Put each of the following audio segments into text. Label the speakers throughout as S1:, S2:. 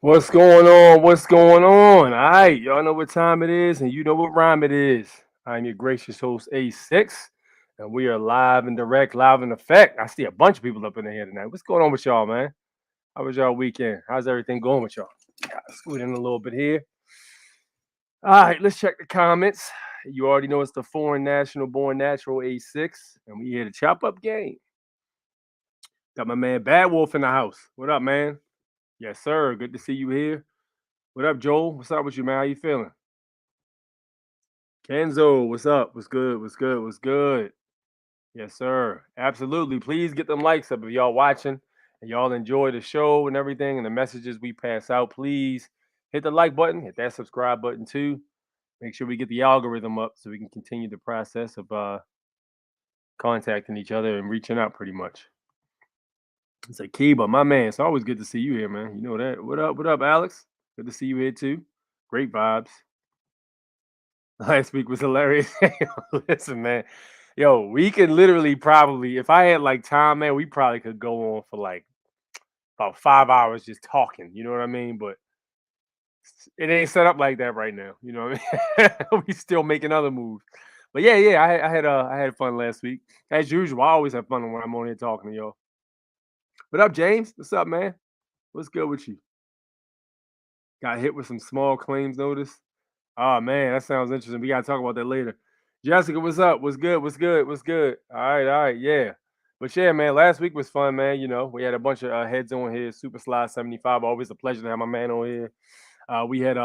S1: What's going on? What's going on? All right, y'all know what time it is, and you know what rhyme it is. I'm your gracious host, A6, and we are live and direct, live in effect. I see a bunch of people up in here tonight. What's going on with y'all, man? How was y'all weekend? How's everything going with y'all? Scoot in a little bit here. All right, let's check the comments. You already know it's the foreign national born natural A6, and we here to chop up game. Got my man Bad Wolf in the house. What up, man? Yes, sir. Good to see you here. What up, Joel? What's up with you, man? How you feeling? Kenzo, what's up? What's good? What's good? What's good? Yes, sir. Absolutely. Please get them likes up if y'all watching and y'all enjoy the show and everything and the messages we pass out. Please hit the like button, hit that subscribe button too. Make sure we get the algorithm up so we can continue the process of contacting each other and reaching out pretty much. It's Akiba, my man. It's always good to see you here, man. You know that. What up? What up, Alex? Good to see you here too. Great vibes. Last week was hilarious. Listen, man. Yo, we can literally probably, if I had like time, man, we probably could go on for like about 5 hours just talking. You know what I mean? But it ain't set up like that right now. You know what I mean? We still making other moves. But yeah, I had fun last week. As usual, I always have fun when I'm on here talking to y'all. What up, James? What's up, man? What's good with you? Got hit with some small claims notice. Oh man, that sounds interesting. We gotta talk about that later. Jessica, what's up? What's good? What's good? What's good? All right, yeah. But yeah, man, last week was fun, man. You know, we had a bunch of heads on here. Super Slide 75. Always a pleasure to have my man on here. We had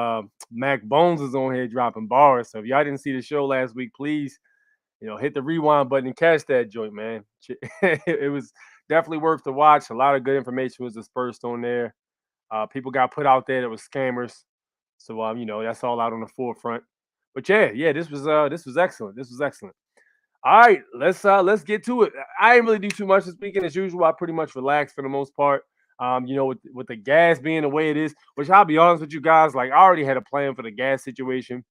S1: Mac Bones is on here dropping bars. So if y'all didn't see the show last week, please, hit the rewind button and catch that joint, man. It was definitely worth the watch. A lot of good information was dispersed on there. People got put out there that was scammers. So that's all out on the forefront. But yeah, this was excellent. This was excellent. All right, let's get to it. I didn't really do too much this weekend as usual. I pretty much relaxed for the most part. With the gas being the way it is, which I'll be honest with you guys, like I already had a plan for the gas situation,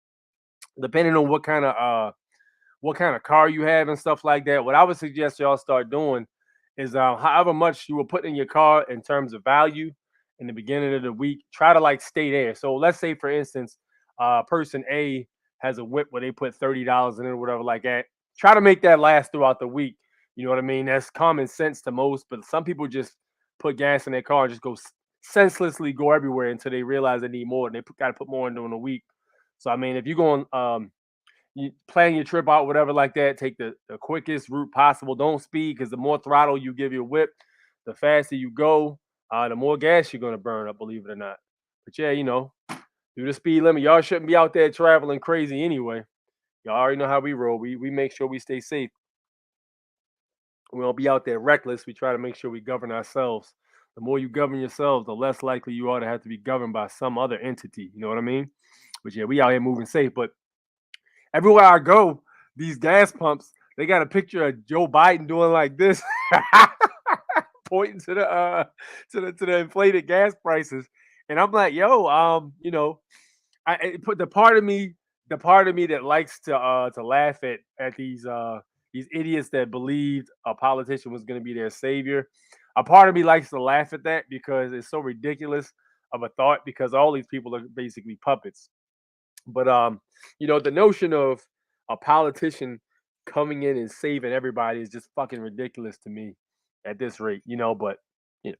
S1: depending on what kind of car you have and stuff like that. What I would suggest y'all start doing is however much you will put in your car in terms of value in the beginning of the week, try to like stay there. So let's say, for instance, person A has a whip where they put $30 in it or whatever like that. Try to make that last throughout the week. You know what I mean? That's common sense to most, but some people just put gas in their car and just go senselessly go everywhere until they realize they need more and they got to put more in during the week. So I mean, if you're going you plan your trip out, whatever like that, take the quickest route possible. Don't speed because the more throttle you give your whip, the faster you go, the more gas you're gonna burn up, believe it or not. But yeah, do the speed limit. Y'all shouldn't be out there traveling crazy anyway. Y'all already know how we roll. We make sure we stay safe. We don't be out there reckless. We try to make sure we govern ourselves. The more you govern yourselves, the less likely you are to have to be governed by some other entity. You know what I mean? But yeah, we out here moving safe. But everywhere I go, these gas pumps, they got a picture of Joe Biden doing like this, pointing to the inflated gas prices. And I'm like, yo, I put the part of me that likes to laugh at these idiots that believed a politician was going to be their savior. A part of me likes to laugh at that because it's so ridiculous of a thought because all these people are basically puppets. But the notion of a politician coming in and saving everybody is just fucking ridiculous to me at this rate. But you know,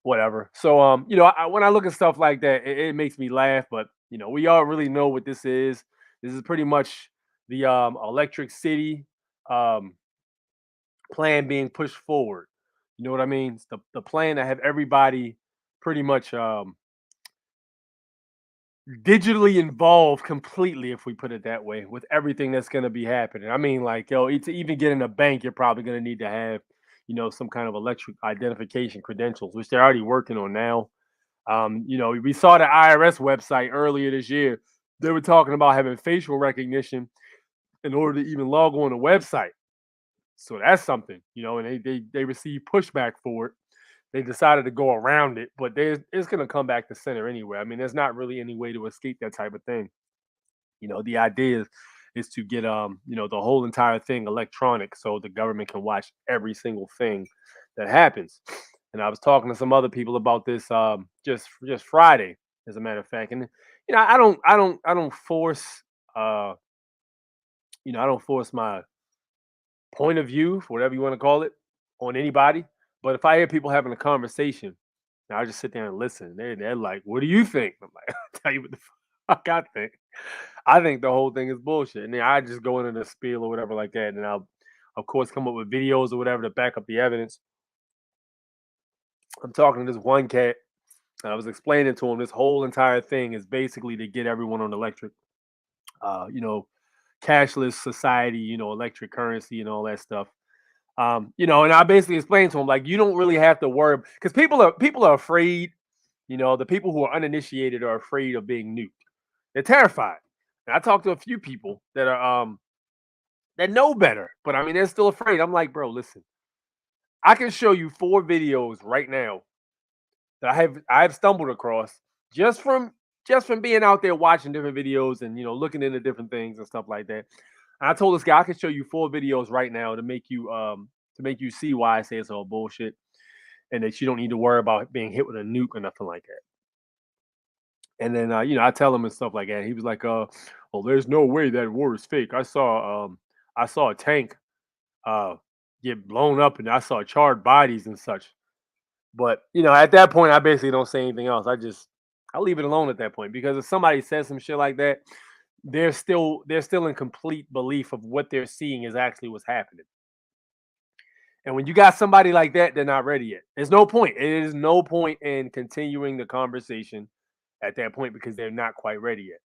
S1: whatever. So when I look at stuff like that, it makes me laugh. But we all really know what this is. This is pretty much the Electric City um plan being pushed forward. You know what I mean? It's the plan to have everybody pretty much digitally involved completely, if we put it that way, with everything that's going to be happening. I mean, like, yo, to even get in a bank, you're probably going to need to have, some kind of electric identification credentials, which they're already working on now. We saw the IRS website earlier this year. They were talking about having facial recognition in order to even log on the website. So that's something, and they received pushback for it. They decided to go around it, but it's going to come back to center anyway. I mean, there's not really any way to escape that type of thing. The idea is to get the whole entire thing electronic so the government can watch every single thing that happens. And I was talking to some other people about this just Friday, as a matter of fact. And I don't force uh I don't force my point of view, whatever you want to call it, on anybody. But if I hear people having a conversation, and I just sit there and listen. They're like, "What do you think?" I'm like, "I'll tell you what the fuck I think. I think the whole thing is bullshit." And then I just go into the spiel or whatever like that, and I'll, of course, come up with videos or whatever to back up the evidence. I'm talking to this one cat, and I was explaining to him this whole entire thing is basically to get everyone on electric, uh, you know, cashless society, electric currency and all that stuff. And I basically explained to him like you don't really have to worry because people are afraid. The people who are uninitiated are afraid of being nuked. They're terrified. And I talked to a few people that know better, but I mean they're still afraid. I'm like, bro, listen, I can show you 4 videos right now that I have stumbled across just from just from being out there watching different videos and looking into different things and stuff like that. And I told this guy I can show you 4 videos right now to make you see why I say it's all bullshit and that you don't need to worry about being hit with a nuke or nothing like that. And then I tell him and stuff like that. He was like, well, there's no way that war is fake. I saw a tank uh get blown up and I saw charred bodies and such. But at that point, I basically don't say anything else. I leave it alone at that point because if somebody says some shit like that, they're still in complete belief of what they're seeing is actually what's happening. And when you got somebody like that, they're not ready yet. There's no point. It is no point in continuing the conversation at that point because they're not quite ready yet.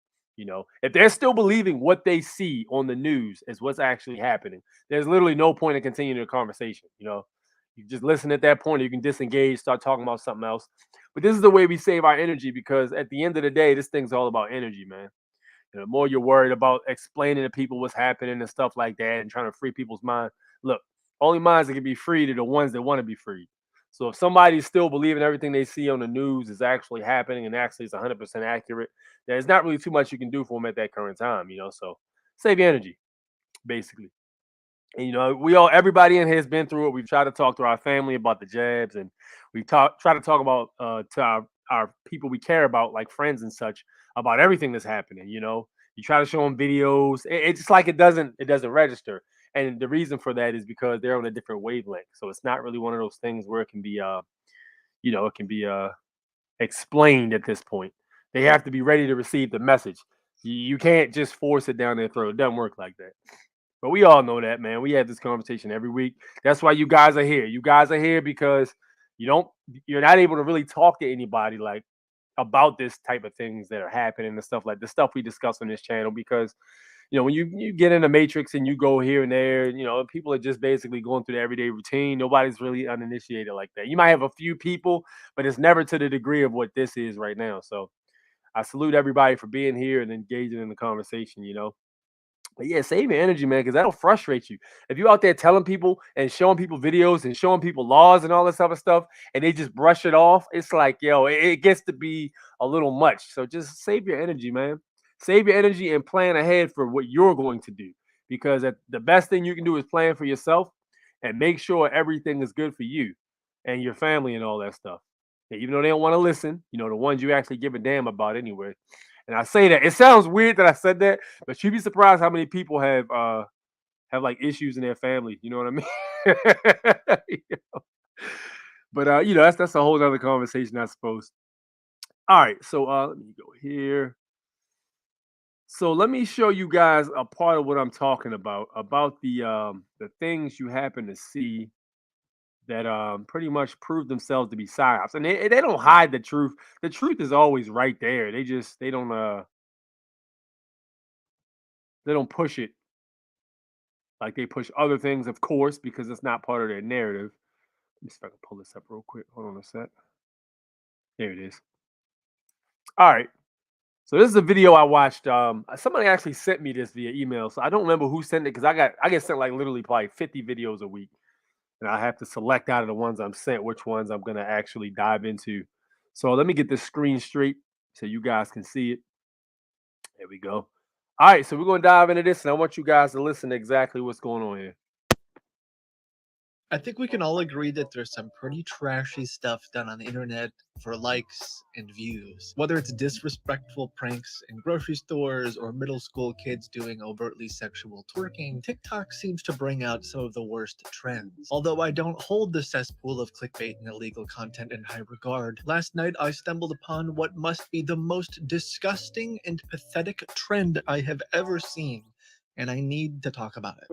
S1: If they're still believing what they see on the news is what's actually happening, there's literally no point in continuing the conversation. You just listen at that point, or you can disengage, start talking about something else. But this is the way we save our energy because at the end of the day, this thing's all about energy, man. The more you're worried about explaining to people what's happening and stuff like that and trying to free people's mind. Look, only minds that can be freed are the ones that want to be freed. So if somebody's still believing everything they see on the news is actually happening and actually is 100% accurate, there's not really too much you can do for them at that current time. So save your energy, basically. And, everybody in here has been through it. We've tried to talk to our family about the jabs, and we try to talk about to our people we care about, like friends and such, about everything that's happening. You try to show them videos. It's just like it doesn't register, and the reason for that is because they're on a different wavelength. So it's not really one of those things where it can be explained at this point. They have to be ready to receive the message. You can't just force it down their throat. It doesn't work like that. But we all know that, man. We have this conversation every week. That's why you guys are here. You guys are here because you don't you're not able to really talk to anybody like about this type of things that are happening and stuff like the stuff we discuss on this channel because when you get in the matrix and you go here and there, people are just basically going through the everyday routine. Nobody's really uninitiated like that. You might have a few people, but it's never to the degree of what this is right now. So I salute everybody for being here and engaging in the conversation. But yeah, save your energy, man, because that'll frustrate you. If you're out there telling people and showing people videos and showing people laws and all this other stuff, and they just brush it off, it's like, yo, it gets to be a little much. So just save your energy, man. Save your energy and plan ahead for what you're going to do. Because the best thing you can do is plan for yourself and make sure everything is good for you and your family and all that stuff. And even though they don't want to listen, the ones you actually give a damn about anyway. And I say that it sounds weird that I said that, but you'd be surprised how many people have like issues in their family. You know what I mean? But that's a whole other conversation, I suppose. All right, so let me go here. So let me show you guys a part of what I'm talking about the things you happen to see that pretty much prove themselves to be psyops, and they don't hide the truth. The truth is always right there. They don't push it like they push other things, of course, because it's not part of their narrative. Let me see if I can pull this up real quick. Hold on a sec. There it is. All right. So this is a video I watched. Somebody actually sent me this via email, so I don't remember who sent it because I get sent like literally probably 50 videos a week, and I have to select out of the ones I'm sent which ones I'm gonna actually dive into. So let me get this screen straight so you guys can see it. There we go. All right, so we're gonna dive into this, and I want you guys to listen to exactly what's going on here.
S2: I think we can all agree that there's some pretty trashy stuff done on the internet for likes and views. Whether it's disrespectful pranks in grocery stores or middle school kids doing overtly sexual twerking, TikTok seems to bring out some of the worst trends. Although I don't hold the cesspool of clickbait and illegal content in high regard, last night I stumbled upon what must be the most disgusting and pathetic trend I have ever seen, and I need to talk about it.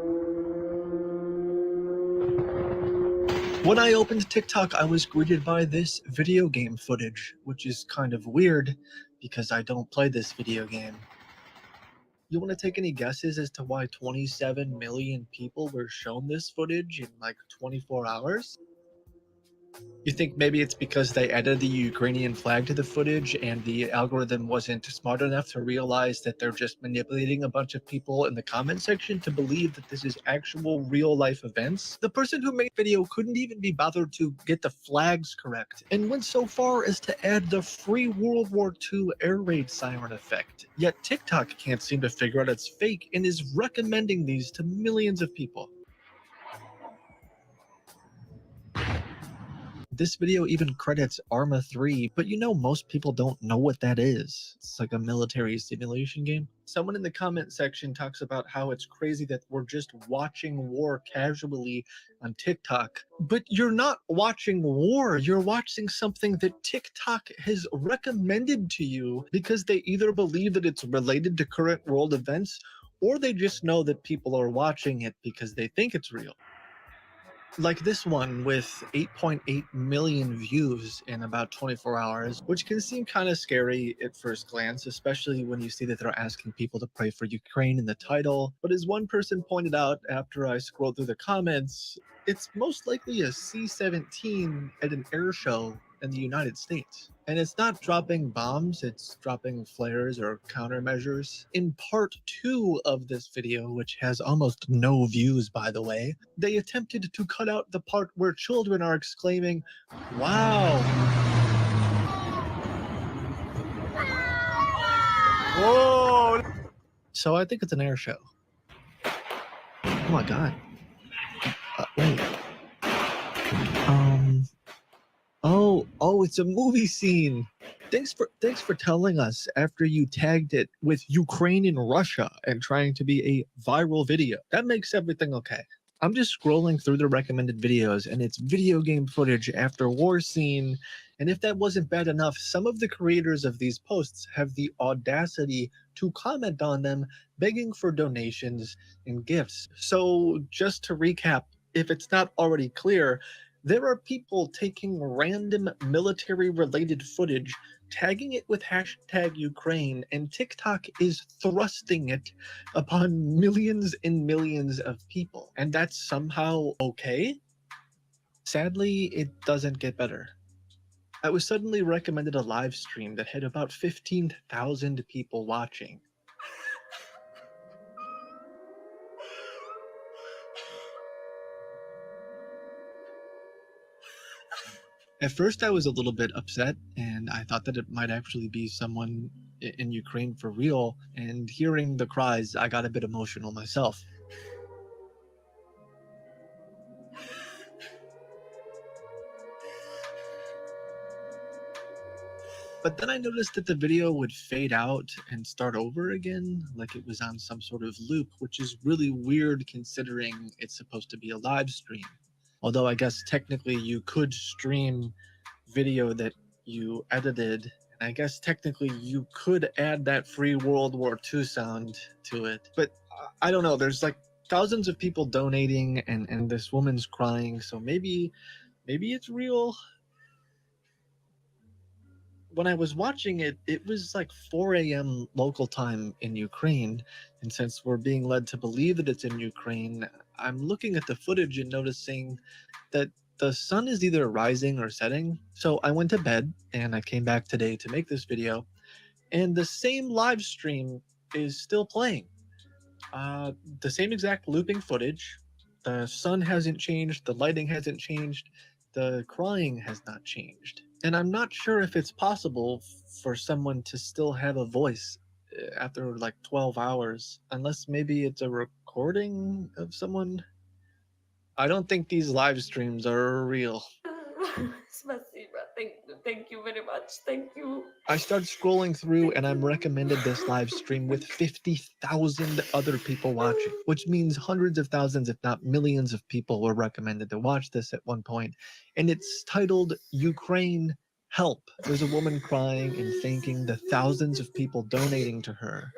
S2: When I opened TikTok, I was greeted by this video game footage, which is kind of weird because I don't play this video game. You want to take any guesses as to why 27 million people were shown this footage in like 24 hours? You think maybe it's because they added the Ukrainian flag to the footage and the algorithm wasn't smart enough to realize that they're just manipulating a bunch of people in the comment section to believe that this is actual real life events? The person who made the video couldn't even be bothered to get the flags correct and went so far as to add the free World War II air raid siren effect. Yet TikTok can't seem to figure out it's fake and is recommending these to millions of people. This video even credits Arma 3, but you know most people don't know what that is. It's like a military simulation game. Someone in the comment section talks about how it's crazy that we're just watching war casually on TikTok. But you're not watching war, you're watching something that TikTok has recommended to you because they either believe that it's related to current world events or they just know that people are watching it because they think it's real. Like this one with 8.8 million views in about 24 hours, which can seem kind of scary at first glance, especially when you see that they're asking people to pray for Ukraine in the title. But as one person pointed out after I scrolled through the comments, it's most likely a C-17 at an air show in the United States. And it's not dropping bombs, it's dropping flares or countermeasures. In part 2 of this video, which has almost no views by the way, they attempted to cut out the part where children are exclaiming, "Wow."
S1: Whoa!
S2: So I think it's an air show. Oh my god. Wait. Oh, it's a movie scene. Thanks for telling us after you tagged it with Ukraine and Russia and trying to be a viral video. That makes everything okay. I'm just scrolling through the recommended videos and it's video game footage after war scene. And if that wasn't bad enough, some of the creators of these posts have the audacity to comment on them, begging for donations and gifts. So just to recap, if it's not already clear, there are people taking random military-related footage, tagging it with hashtag Ukraine, and TikTok is thrusting it upon millions and millions of people. And that's somehow okay? Sadly, it doesn't get better. I was suddenly recommended a live stream that had about 15,000 people watching. At first, I was a little bit upset, and I thought that it might actually be someone in Ukraine for real. And hearing the cries, I got a bit emotional myself. But then I noticed that the video would fade out and start over again, like it was on some sort of loop, which is really weird considering it's supposed to be a live stream. Although I guess technically you could stream video that you edited, and I guess technically you could add that free World War II sound to it. But I don't know, there's like thousands of people donating and this woman's crying, so maybe it's real. When I was watching it, it was like 4 a.m. local time in Ukraine, and since we're being led to believe that it's in Ukraine, I'm looking at the footage and noticing that the sun is either rising or setting. So I went to bed and I came back today to make this video, and the same live stream is still playing. The same exact looping footage. The sun hasn't changed, the lighting hasn't changed, the crying has not changed. And I'm not sure if it's possible for someone to still have a voice after like 12 hours, unless maybe it's a recording of someone. I don't think these live streams are real.
S3: Spasiba. Thank you very much. Thank you.
S2: I started scrolling through and I'm recommended this live stream with 50,000 other people watching, which means hundreds of thousands, if not millions of people were recommended to watch this at one point. And it's titled Ukraine Help. There's a woman crying and thanking the thousands of people donating to her.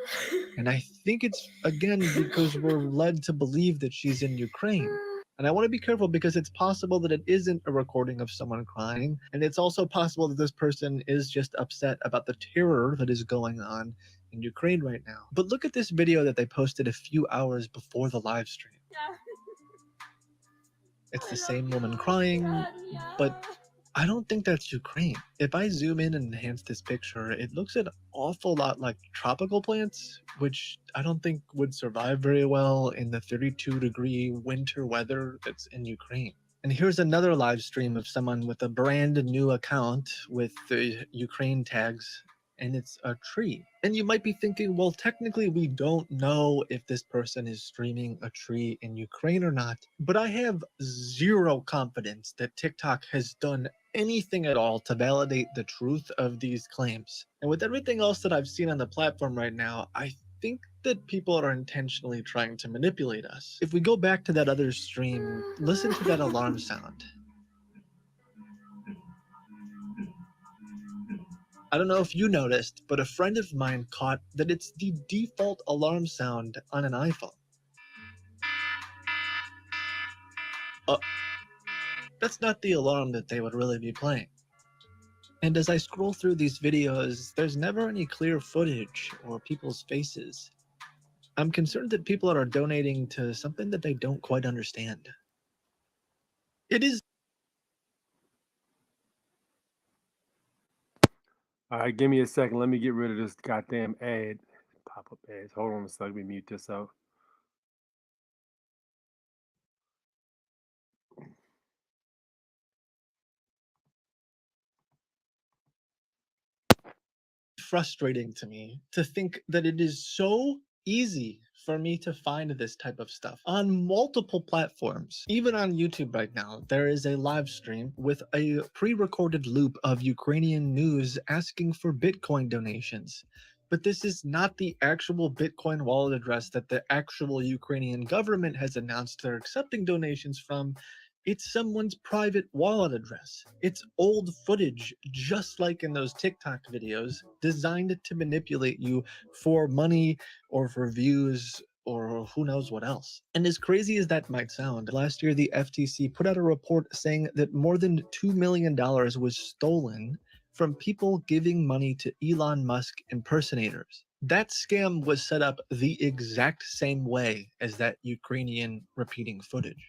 S2: And I think it's, again, because we're led to believe that she's in Ukraine. And I want to be careful because it's possible that it isn't a recording of someone crying. And it's also possible that this person is just upset about the terror that is going on in Ukraine right now. But look at this video that they posted a few hours before the live stream. It's the same woman crying, but I don't think that's Ukraine. If I zoom in and enhance this picture, it looks an awful lot like tropical plants, which I don't think would survive very well in the 32-degree winter weather that's in Ukraine. And here's another live stream of someone with a brand new account with the Ukraine tags, and it's a tree. And you might be thinking, well, technically we don't know if this person is streaming a tree in Ukraine or not, but I have zero confidence that TikTok has done anything at all to validate the truth of these claims. And with everything else that I've seen on the platform right now, I think that people are intentionally trying to manipulate us. If we go back to that other stream, listen to that alarm sound. I don't know if you noticed, but a friend of mine caught that it's the default alarm sound on an iPhone. That's not the alarm that they would really be playing. And as I scroll through these videos, there's never any clear footage or people's faces. I'm concerned that people are donating to something that they don't quite understand. It is.
S1: All right, give me a second. Let me get rid of this goddamn ad. Pop-up ads. Hold on a second. Let me mute this out.
S2: Frustrating to me to think that it is so easy for me to find this type of stuff on multiple platforms. Even on YouTube right now, there is a live stream with a pre-recorded loop of Ukrainian news asking for Bitcoin donations. But this is not the actual Bitcoin wallet address that the actual Ukrainian government has announced they're accepting donations from. It's someone's private wallet address. It's old footage, just like in those TikTok videos, designed to manipulate you for money or for views or who knows what else. And as crazy as that might sound, last year the FTC put out a report saying that more than $2 million was stolen from people giving money to Elon Musk impersonators. That scam was set up the exact same way as that Ukrainian repeating footage.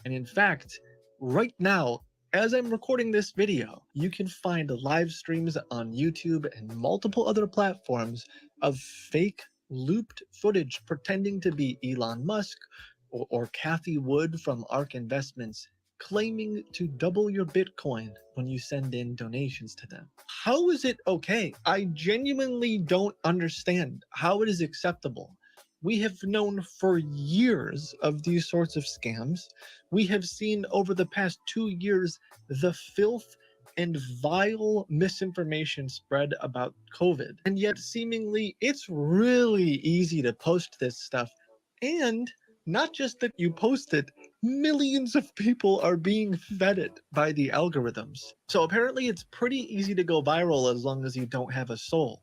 S2: And in fact, right now, as I'm recording this video, you can find live streams on YouTube and multiple other platforms of fake looped footage pretending to be Elon Musk or Kathy Wood from ARK Investments claiming to double your Bitcoin when you send in donations to them. How is it okay? I genuinely don't understand how it is acceptable. We have known for years of these sorts of scams. We have seen over the past 2 years the filth and vile misinformation spread about COVID. And yet, seemingly, it's really easy to post this stuff. And not just that you post it, millions of people are being fed it by the algorithms. So apparently, it's pretty easy to go viral as long as you don't have a soul.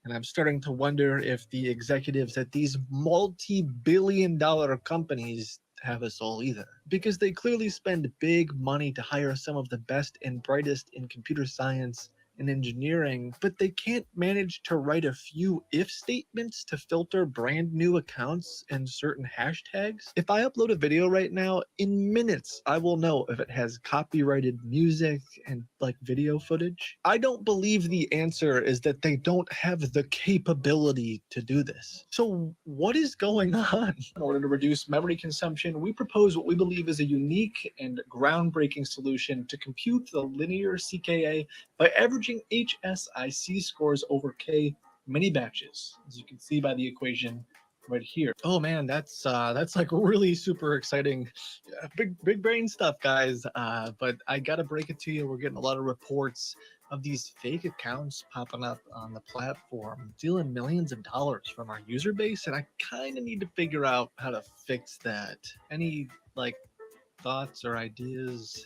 S2: And I'm starting to wonder if the executives at these multi-billion-dollar companies have a soul either, because they clearly spend big money to hire some of the best and brightest in computer science and engineering, but they can't manage to write a few if statements to filter brand new accounts and certain hashtags. If I upload a video right now, in minutes I will know if it has copyrighted music and like video footage. I don't believe the answer is that they don't have the capability to do this. So what is going on? In order to reduce memory consumption, we propose what we believe is a unique and groundbreaking solution to compute the linear CKA by averaging HSIC scores over K many batches, as you can see by the equation right here. Oh man, that's like really super exciting. Yeah, big brain stuff, guys. But I gotta break it to you. We're getting a lot of reports of these fake accounts popping up on the platform, stealing millions of dollars from our user base, and I kind of need to figure out how to fix that. Any like thoughts or ideas?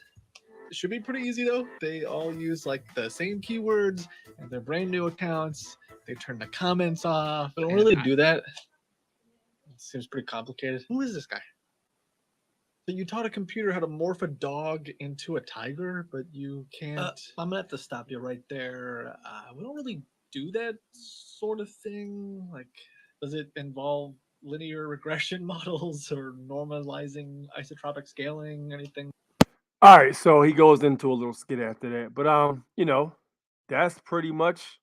S2: It should be pretty easy though. They all use like the same keywords and they're brand new accounts. They turn the comments off. They don't really do that. It seems pretty complicated. Who is this guy? So you taught a computer how to morph a dog into a tiger, but you can't. I'm gonna have to stop you right there. We don't really do that sort of thing. Like, does it involve linear regression models or normalizing isotropic scaling? Anything?
S1: All right, so he goes into a little skit after that, but that's pretty much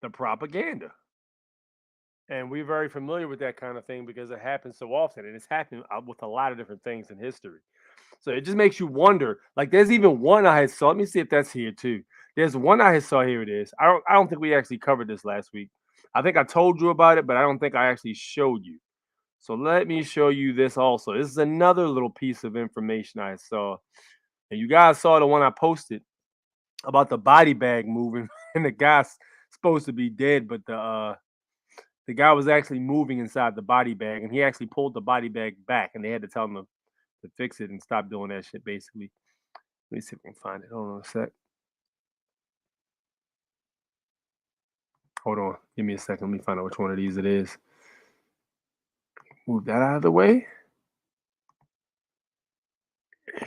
S1: the propaganda, and we're very familiar with that kind of thing because it happens so often, and it's happened with a lot of different things in history. So it just makes you wonder. Like, there's even one I had saw. Let me see if that's here too. There's one I had saw. Here it is. I don't think we actually covered this last week. I think I told you about it, but I don't think I actually showed you. So let me show you this also. This is another little piece of information I saw. And you guys saw the one I posted about the body bag moving, and the guy's supposed to be dead, but the guy was actually moving inside the body bag, and he actually pulled the body bag back, and they had to tell him to fix it and stop doing that shit. Basically, let me see if I can find it. Hold on a sec. Hold on. Give me a second. Let me find out which one of these it is. Move that out of the way.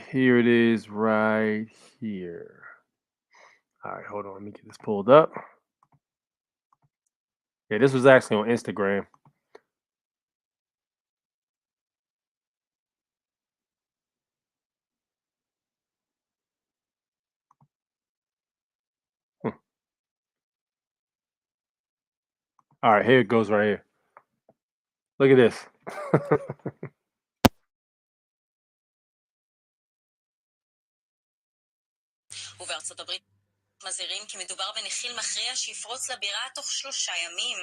S1: Here it is right here. All right, hold on. Let me get this pulled up. Yeah, this was actually on Instagram. Hmm. All right, here it goes right here. Look at this.
S4: ובארצות הברית מזהירים כי מדובר בנחיל מכריע שיפרוץ לבירה תוך 3 ימים.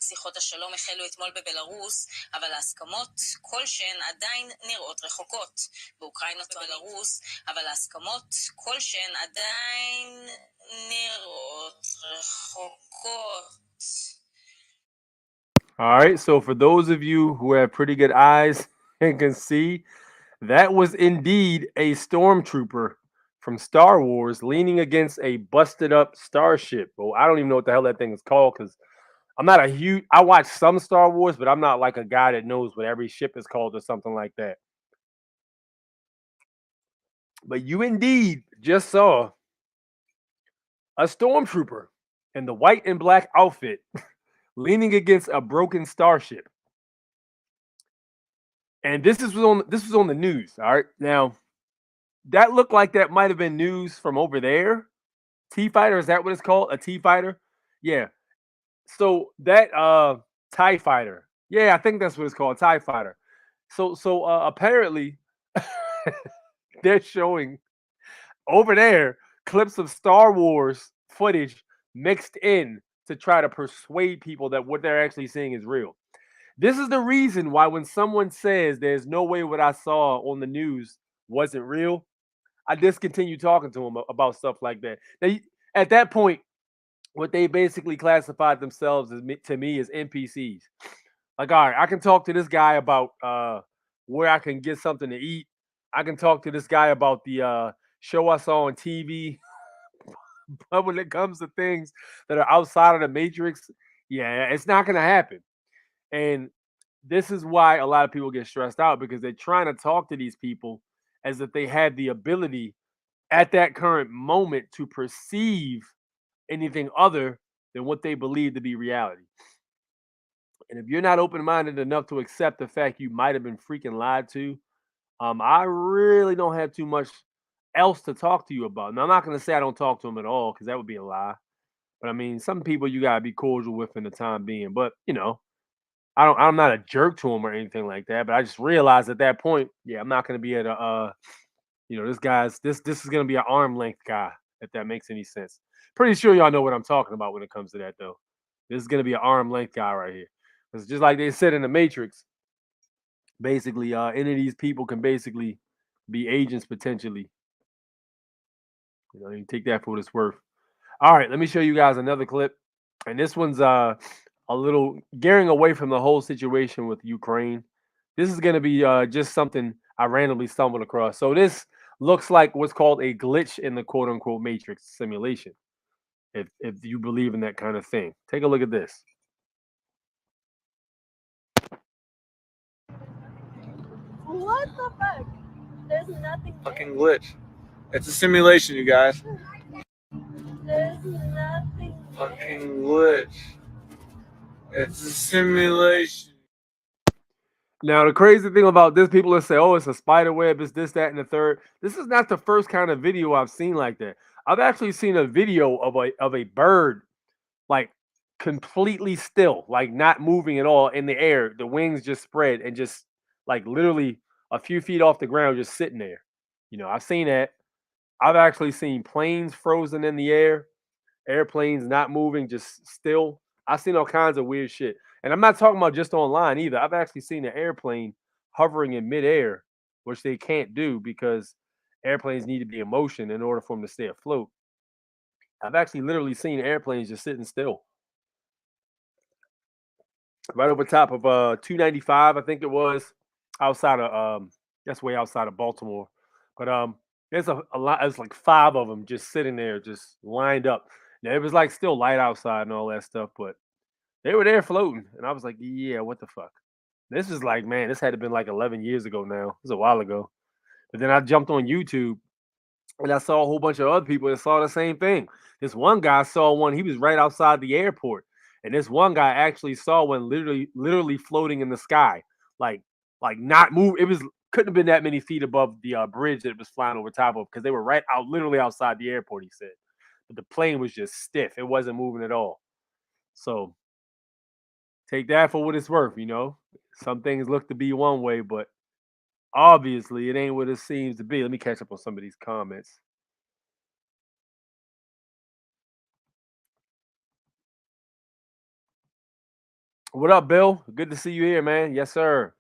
S4: שיחות השלום החלו אתמול בבלרוס, אבל ההסכמות כלשהן עדיין נראות רחוקות. באוקראינה ובלרוס, אבל ההסכמות כלשהן עדיין נראות רחוקות.
S1: All right, so for those of you who have pretty good eyes and can see, that was indeed a stormtrooper from Star Wars leaning against a busted up starship. Well, I don't even know what the hell that thing is called because I'm not a huge. I watch some Star Wars, but I'm not like a guy that knows what every ship is called or something like that. But you indeed just saw a stormtrooper in the white and black outfit leaning against a broken starship. And this was on the news. All right. Now, that looked like that might have been news from over there. T fighter, is that what it's called? A T fighter? Yeah. So that TIE fighter. Yeah, I think that's what it's called, TIE fighter. So apparently they're showing over there clips of Star Wars footage mixed in to try to persuade people that what they're actually seeing is real. This is the reason why when someone says there's no way what I saw on the news wasn't real, I discontinue talking to them about stuff like that. At that point, what they basically classified themselves as to me as NPCs. Like, all right, I can talk to this guy about where I can get something to eat. I can talk to this guy about the show I saw on TV. But when it comes to things that are outside of the matrix, yeah, it's not gonna happen. And this is why a lot of people get stressed out because they're trying to talk to these people as if they have the ability at that current moment to perceive anything other than what they believe to be reality. And if you're not open-minded enough to accept the fact you might have been freaking lied to, I really don't have too much else to talk to you about. Now, I'm not going to say I don't talk to them at all because that would be a lie. But I mean, some people you gotta be cordial with in the time being. But I'm not a jerk to them or anything like that. But I just realized at that point, yeah, I'm not gonna be at a this is gonna be an arm length guy, if that makes any sense. Pretty sure y'all know what I'm talking about when it comes to that though. This is gonna be an arm length guy right here. It's just like they said in the Matrix. Basically, any of these people can basically be agents potentially. You know, you take that for what it's worth. All right, let me show you guys another clip. And this one's a little gearing away from the whole situation with Ukraine. This is going to be just something I randomly stumbled across. So this looks like what's called a glitch in the quote unquote matrix simulation. If you believe in that kind of thing. Take a look at this.
S3: What the fuck? There's nothing.
S5: Fucking glitch. It's a simulation, you guys.
S3: There's nothing.
S5: Fucking glitch. It's a simulation.
S1: Now, the crazy thing about this, people that say, oh, it's a spider web, it's this, that, and the third. This is not the first kind of video I've seen like that. I've actually seen a video of a bird like completely still, like not moving at all in the air. The wings just spread and just like literally a few feet off the ground, just sitting there. You know, I've seen that. I've actually seen planes frozen in the air, airplanes not moving, just still. I've seen all kinds of weird shit. And I'm not talking about just online either. I've actually seen an airplane hovering in midair, which they can't do because airplanes need to be in motion in order for them to stay afloat. I've actually literally seen airplanes just sitting still. Right over top of 295, I think it was, outside of that's way outside of Baltimore. But there's a lot, there's like 5 of them just sitting there, just lined up. Now it was like still light outside and all that stuff, but they were there floating. And I was like, yeah, what the fuck? This is like, man, this had to been like 11 years ago now. It was a while ago. But then I jumped on YouTube and I saw a whole bunch of other people that saw the same thing. This one guy saw one, he was right outside the airport. And this one guy actually saw one literally floating in the sky. Like not move. It was couldn't have been that many feet above the bridge that it was flying over top of because they were right out literally outside the airport, he said. But the plane was just stiff. It wasn't moving at all. So take that for what it's worth, you know. Some things look to be one way, but obviously it ain't what it seems to be. Let me catch up on some of these comments. What up, Bill? Good to see you here, man. Yes, sir.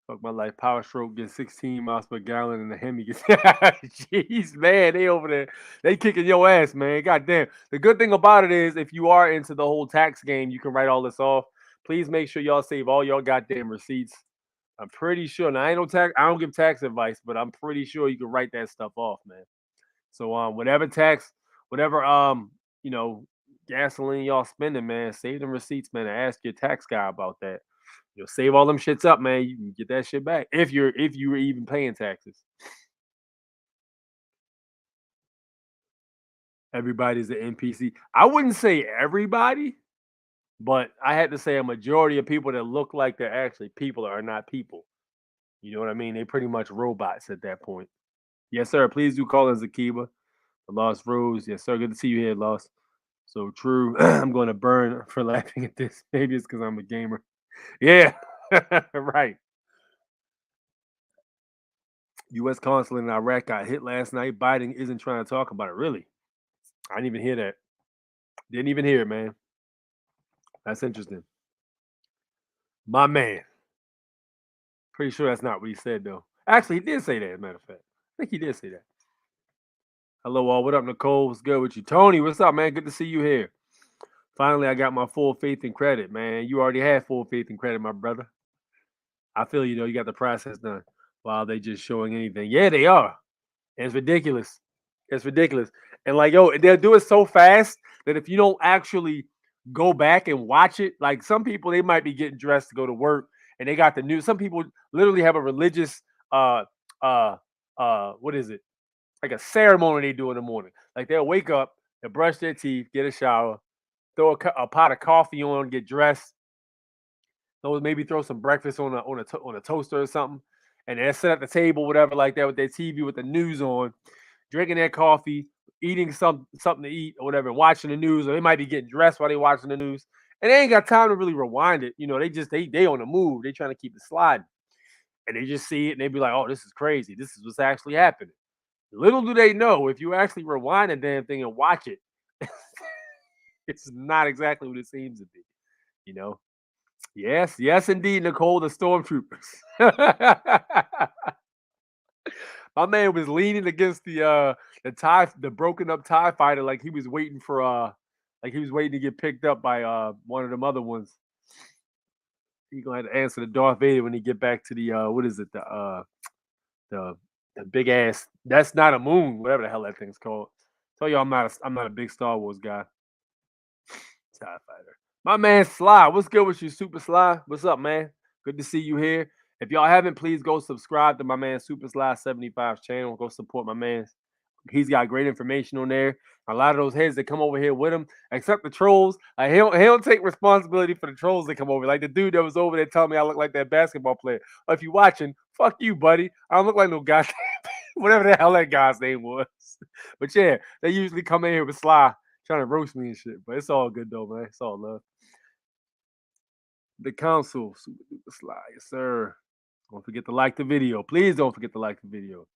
S1: Fuck my life. Power stroke gets 16 miles per gallon and the Hemi gets jeez, man. They over there. They kicking your ass, man. God damn. The good thing about it is if you are into the whole tax game, you can write all this off. Please make sure y'all save all your goddamn receipts. I'm pretty sure. Now I don't give tax advice, but I'm pretty sure you can write that stuff off, man. So whatever tax, whatever you know, gasoline y'all spending, man, save them receipts, man, and ask your tax guy about that. You'll save all them shits up, man. You can get that shit back if you were even paying taxes. Everybody's an NPC. I wouldn't say everybody, but I had to say a majority of people that look like they're actually people are not people. You know what I mean? They pretty much robots at that point. Yes, sir. Please do call in Zakiba. The Lost Rose. Yes, sir. Good to see you here, Lost. So true. I'm going to burn for laughing at this. Maybe it's because I'm a gamer. Yeah, right. U.S. consulate in Iraq got hit last night. Biden isn't trying to talk about it. Really? I didn't even hear that. Didn't even hear it, man. That's interesting. My man. Pretty sure that's not what he said, though. Actually, he did say that, as a matter of fact. I think he did say that. Hello, all. What up, Nicole? What's good with you? Tony, what's up, man? Good to see you here. Finally, I got my full faith and credit, man. You already had full faith and credit, my brother. I feel you, though. You got the process done. While they just showing anything. Yeah, they are. And it's ridiculous. It's ridiculous. And like, yo, they'll do it so fast that if you don't actually go back and watch it, like some people, they might be getting dressed to go to work and they got the news. Some people literally have a religious what is it? Like a ceremony they do in the morning. Like they'll wake up, they'll brush their teeth, get a shower, throw a pot of coffee on, get dressed, maybe throw some breakfast on a toaster or something, and then sit at the table, whatever, like that, with their TV with the news on, drinking their coffee, eating something to eat or whatever, watching the news, or they might be getting dressed while they watching the news, and they ain't got time to really rewind it. You know, they on the move, they trying to keep it sliding, and they just see it and they be like, oh, this is crazy. This is what's actually happening. Little do they know, if you actually rewind the damn thing and watch it, it's not exactly what it seems to be, you know. Yes, yes, indeed, Nicole, the stormtroopers. My man was leaning against the broken up TIE fighter like he was waiting for like he was waiting to get picked up by one of them other ones. He gonna have to answer the Darth Vader when he get back to the what is it? The the big ass, that's not a moon, whatever the hell that thing's called. Tell you I'm not a big Star Wars guy. TIE fighter. My man Sly, what's good with you, Super Sly? What's up, man? Good to see you here. If y'all haven't, please go subscribe to my man Super Sly 75 channel. Go support my man. He's got great information on there. A lot of those heads that come over here with him, except the trolls, he'll take responsibility for the trolls that come over. Like the dude that was over there telling me I look like that basketball player. Or if you're watching, fuck you, buddy. I don't look like no guy, whatever the hell that guy's name was. But yeah, they usually come in here with Sly trying to roast me and shit. But it's all good though, man. It's all love. The council, Super Duper Sly, yes, sir. Don't forget to like the video. Please don't forget to like the video.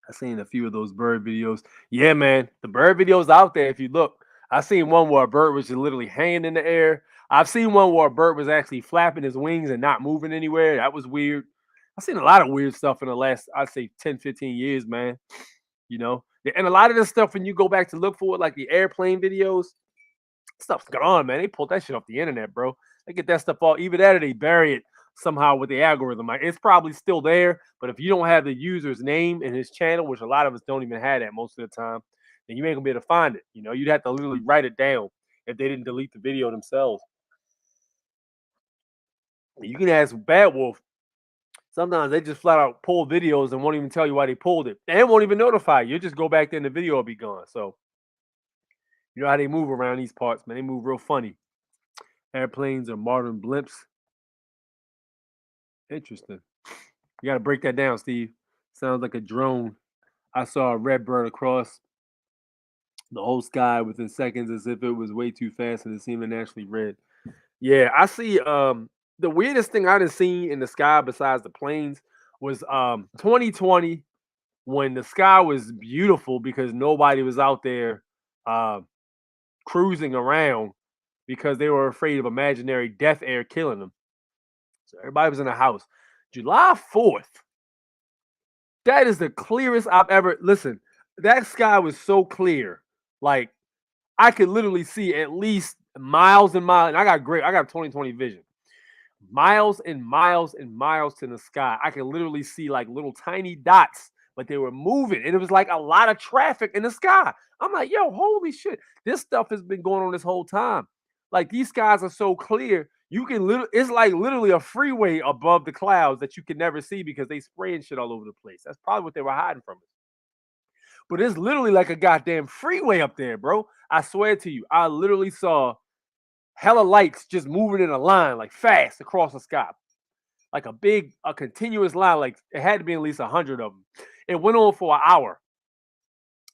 S1: I seen a few of those bird videos. Yeah, man, the bird videos out there. If you look, I seen one where a bird was just literally hanging in the air. I've seen one where a bird was actually flapping his wings and not moving anywhere. That was weird. I've seen a lot of weird stuff in the last, I'd say 10, 15 years, man. You know, and a lot of this stuff, when you go back to look for it, like the airplane videos, stuff's gone, man. They pulled that shit off the internet, bro. They get that stuff all, either that or they bury it somehow with the algorithm. Like, it's probably still there, but if you don't have the user's name in his channel, which a lot of us don't even have that most of the time, then you ain't gonna be able to find it. You know, you'd have to literally write it down if they didn't delete the video themselves. You can ask Bad Wolf. Sometimes they just flat out pull videos and won't even tell you why they pulled it. And won't even notify you. You just go back there and the video will be gone. So you know how they move around these parts, man. They move real funny. Airplanes are modern blimps. Interesting. You got to break that down, Steve. Sounds like a drone. I saw a red bird across the whole sky within seconds as if it was way too fast and it seemed unnaturally red. Yeah, I see. The weirdest thing I done seen in the sky besides the planes was 2020, when the sky was beautiful because nobody was out there cruising around because they were afraid of imaginary death air killing them. So everybody was in the house. July 4th. That is the clearest I've ever listen. That sky was so clear. Like, I could literally see at least miles and miles. And I got 20/20 vision. Miles and miles and miles to the sky. I could literally see like little tiny dots, but they were moving. And it was like a lot of traffic in the sky. I'm like, yo, holy shit. This stuff has been going on this whole time. Like, these skies are so clear. You can it's like literally a freeway above the clouds that you can never see because they spraying shit all over the place. That's probably what they were hiding from us. But it's literally like a goddamn freeway up there, bro. I swear to you, I literally saw hella lights just moving in a line, like fast across the sky. Like a continuous line. Like, it had to be at least 100 of them. It went on for an hour.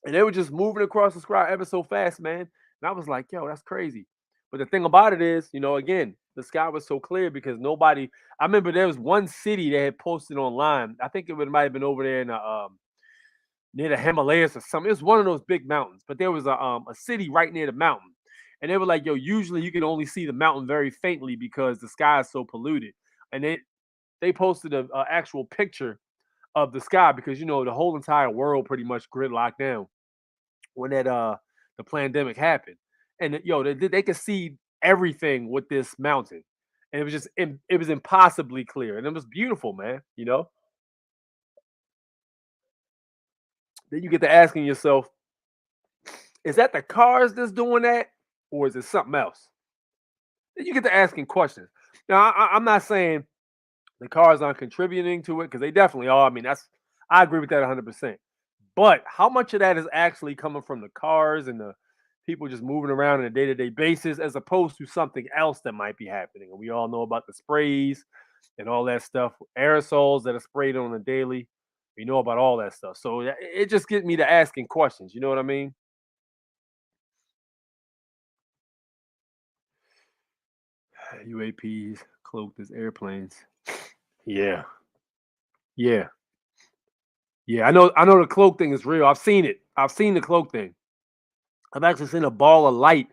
S1: And they were just moving across the sky ever so fast, man. And I was like, yo, that's crazy. But the thing about it is, you know, again, the sky was so clear because nobody. I remember there was one city that had posted online. I think might have been over there in near the Himalayas or something. It was one of those big mountains, but there was a city right near the mountain, and they were like, "Yo, usually you can only see the mountain very faintly because the sky is so polluted." And they posted a actual picture of the sky because, you know, the whole entire world pretty much gridlocked down when the pandemic happened, and yo, they could see everything with this mountain, and it was just it was impossibly clear, and it was beautiful, man. You know, then you get to asking yourself, is that the cars that's doing that, or is it something else? Then you get to asking questions. Now, I'm not saying the cars aren't contributing to it because they definitely are. I mean, I agree with that 100%. But how much of that is actually coming from the cars and the people just moving around on a day-to-day basis as opposed to something else that might be happening? And we all know about the sprays and all that stuff, aerosols that are sprayed on a daily. We know about all that stuff. So it just gets me to asking questions. You know what I mean? UAPs cloaked as airplanes. Yeah. Yeah. Yeah. I know the cloak thing is real. I've seen it. I've seen the cloak thing. I've actually seen a ball of light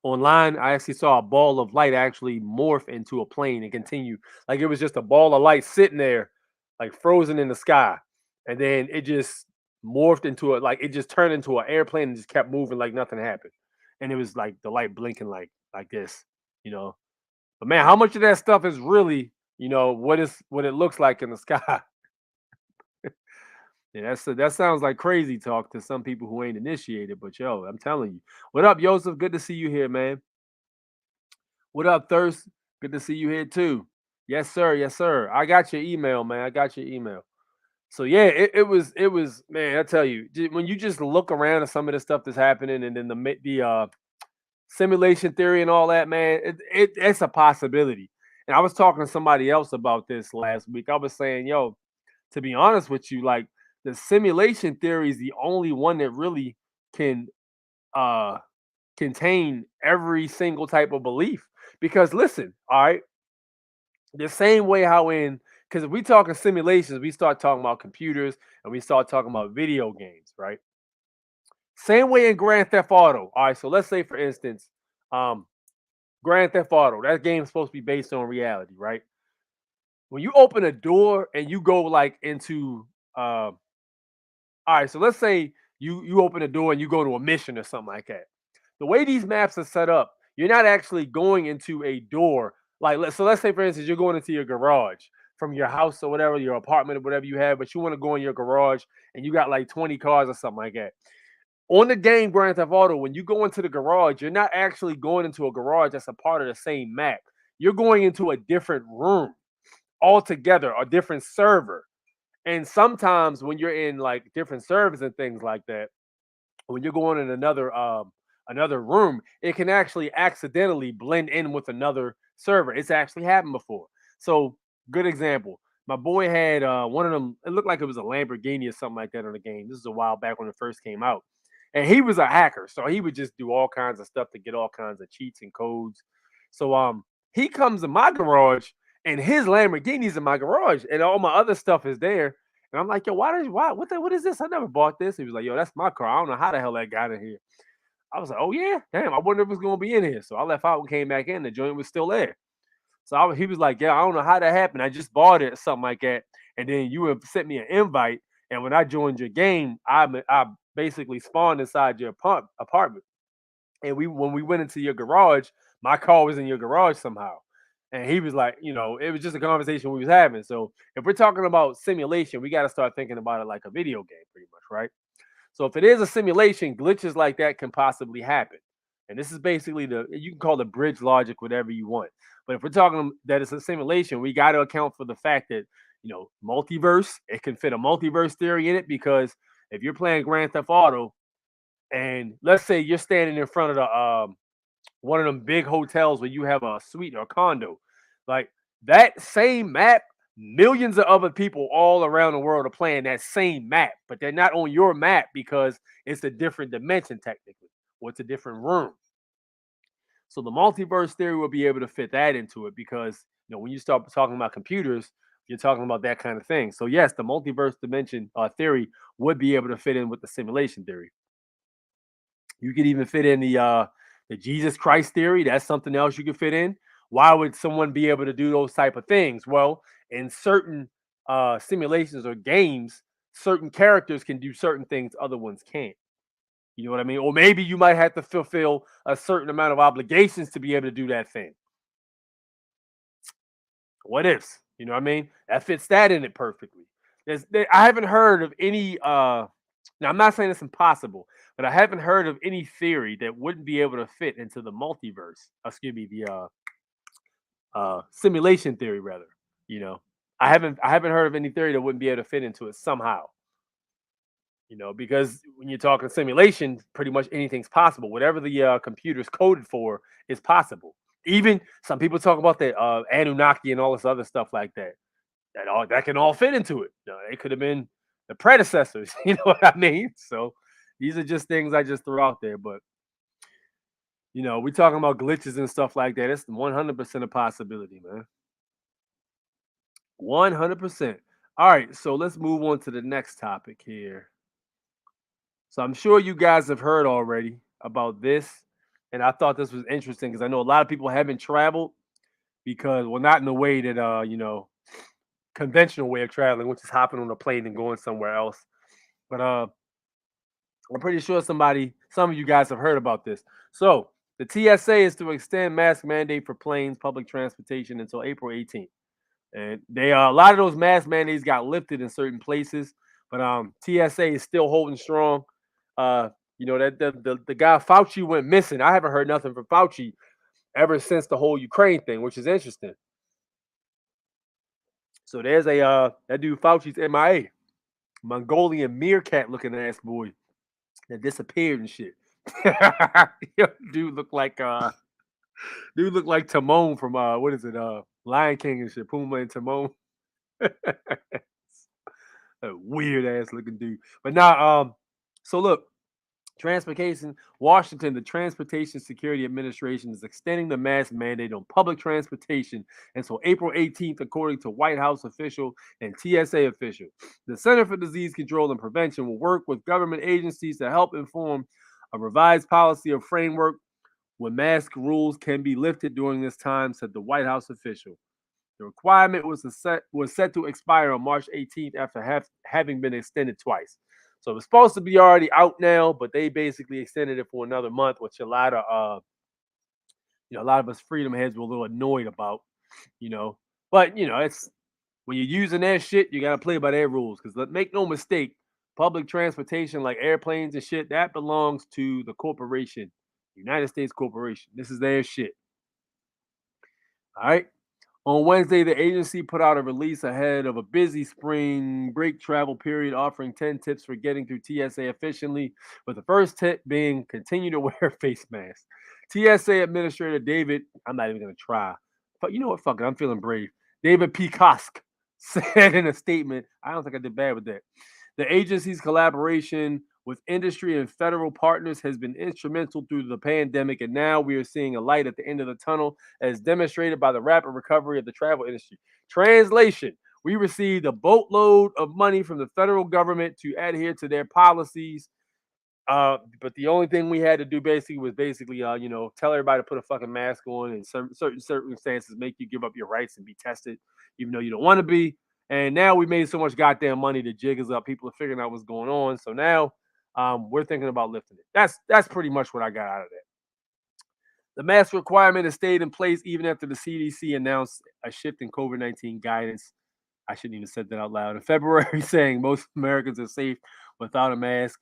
S1: online, I actually saw a ball of light actually morph into a plane and continue. Like it was just a ball of light sitting there, like frozen in the sky. And then it just morphed into like it just turned into an airplane and just kept moving like nothing happened. And it was like the light blinking like this, you know. But man, how much of that stuff is really, what it looks like in the sky? Yeah, that sounds like crazy talk to some people who ain't initiated. But yo, I'm telling you, what up, Joseph? Good to see you here, man. What up, Thirst? Good to see you here too. Yes, sir. Yes, sir. I got your email, man. I got your email. So yeah, it was man. I tell you, when you just look around at some of the stuff that's happening, and then the simulation theory and all that, man, it's a possibility. And I was talking to somebody else about this last week. I was saying, yo, to be honest with you, like the simulation theory is the only one that really can uh contain every single type of belief. Because listen, all right, the same way how because if we talking simulations, we start talking about computers and we start talking about video games, right? Same way in Grand Theft Auto. All right, so let's say for instance, um, Grand Theft Auto, that game's supposed to be based on reality, right? When you open a door and you go like into all right, so let's say you open a door and you go to a mission or something like that. The way these maps are set up, you're not actually going into a door. Like let's say for instance, you're going into your garage from your house or whatever, your apartment or whatever you have, but you want to go in your garage and you got like 20 cars or something like that. On the game Grand Theft Auto, when you go into the garage, you're not actually going into a garage that's a part of the same map. You're going into a different room altogether, a different server. And sometimes when you're in like different servers and things like that, when you're going in another room, it can actually accidentally blend in with another server. It's actually happened before. So good example. My boy had one of them. It looked like it was a Lamborghini or something like that on the game. This is a while back when it first came out, and he was a hacker, so he would just do all kinds of stuff to get all kinds of cheats and codes. So he comes in my garage, and his Lamborghini's in my garage, and all my other stuff is there. And I'm like, yo, what is this? I never bought this. He was like, yo, that's my car. I don't know how the hell that got in here. I was like, oh yeah, damn. I wonder if it's gonna be in here. So I left out and came back in. The joint was still there. So he was like, yeah, I don't know how that happened. I just bought it or something like that. And then you have sent me an invite. And when I joined your game, I basically spawned inside your apartment. And when we went into your garage, my car was in your garage somehow. And he was like, it was just a conversation we was having. So if we're talking about simulation, we got to start thinking about it like a video game, pretty much, right? So if it is a simulation, glitches like that can possibly happen. And this is basically you can call it bridge logic, whatever you want. But if we're talking that it's a simulation, we got to account for the fact that, multiverse, it can fit a multiverse theory in it, because if you're playing Grand Theft Auto and let's say you're standing in front of the one of them big hotels where you have a suite or a condo, like that same map, millions of other people all around the world are playing that same map, but they're not on your map because it's a different dimension technically, or it's a different room. So the multiverse theory will be able to fit that into it, because when you start talking about computers, you're talking about that kind of thing. So yes, the multiverse dimension theory would be able to fit in with the simulation theory. You could even fit in the Jesus Christ theory. That's something else you could fit in. Why would someone be able to do those type of things? Well, in certain simulations or games, certain characters can do certain things other ones can't. You know what I mean? Or maybe you might have to fulfill a certain amount of obligations to be able to do that thing. What ifs? You know what I mean? That fits that in it perfectly. I haven't heard of any now I'm not saying it's impossible, but I haven't heard of any theory that wouldn't be able to fit into the multiverse. Excuse me, the simulation theory rather. You know, I haven't heard of any theory that wouldn't be able to fit into it somehow. Because when you're talking simulation, pretty much anything's possible. Whatever the computer's coded for is possible. Even some people talk about the Anunnaki and all this other stuff like that. That can all fit into it. They could have been the predecessors. You know what I mean? So these are just things I just threw out there. But we're talking about glitches and stuff like that. It's 100% a possibility, man. 100%. All right, so let's move on to the next topic here. So I'm sure you guys have heard already about this, and I thought this was interesting because I know a lot of people haven't traveled because, well, not in the way that conventional way of traveling, which is hopping on a plane and going somewhere else. But I'm pretty sure some of you guys have heard about this. So the TSA is to extend mask mandate for planes, public transportation until April 18th. And they a lot of those mask mandates got lifted in certain places, but TSA is still holding strong. That the guy Fauci went missing. I haven't heard nothing from Fauci ever since the whole Ukraine thing, which is interesting. So there's that dude Fauci's MIA, Mongolian meerkat looking ass boy that disappeared and shit. Dude looked like Timon from what is it? Lion King and shit, Puma and Timon. A weird ass looking dude. But now, so look, Washington, the Transportation Security Administration is extending the mask mandate on public transportation until April 18th, according to White House official and TSA official. The Center for Disease Control and Prevention will work with government agencies to help inform a revised policy or framework when mask rules can be lifted during this time, said the White House official. The requirement was set to expire on March 18th after having been extended twice. So it was supposed to be already out now, but they basically extended it for another month, which a lot of us freedom heads were a little annoyed about, But it's when you're using their shit, you gotta play by their rules. Because make no mistake, public transportation like airplanes and shit that belongs to the corporation, United States Corporation. This is their shit. All right. On Wednesday, the agency put out a release ahead of a busy spring break travel period, offering 10 tips for getting through TSA efficiently, with the first tip being continue to wear face masks. TSA Administrator David, I'm not even going to try. But you know what? Fuck it. I'm feeling brave. David P. Kosk said in a statement, I don't think I did bad with that. The agency's collaboration with industry and federal partners has been instrumental through the pandemic, and now we are seeing a light at the end of the tunnel, as demonstrated by the rapid recovery of the travel industry. Translation: we received a boatload of money from the federal government to adhere to their policies, but the only thing we had to do was tell everybody to put a fucking mask on, and certain circumstances make you give up your rights and be tested, even though you don't want to be. And now we made so much goddamn money, the jig is up. People are figuring out what's going on. So now we're thinking about lifting it. That's pretty much what I got out of that. The mask requirement has stayed in place even after the CDC announced a shift in COVID-19 guidance. I shouldn't even said that out loud. In February, saying most Americans are safe without a mask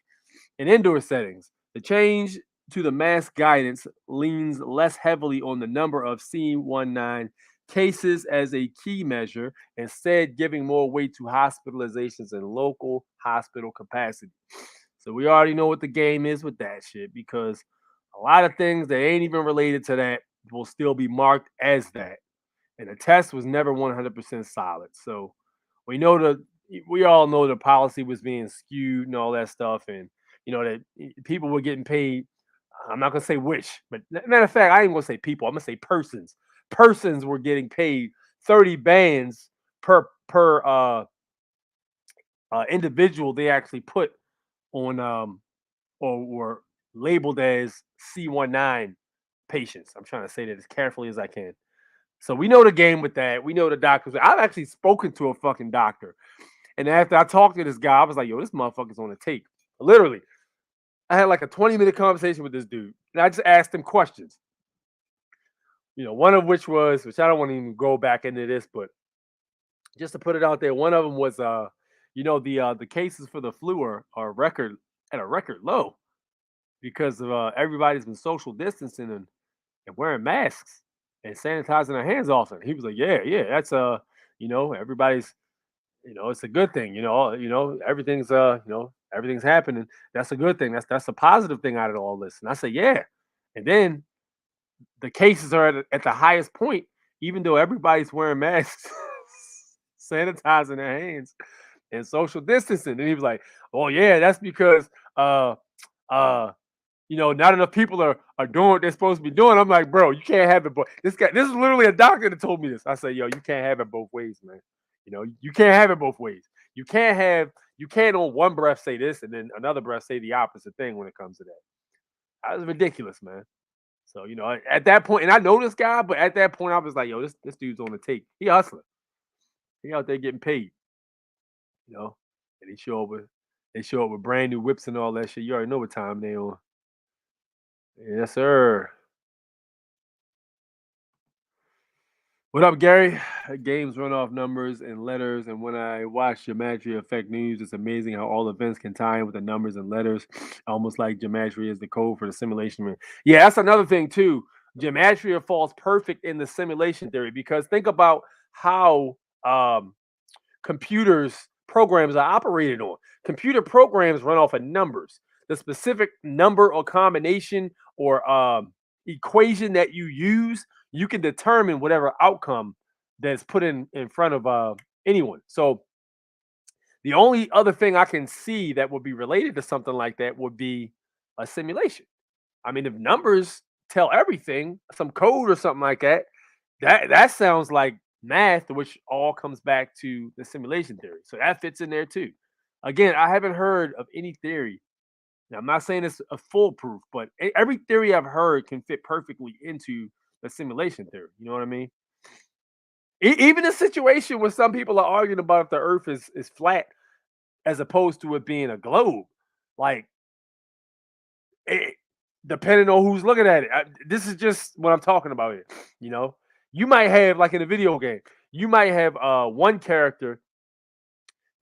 S1: in indoor settings. The change to the mask guidance leans less heavily on the number of C19 cases as a key measure, instead giving more weight to hospitalizations and local hospital capacity. So we already know what the game is with that shit, because a lot of things that ain't even related to that will still be marked as that. And the test was never 100% solid. So we all know the policy was being skewed and all that stuff, and that people were getting paid. I'm not gonna say which, but matter of fact, I ain't gonna say people. I'm gonna say persons. Persons were getting paid 30 bands per individual they actually put on or were labeled as C19 patients. I'm trying to say that as carefully as I can. So we know the game with that. We know the doctors. I've actually spoken to a fucking doctor, and after I talked to this guy, I was like, "Yo, this motherfucker's on the tape." Literally, I had like a 20-minute conversation with this dude, and I just asked him questions. One of which I don't want to even go back into this, but just to put it out there, one of them was, the cases for the flu are at a record low because of everybody's been social distancing and wearing masks and sanitizing their hands often. He was like, yeah, that's everybody's, it's a good thing. Everything's everything's happening. That's a good thing. That's a positive thing out of all this. And I said, yeah. And then the cases are at the highest point, even though everybody's wearing masks, sanitizing their hands, and social distancing. And he was like, "Oh yeah, that's because not enough people are doing what they're supposed to be doing." I'm like, "Bro, you can't have it." But this is literally a doctor that told me this. I said, "Yo, you can't have it both ways, man. You can't have it both ways. You can't on one breath say this and then another breath say the opposite thing when it comes to that." That was ridiculous, man. So, at that point, and I know this guy, but at that point, I was like, yo, this dude's on the take. He a hustler. He out there getting paid, and they show up with brand new whips and all that shit. You already know what time they on. Yes, sir. What up, Gary? Games run off numbers and letters, and when I watch Gematria Effect News, it's amazing how all events can tie in with the numbers and letters, almost like Gematria is the code for the simulation. Yeah, that's another thing too. Gematria falls perfect in the simulation theory because think about how programs are operated on. Computer programs run off of numbers. The specific number or combination or equation that you use, you can determine whatever outcome that's put in front of anyone. So the only other thing I can see that would be related to something like that would be a simulation. I mean, if numbers tell everything, some code or something like that, that sounds like math, which all comes back to the simulation theory. So that fits in there too. Again, I haven't heard of any theory. Now, I'm not saying it's a foolproof, but every theory I've heard can fit perfectly into the simulation theory. You know what I mean? Even a situation where some people are arguing about if the Earth is flat as opposed to it being a globe, like depending on who's looking at it. This is just what I'm talking about here. You might have, like in a video game, you might have one character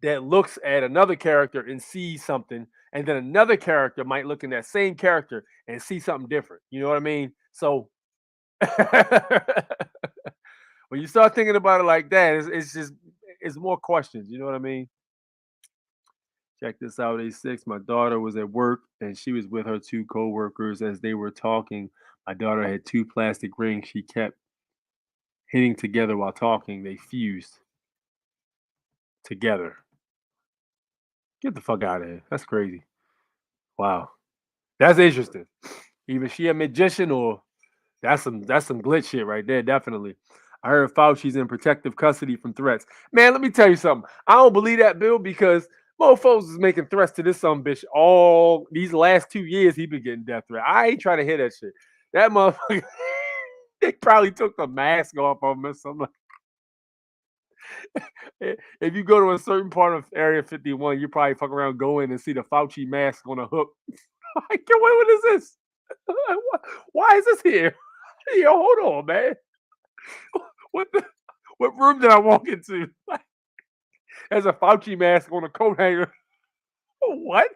S1: that looks at another character and sees something, and then another character might look in that same character and see something different. You know what I mean? So when you start thinking about it like that, it's more questions. You know what I mean? Check this out, A6. My daughter was at work and she was with her two co-workers. As they were talking, my daughter had two plastic rings she kept hitting together while talking. They fused together. Get the fuck out of here. That's crazy. Wow. That's interesting. Either she a magician or that's some glitch shit right there, definitely. I heard Fauci's in protective custody from threats. Man, let me tell you something. I don't believe that, Bill, because mofos is making threats to this some bitch all these last 2 years. He been getting death threat. I ain't trying to hear that shit. That motherfucker, they probably took the mask off of him or something. If you go to a certain part of Area 51, you probably fuck around, go in and see the Fauci mask on a hook. Like, what is this? Why is this here? Yo, hold on, man. What room did I walk into? There's a Fauci mask on a coat hanger. What?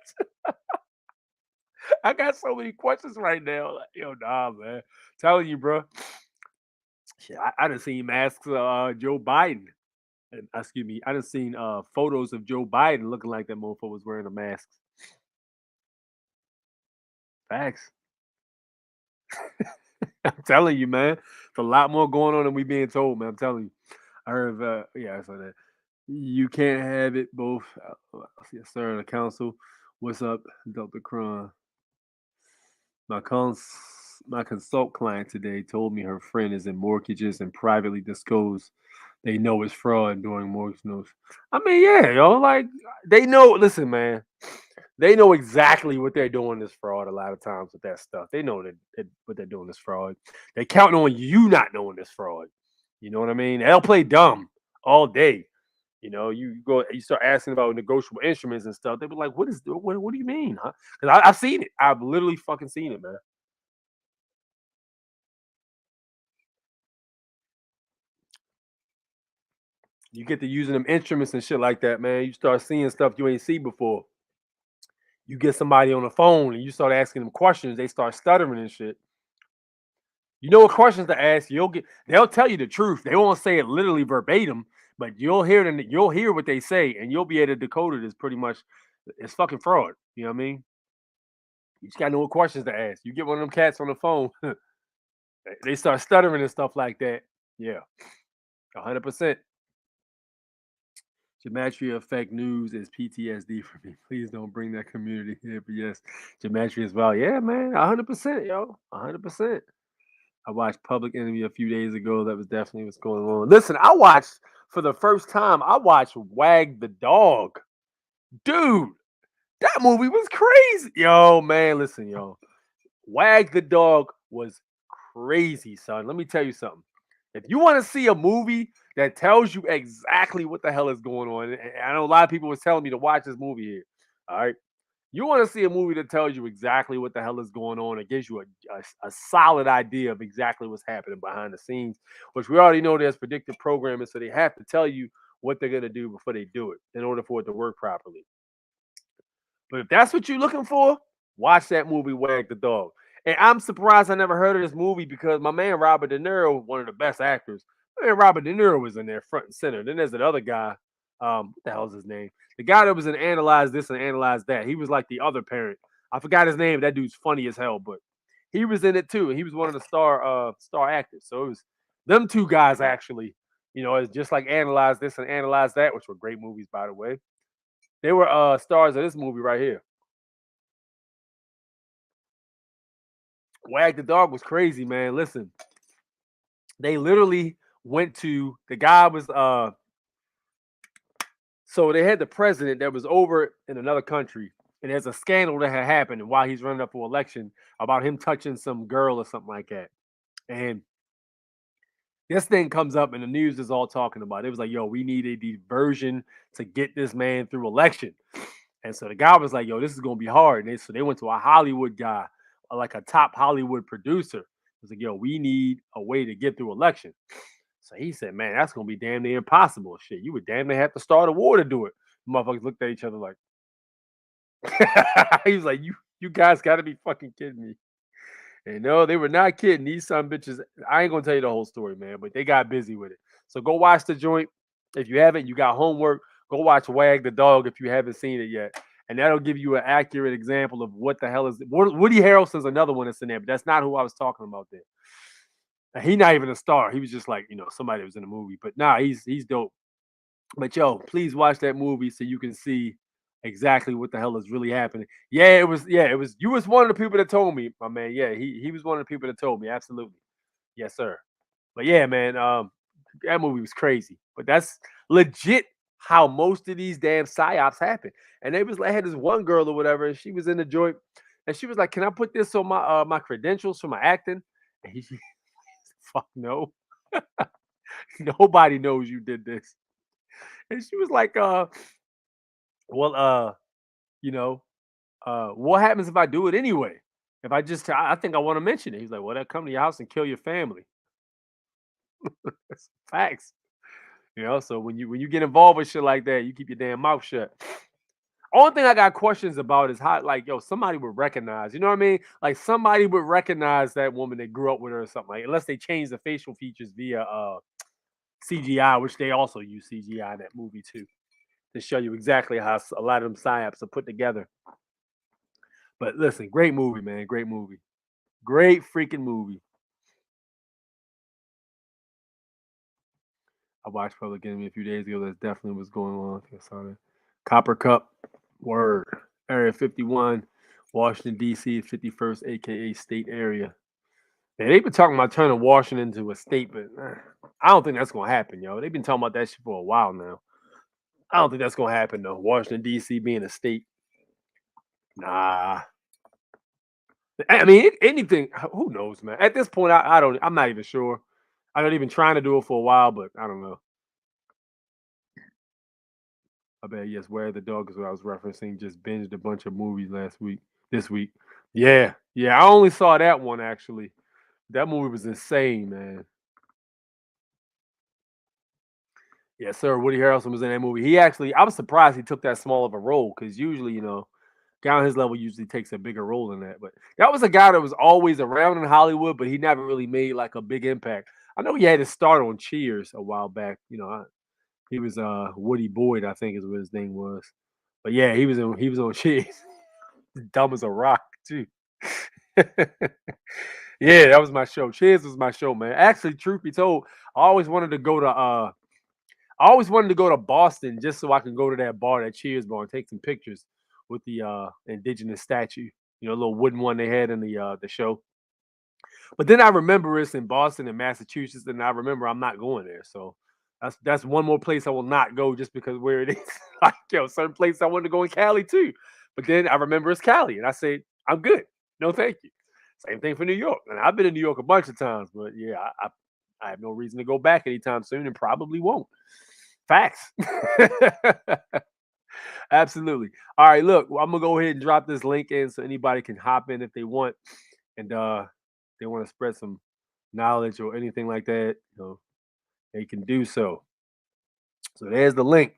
S1: I got so many questions right now. Like, yo, nah, man. Telling you, bro. Shit, I done seen masks of Joe Biden. And, excuse me, I done seen photos of Joe Biden looking like that motherfucker was wearing a mask. Facts. I'm telling you, man. It's a lot more going on than we being told, man. I'm telling you. I heard, yeah, I saw that. You can't have it both. Yes, sir. The council. What's up, Dr. Cron? My consult client today told me her friend is in mortgages and privately disclosed they know it's fraud doing mortgage notes. I mean, yeah, like they know. Listen, man, they know exactly what they're doing is fraud. A lot of times with that stuff, they know that what they're doing is fraud. They're counting on you not knowing this fraud. You know what I mean? They'll play dumb all day. You start asking about negotiable instruments and stuff. They be like, "What do you mean, huh?" Because I've seen it. I've literally fucking seen it, man. You get to using them instruments and shit like that, man. You start seeing stuff you ain't seen before. You get somebody on the phone and you start asking them questions, they start stuttering and shit. You know what questions to ask? They'll tell you the truth. They won't say it literally verbatim, but you'll hear what they say, and you'll be able to decode it as pretty much it's fucking fraud. You know what I mean? You just gotta know what questions to ask. You get one of them cats on the phone, they start stuttering and stuff like that. Yeah, 100%. Gematria Effect News is PTSD for me. Please don't bring that community here. But yes, Gematria as well. Yeah, man, 100%, yo, 100%. I watched Public Enemy a few days ago. That was definitely what's going on. Listen, I watched for the first time. I watched Wag the Dog, dude. That movie was crazy, yo, man. Listen, yo, Wag the Dog was crazy, son. Let me tell you something. If you want to see a movie that tells you exactly what the hell is going on, and I know a lot of people was telling me to watch this movie here. All right. You want to see a movie that tells you exactly what the hell is going on. It gives you a solid idea of exactly what's happening behind the scenes, which we already know there's predictive programming, so they have to tell you what they're going to do before they do it in order for it to work properly. But if that's what you're looking for, watch that movie, Wag the Dog. And I'm surprised I never heard of this movie because my man Robert De Niro, one of the best actors, man, Robert De Niro was in there front and center. Then there's that other guy. What the hell's his name? The guy that was in Analyze This and Analyze That. He was like the other parent. I forgot his name. That dude's funny as hell, but he was in it too. And he was one of the star actors. So it was them two guys actually. It's just like Analyze This and Analyze That, which were great movies, by the way. They were stars of this movie right here. Wag the Dog was crazy, man. Listen, they literally went to the guy was so they had the president that was over in another country, and there's a scandal that had happened while he's running up for election about him touching some girl or something like that. And this thing comes up, and the news is all talking about it. It was like, yo, we need a diversion to get this man through election. And so the guy was like, yo, this is going to be hard. And so they went to a Hollywood guy, like a top Hollywood producer. It was like, yo, we need a way to get through election. So he said, man, that's going to be damn near impossible. Shit, you would damn near have to start a war to do it. Motherfuckers looked at each other like, he was like, you guys got to be fucking kidding me. And no, they were not kidding. These son bitches, I ain't going to tell you the whole story, man, but they got busy with it. So go watch the joint. If you haven't, you got homework. Go watch Wag the Dog if you haven't seen it yet. And that'll give you an accurate example of what the hell is. Woody Harrelson's another one that's in there, but that's not who I was talking about there. He's not even a star. He was just like, somebody that was in the movie. But nah, he's dope. But yo, please watch that movie so you can see exactly what the hell is really happening. It was. You was one of the people that told me, my man. Yeah, he was one of the people that told me. Absolutely. Yes, sir. But yeah, man, that movie was crazy. But that's legit how most of these damn psyops happen. And they was like, I had this one girl or whatever, and she was in the joint, and she was like, "Can I put this on my credentials for my acting?" And he fuck no. Nobody knows you did this. And she was like, well, what happens if I do it anyway? If I think I want to mention it. He's like, well, they'll come to your house and kill your family. That's facts. So when you get involved with shit like that, you keep your damn mouth shut. Only thing I got questions about is how, like, somebody would recognize, you know what I mean? Like, somebody would recognize that woman that grew up with her or something, like, unless they change the facial features via CGI, which they also use CGI in that movie too, to show you exactly how a lot of them psyops are put together. But listen, great movie, man. Great movie. Great freaking movie. I watched Public Enemy a few days ago. That's definitely what's going on. I saw that. Copper Cup, word. Area 51, Washington, D.C., 51st, a.k.a. state area. And they've been talking about turning Washington into a state, but I don't think that's going to happen, yo. They've been talking about that shit for a while now. I don't think that's going to happen, though. Washington, D.C. being a state. Nah. I mean, anything. Who knows, man? At this point, I'm not even sure. I don't even trying to do it for a while, but I don't know. I bet, yes, Where the Dog is what I was referencing. Just binged a bunch of movies this week. Yeah. I only saw that one, actually. That movie was insane, man. Yes, sir. Woody Harrelson was in that movie. I was surprised he took that small of a role because usually, guy on his level usually takes a bigger role in that. But that was a guy that was always around in Hollywood, but he never really made like a big impact. I know he had his start on Cheers a while back. He was Woody Boyd, I think is what his name was. But yeah, he was on Cheers. Dumb as a rock too. Yeah, that was my show. Cheers was my show, man. Actually, truth be told, I always wanted to go to Boston just so I can go to that bar, that Cheers bar, and take some pictures with the indigenous statue, little wooden one they had in the show. But then I remember it's in Boston and Massachusetts, and I remember I'm not going there. So that's one more place I will not go just because where it is. Like, certain places I wanted to go in Cali too. But then I remember it's Cali, and I said, I'm good. No, thank you. Same thing for New York. And I've been to New York a bunch of times, but yeah, I have no reason to go back anytime soon and probably won't. Facts. Absolutely. All right, look, I'm gonna go ahead and drop this link in so anybody can hop in if they want, and they want to spread some knowledge or anything like that, they can do so. So there's the link.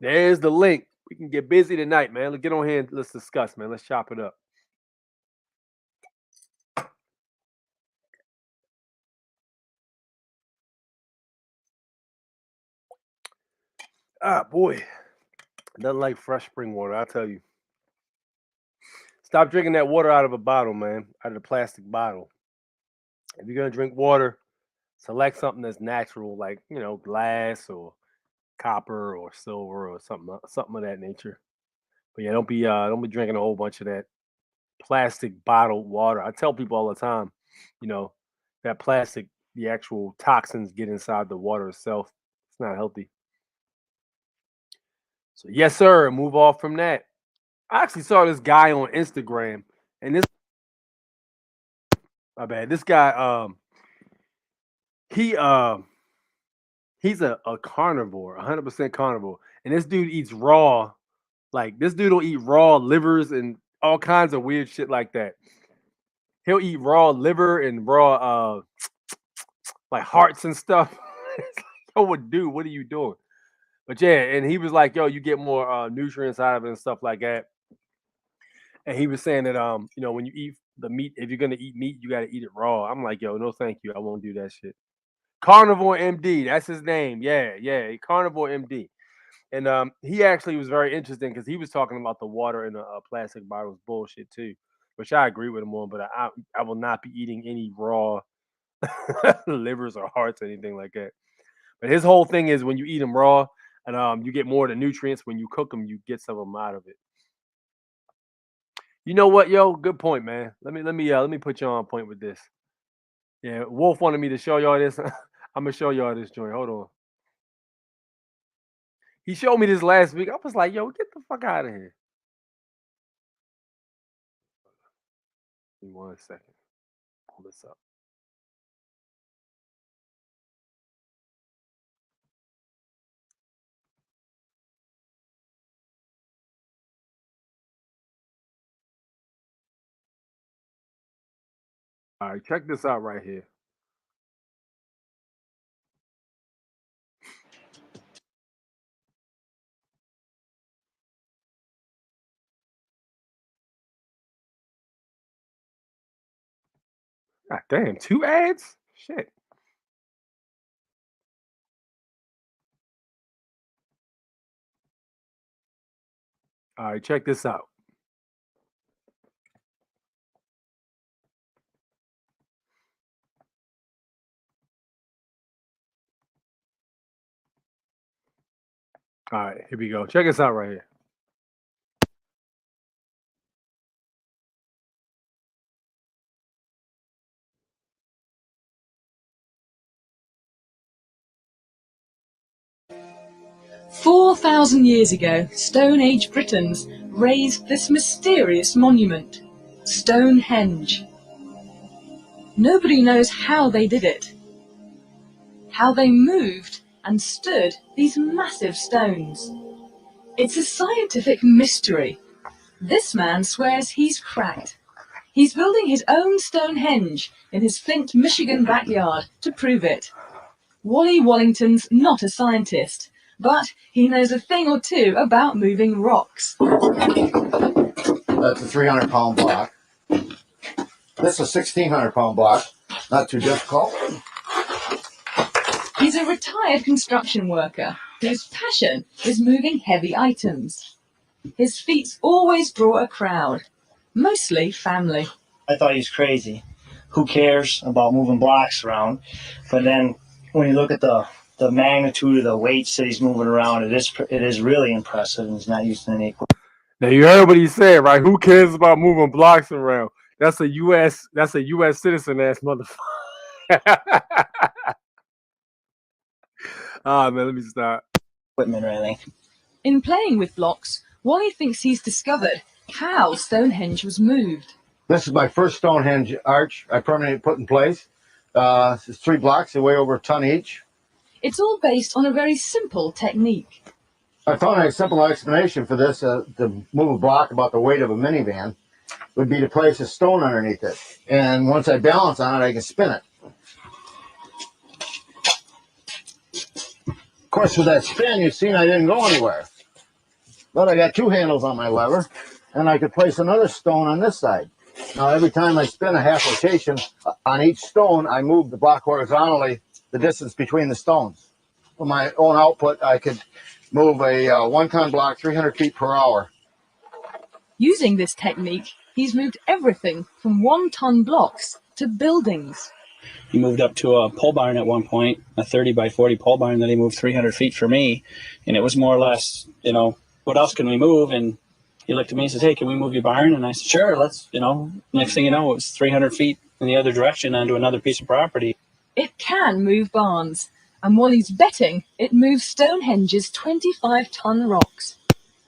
S1: There's the link. We can get busy tonight, man. Let's get on here and let's discuss, man. Let's chop it up. Ah, boy. Nothing like fresh spring water, I'll tell you. Stop drinking that water out of a bottle, man. Out of a plastic bottle. If you're gonna drink water, select something that's natural, like glass or copper or silver or something of that nature. But yeah, don't be drinking a whole bunch of that plastic bottled water. I tell people all the time, that plastic, the actual toxins get inside the water itself. It's not healthy. So yes, sir. Move off from that. I actually saw this guy on Instagram, and my bad. This guy, he's a carnivore, 100% carnivore, and this dude eats raw. Like this dude will eat raw livers and all kinds of weird shit like that. He'll eat raw liver and raw like hearts and stuff. It's like, yo, dude, what are you doing? But yeah, and he was like, yo, you get more nutrients out of it and stuff like that. And he was saying that when you eat the meat, if you're gonna eat meat, you gotta eat it raw. I'm like, yo, no, thank you. I won't do that shit. Carnivore MD, that's his name. Yeah, Carnivore MD. And he actually was very interesting because he was talking about the water in a plastic bottle is bullshit too, which I agree with him on. But I will not be eating any raw livers or hearts or anything like that. But his whole thing is when you eat them raw, and you get more of the nutrients. When you cook them, you get some of them out of it. You know what, yo? Good point, man. Let me put you on point with this. Yeah, Wolf wanted me to show y'all this. I'm gonna show y'all this joint. Hold on. He showed me this last week. I was like, yo, get the fuck out of here. Give me 1 second. Pull this up. All right, check this out right here. God damn, 2 ads? Shit. All right, check this out. All right, here we go. Check this out right here.
S6: "4,000 years ago, Stone Age Britons raised this mysterious monument, Stonehenge. Nobody knows how they did it, how they moved and stood these massive stones. It's a scientific mystery. This man swears he's cracked. He's building his own Stonehenge in his Flint, Michigan backyard to prove it. Wally Wallington's not a scientist, but he knows a thing or two about moving rocks.
S7: That's a 300-pound block. This is a 1,600-pound block. Not too difficult.
S6: He's a retired construction worker whose passion is moving heavy items. His feats always draw a crowd, mostly family.
S8: I thought he was crazy. Who cares about moving blocks around? But then when you look at the magnitude of the weights that he's moving around, it is really impressive, and he's not using any equipment.
S1: Now you heard what he said, right? Who cares about moving blocks around? That's a U.S. citizen ass motherfucker. Man, let me stop.
S8: Equipment or anything.
S6: In playing with blocks, Wally thinks he's discovered how Stonehenge was moved.
S7: This is my first Stonehenge arch I permanently put in place. It's 3 blocks. They weigh over a ton each.
S6: It's all based on a very simple technique.
S7: I found a simple explanation for this to move a block about the weight of a minivan would be to place a stone underneath it. And once I balance on it, I can spin it. Of course, with that spin, you've seen I didn't go anywhere. But I got 2 handles on my lever, and I could place another stone on this side. Now, every time I spin a half rotation on each stone, I move the block horizontally, the distance between the stones. For my own output, I could move a 1-ton block 300 feet per hour.
S6: Using this technique, he's moved everything from 1-ton blocks to buildings.
S9: He moved up to a pole barn at one point, a 30 by 40 pole barn that he moved 300 feet for me. And it was more or less, you know, what else can we move? And he looked at me and says, hey, can we move your barn? And I said, sure, let's, you know. Next thing you know, it was 300 feet in the other direction onto another piece of property.
S6: It can move barns. And while he's betting, it moves Stonehenge's 25-ton rocks.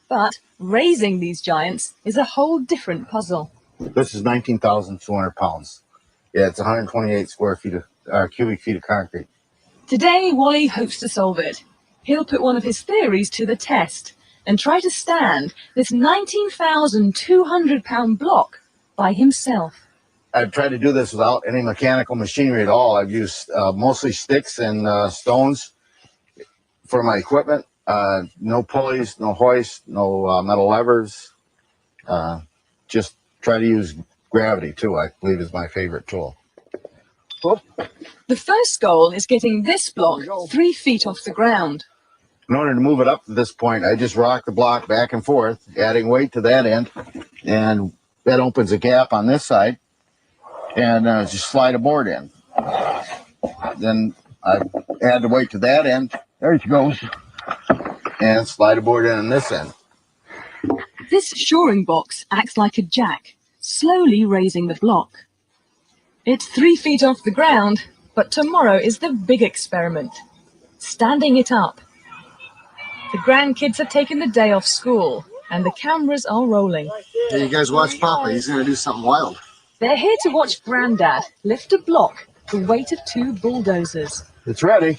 S6: But raising these giants is a whole different puzzle.
S7: This is 19,200 pounds. Yeah, it's 128 cubic feet of concrete.
S6: Today, Wally hopes to solve it. He'll put one of his theories to the test and try to stand this 19,200-pound block by himself.
S7: I've tried to do this without any mechanical machinery at all. I've used mostly sticks and stones for my equipment. No pulleys, no hoist, no metal levers. Just try to use gravity, too, I believe is my favorite tool. Whoop.
S6: The first goal is getting this block 3 feet off the ground.
S7: In order to move it up to this point, I just rock the block back and forth, adding weight to that end, and that opens a gap on this side, and just slide a board in. Then I add the weight to that end. There it goes. And slide a board in on this end.
S6: This shoring box acts like a jack, slowly raising the block. It's 3 feet off the ground, but tomorrow is the big experiment, standing it up. The grandkids have taken the day off school, and the cameras are rolling.
S7: Hey, you guys watch Papa. He's going to do something wild.
S6: They're here to watch Grandad lift a block the weight of 2 bulldozers.
S7: It's ready.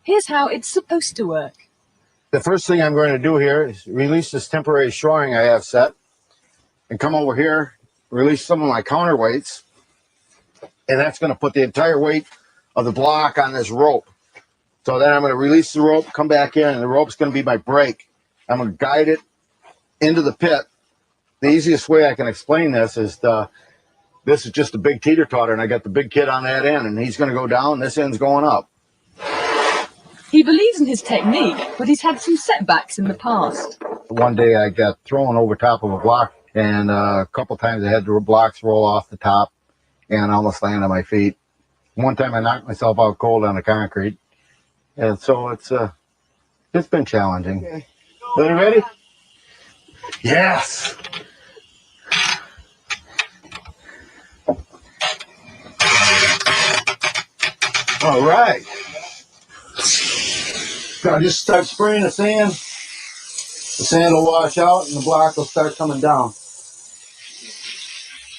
S6: Here's how it's supposed to work.
S7: The first thing I'm going to do here is release this temporary shoring I have set and come over here, release some of my counterweights, and that's going to put the entire weight of the block on this rope. So then I'm going to release the rope, come back in, and the rope's going to be my brake. I'm going to guide it into the pit. The easiest way I can explain this is this is just a big teeter-totter, and I got the big kid on that end, and he's going to go down, this end's going up.
S6: He believes in his technique, but he's had some setbacks in the past.
S7: One day I got thrown over top of a block, and a couple times I had the blocks roll off the top and almost land on my feet. One time I knocked myself out cold on the concrete. And so it's been challenging. Okay. Are you ready? Yes. All right. Now just start spraying the sand. The sand will wash out and the block will start coming down.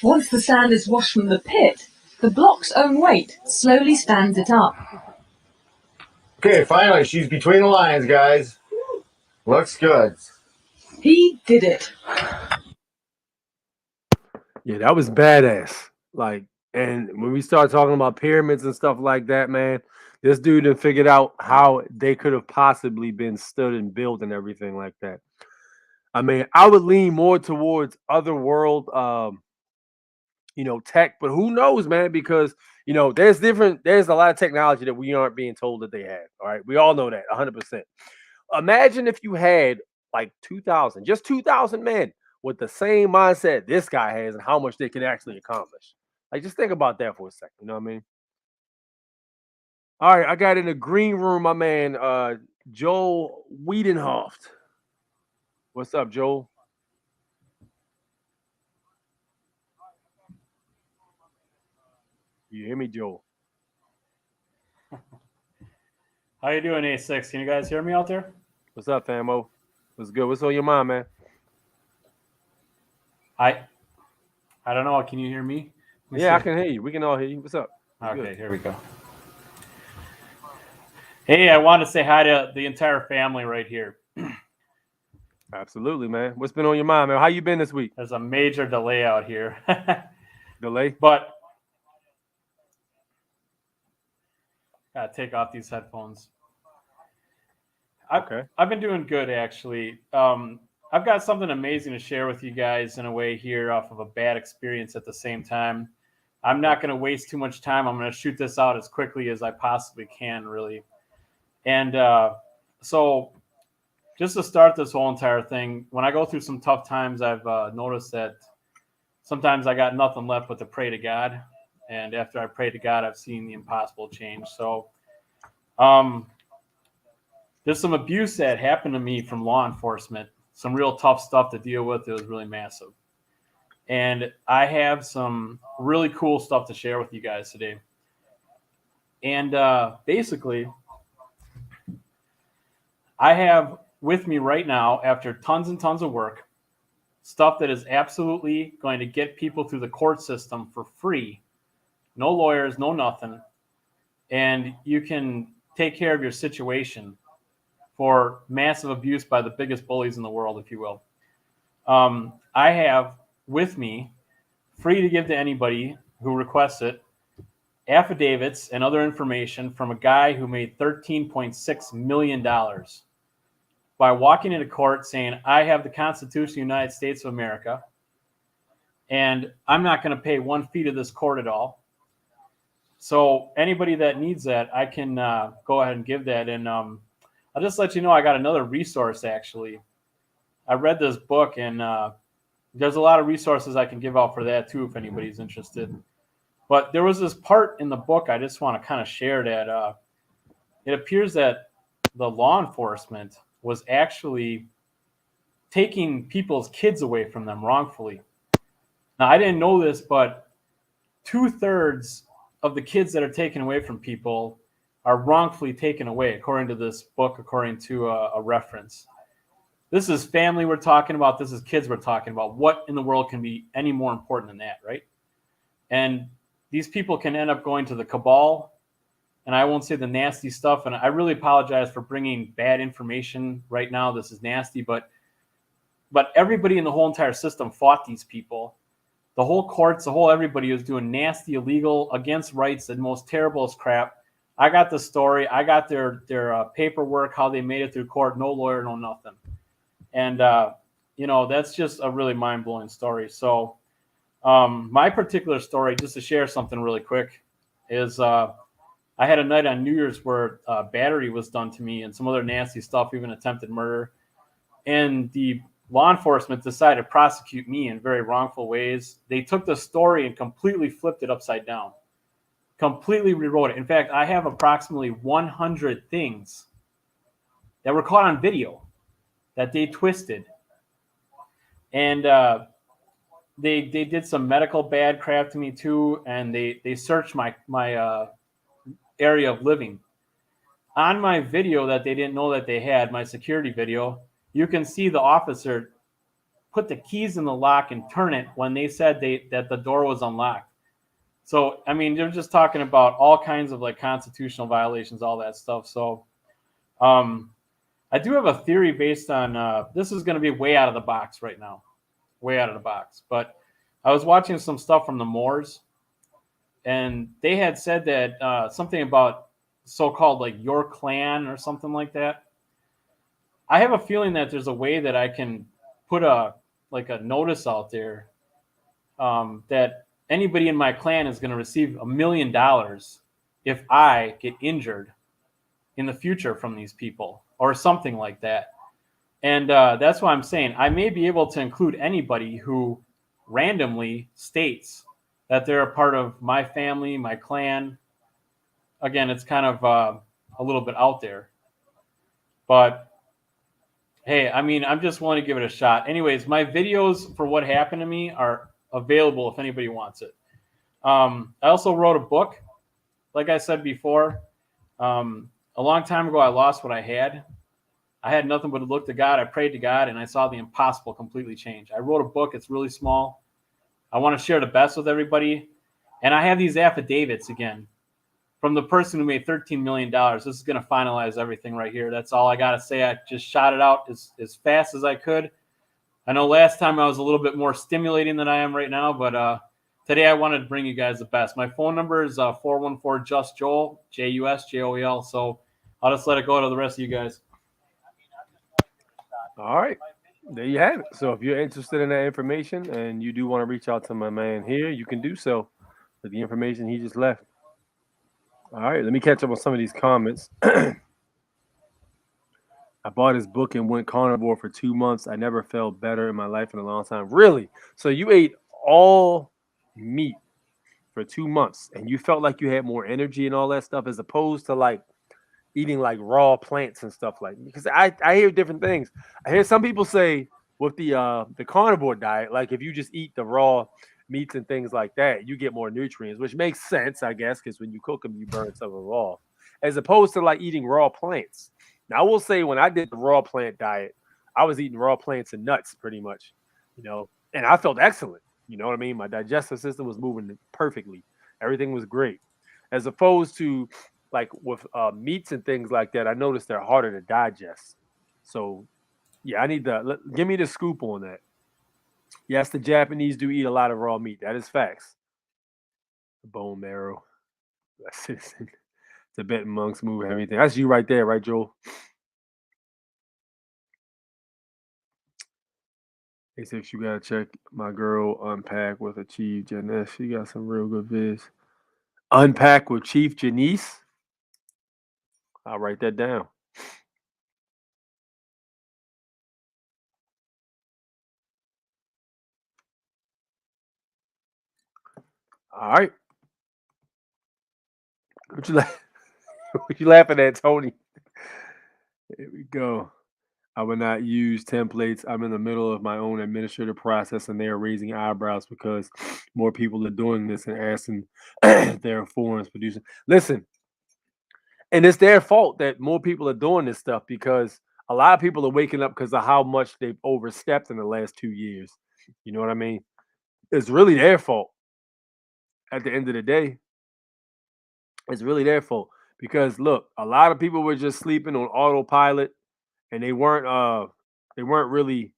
S6: Once the sand is washed from the pit, the block's own weight slowly stands it up.
S7: Okay, finally, she's between the lines, guys. Looks good.
S6: He did it.
S1: Yeah, that was badass. Like, and when we start talking about pyramids and stuff like that, man, this dude had figured out how they could have possibly been stood and built and everything like that. I mean, I would lean more towards otherworld, tech, but who knows, man? Because there's a lot of technology that we aren't being told that they have. All right, we all know that 100%. Imagine if you had like 2,000 men with the same mindset this guy has and how much they can actually accomplish. Like, just think about that for a second. You know what I mean? All right, I got in the green room, my man, Joel Wiedenhoft. What's up, Joel? You hear me, Joel?
S10: How you doing, A6? Can you guys hear me out there?
S1: What's up, famo? What's good? What's on your mind, man?
S10: I I don't know. Can you hear me?
S1: Yeah, I can hear you. We can all hear you. What's up?
S10: Okay, here we go. Hey, I want to say hi to the entire family right here.
S1: Absolutely, man. What's been on your mind, man? How you been this week?
S10: There's a major delay out here.
S1: Delay?
S10: But gotta take off these headphones. I've been doing good, actually. I've got something amazing to share with you guys in a way here off of a bad experience at the same time. I'm not going to waste too much time. I'm going to shoot this out as quickly as I possibly can, really. And so just to start this whole entire thing, when I go through some tough times, I've noticed that sometimes I got nothing left but to pray to God. And after I pray to God, I've seen the impossible change. So there's some abuse that happened to me from law enforcement, some real tough stuff to deal with. It was really massive. And I have some really cool stuff to share with you guys today. And basically, I have with me right now, after tons and tons of work, stuff that is absolutely going to get people through the court system for free. No lawyers, no nothing. And you can take care of your situation for massive abuse by the biggest bullies in the world, if you will. I have with me, free to give to anybody who requests it, affidavits and other information from a guy who made $13.6 million by walking into court saying, I have the Constitution of the United States of America, and I'm not going to pay 1 fee to this court at all. So anybody that needs that, I can go ahead and give that. And I'll just let you know, I got another resource, actually. I read this book, and there's a lot of resources I can give out for that, too, if anybody's interested. But there was this part in the book I just want to kind of share that it appears that the law enforcement was actually taking people's kids away from them wrongfully. Now, I didn't know this, but 2/3 of the kids that are taken away from people are wrongfully taken away, according to this book, according to a reference. This is family we're talking about. This is kids we're talking about. What in the world can be any more important than that, right? And these people can end up going to the cabal, and I won't say the nasty stuff. And I really apologize for bringing bad information right now. This is nasty, but everybody in the whole entire system fought these people. The whole courts, the whole everybody was doing nasty, illegal, against rights, the most terriblest crap. I got the story. I got their paperwork, how they made it through court, no lawyer, no nothing. And, that's just a really mind-blowing story. So my particular story, just to share something really quick, is I had a night on New Year's where battery was done to me and some other nasty stuff, even attempted murder. And the law enforcement decided to prosecute me in very wrongful ways. They took the story and completely flipped it upside down, completely rewrote it. In fact, I have approximately 100 things that were caught on video that they twisted. And they did some medical bad crap to me too, and they searched my area of living. On my video that they didn't know that they had, my security video, you can see the officer put the keys in the lock and turn it when they said that the door was unlocked. So, I mean, they're just talking about all kinds of like constitutional violations, all that stuff. So I do have a theory based on this is going to be way out of the box right now, way out of the box. But I was watching some stuff from the Moors, and they had said that something about so-called like your clan or something like that. I have a feeling that there's a way that I can put a notice out there that anybody in my clan is going to receive $1 million if I get injured in the future from these people or something like that. And that's why I'm saying I may be able to include anybody who randomly states that they're a part of my family, my clan. Again, it's kind of a little bit out there. But hey, I mean, I'm just willing to give it a shot. Anyways, my videos for what happened to me are available if anybody wants it. I also wrote a book. Like I said before, a long time ago, I lost what I had. I had nothing but to look to God. I prayed to God, and I saw the impossible completely change. I wrote a book. It's really small. I want to share the best with everybody. And I have these affidavits again from the person who made $13 million. This is going to finalize everything right here. That's all I got to say. I just shot it out as fast as I could. I know last time I was a little bit more stimulating than I am right now, but today I wanted to bring you guys the best. My phone number is 414-JUST-JOEL, JUSJOEL. So I'll just let it go to the rest of you guys.
S1: All right. There you have it. So if you're interested in that information and you do want to reach out to my man here, you can do so with the information he just left. All right, let me catch up on some of these comments. I bought his book and went carnivore for 2 months. I never felt better in my life in a long time. Really? So you ate all meat for 2 months and you felt like you had more energy and all that stuff as opposed to like eating like raw plants and stuff like, because I hear different things. I hear some people say with the carnivore diet, like if you just eat the raw meats and things like that, you get more nutrients, which makes sense, I guess, because when you cook them, you burn some of them off, as opposed to like eating raw plants. Now, I will say when I did the raw plant diet, I was eating raw plants and nuts pretty much, and I felt excellent. You know what I mean? My digestive system was moving perfectly. Everything was great. As opposed to like with meats and things like that, I noticed they're harder to digest. So, yeah, I need give me the scoop on that. Yes, the Japanese do eat a lot of raw meat. That is facts. Bone marrow. Citizen. Tibetan monks move everything. That's you right there, right, Joel? A6, you gotta check my girl Unpack with a Chief Janice. She got some real good vids. Unpack with Chief Janice. I'll write that down. All right. What you what you laughing at, Tony? There we go. I would not use templates. I'm in the middle of my own administrative process, and they are raising eyebrows because more people are doing this and asking their forums producing. Listen, and it's their fault that more people are doing this stuff because a lot of people are waking up because of how much they've overstepped in the last 2 years. You know what I mean? It's really their fault. At the end of the day, it's really their fault because look, a lot of people were just sleeping on autopilot, and they weren't really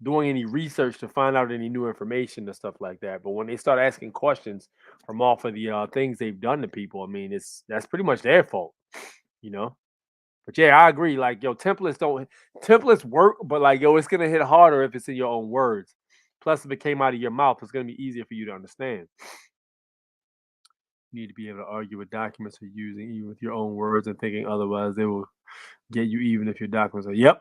S1: doing any research to find out any new information and stuff like that. But when they start asking questions from off of the things they've done to people, I mean, that's pretty much their fault, you know. But yeah, I agree. Like, yo, templates work, but like, yo, it's gonna hit harder if it's in your own words. Plus, if it came out of your mouth, it's gonna be easier for you to understand. You need to be able to argue with documents or using even with your own words and thinking otherwise they will get you even if your documents are. Yep.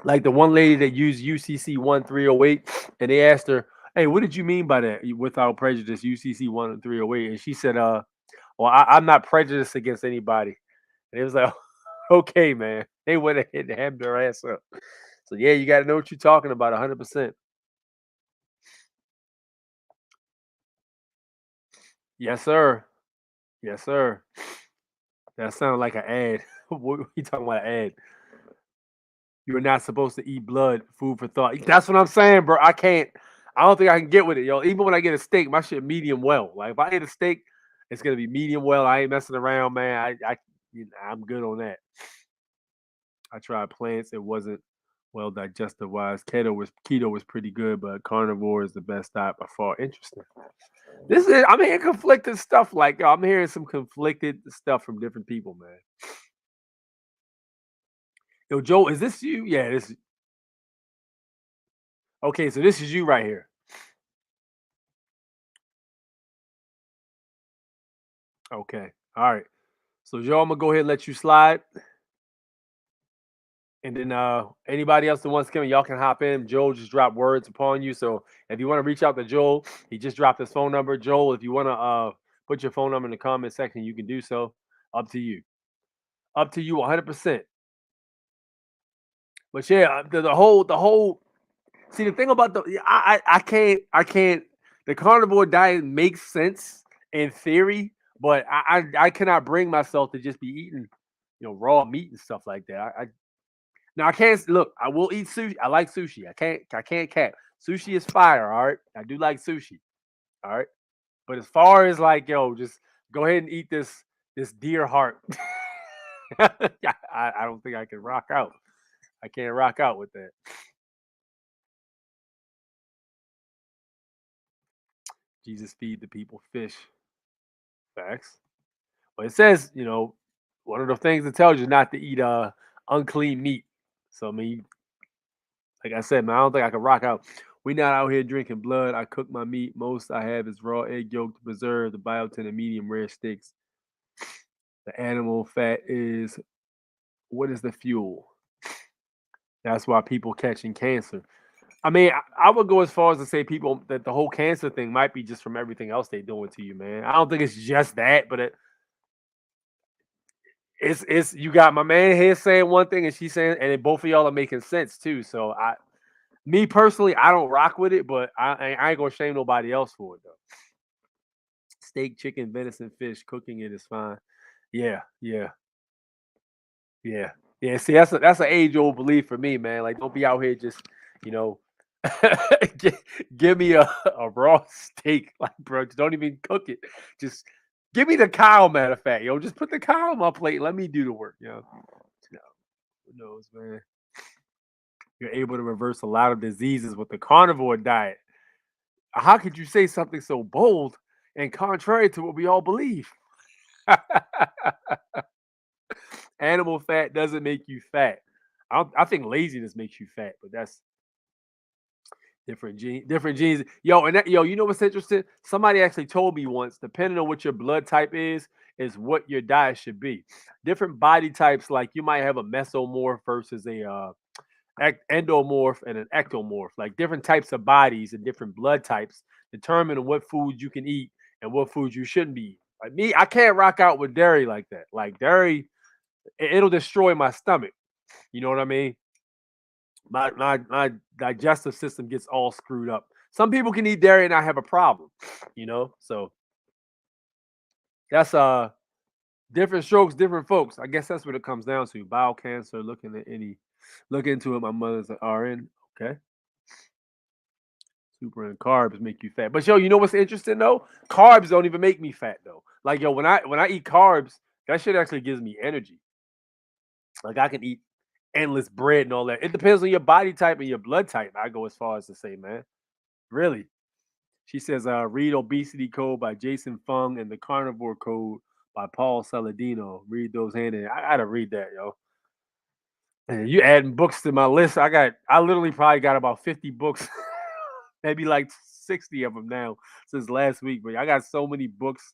S1: Like the one lady that used UCC 1308, and they asked her, "Hey, what did you mean by that? Without prejudice, UCC 1308?" And she said, "Well, I'm not prejudiced against anybody." And it was like, "Okay, man." They went ahead and hammed their ass up. So yeah, you got to know what you're talking about, 100%. Yes, sir. Yes, sir. That sounded like an ad. What are you talking about? An ad? You're not supposed to eat blood. Food for thought. That's what I'm saying, bro. I can't. I don't think I can get with it, yo. Even when I get a steak, my shit medium well. Like if I eat a steak, it's gonna be medium well. I ain't messing around, man. I'm good on that. I tried plants. It wasn't well digestive wise. Keto was pretty good, but carnivore is the best diet by far. Interesting. I'm hearing conflicted stuff. Like I'm hearing some conflicted stuff from different people, man. Yo, Joe, is this you? Yeah, this. Okay, so this is you right here. Okay. All right. So Joe, I'm gonna go ahead and let you slide. And then anybody else that wants to come in, y'all can hop in. Joel just dropped words upon you. So if you want to reach out to Joel, he just dropped his phone number. Joel, if you want to put your phone number in the comment section, you can do so. Up to you. Up to you 100%. But yeah, the whole see the thing about I can't the carnivore diet makes sense in theory, but I cannot bring myself to just be eating, raw meat and stuff like that. Now I can't look. I will eat sushi. I like sushi. I can't cap. Sushi is fire, all right? I do like sushi, all right? But as far as like, yo, just go ahead and eat this deer heart. I don't think I can rock out. I can't rock out with that. Jesus feed the people fish. Facts. But it says, one of the things it tells you not to eat unclean meat. So I mean, like I said, man, I don't think I can rock out. We not out here drinking blood. I cook my meat. Most I have is raw egg yolk to preserve the biotin and medium rare steaks. The animal fat is what is the fuel? That's why people catching cancer. I mean, I would go as far as to say people that the whole cancer thing might be just from everything else they doing to you, man. I don't think it's just that, but it's you got my man here saying one thing and she's saying, and then both of y'all are making sense too. So me personally, I don't rock with it, but I ain't gonna shame nobody else for it though. Steak, chicken, venison, fish, cooking it is fine. Yeah, yeah, yeah, yeah. See, that's an age old belief for me, man. Like, don't be out here just, you know, gi- give me a raw steak, like, bro. Just don't even cook it. Just give me the cow. Matter of fact, just put the cow on my plate. And let me do the work. Who knows, man? You're able to reverse a lot of diseases with the carnivore diet. How could you say something so bold and contrary to what we all believe? Animal fat doesn't make you fat. I think laziness makes you fat, but that's different genes. You know what's interesting? Somebody actually told me once, depending on what your blood type is what your diet should be. Different body types, like you might have a mesomorph versus a endomorph and an ectomorph. Like different types of bodies and different blood types determine what foods you can eat and what foods you shouldn't be eating. Like me, I can't rock out with dairy like that. Like dairy, it'll destroy my stomach. You know what I mean? My digestive system gets all screwed up. Some people can eat dairy and not have a problem, So that's different strokes, different folks. I guess that's what it comes down to. Bowel cancer, look into it. My mother's an RN. Okay. Super and carbs make you fat. But you know what's interesting though? Carbs don't even make me fat though. Like when I eat carbs, that shit actually gives me energy. Like I can eat endless bread and all that. It depends on your body type and your blood type. I go as far as to say, man. Really. She says, read Obesity Code by Jason Fung and The Carnivore Code by Paul Saladino. Read those hand in. I gotta read that, yo. And you adding books to my list. I literally probably got about 50 books, maybe like 60 of them now since last week. But I got so many books.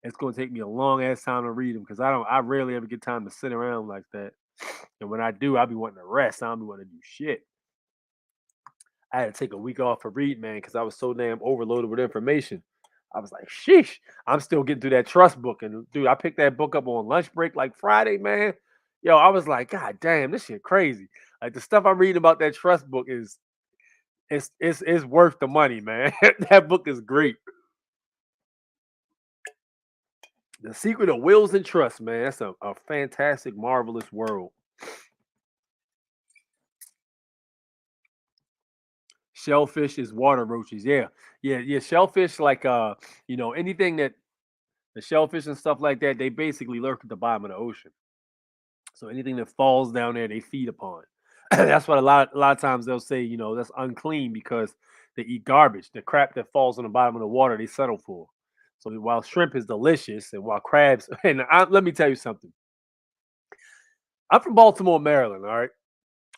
S1: It's gonna take me a long ass time to read them because I rarely ever get time to sit around like that. And when I do, I'll be wanting to rest. I don't be wanting to do shit. I had to take a week off for read, man, because I was so damn overloaded with information. I was like, sheesh. I'm still getting through that trust book. And dude, I picked that book up on lunch break like Friday, man. Yo, I was like, God damn, this shit crazy. Like the stuff I'm reading about that trust book is it's worth the money, man. That book is great. The Secret of Wills and Trust, man. That's a fantastic, marvelous world. Shellfish is water roaches. Yeah. Shellfish, like anything that the shellfish and stuff like that, they basically lurk at the bottom of the ocean. So anything that falls down there, they feed upon. That's what a lot of times they'll say, that's unclean because they eat garbage. The crap that falls on the bottom of the water, they settle for. So while shrimp is delicious, and while crabs, and let me tell you something. I'm from Baltimore, Maryland. All right.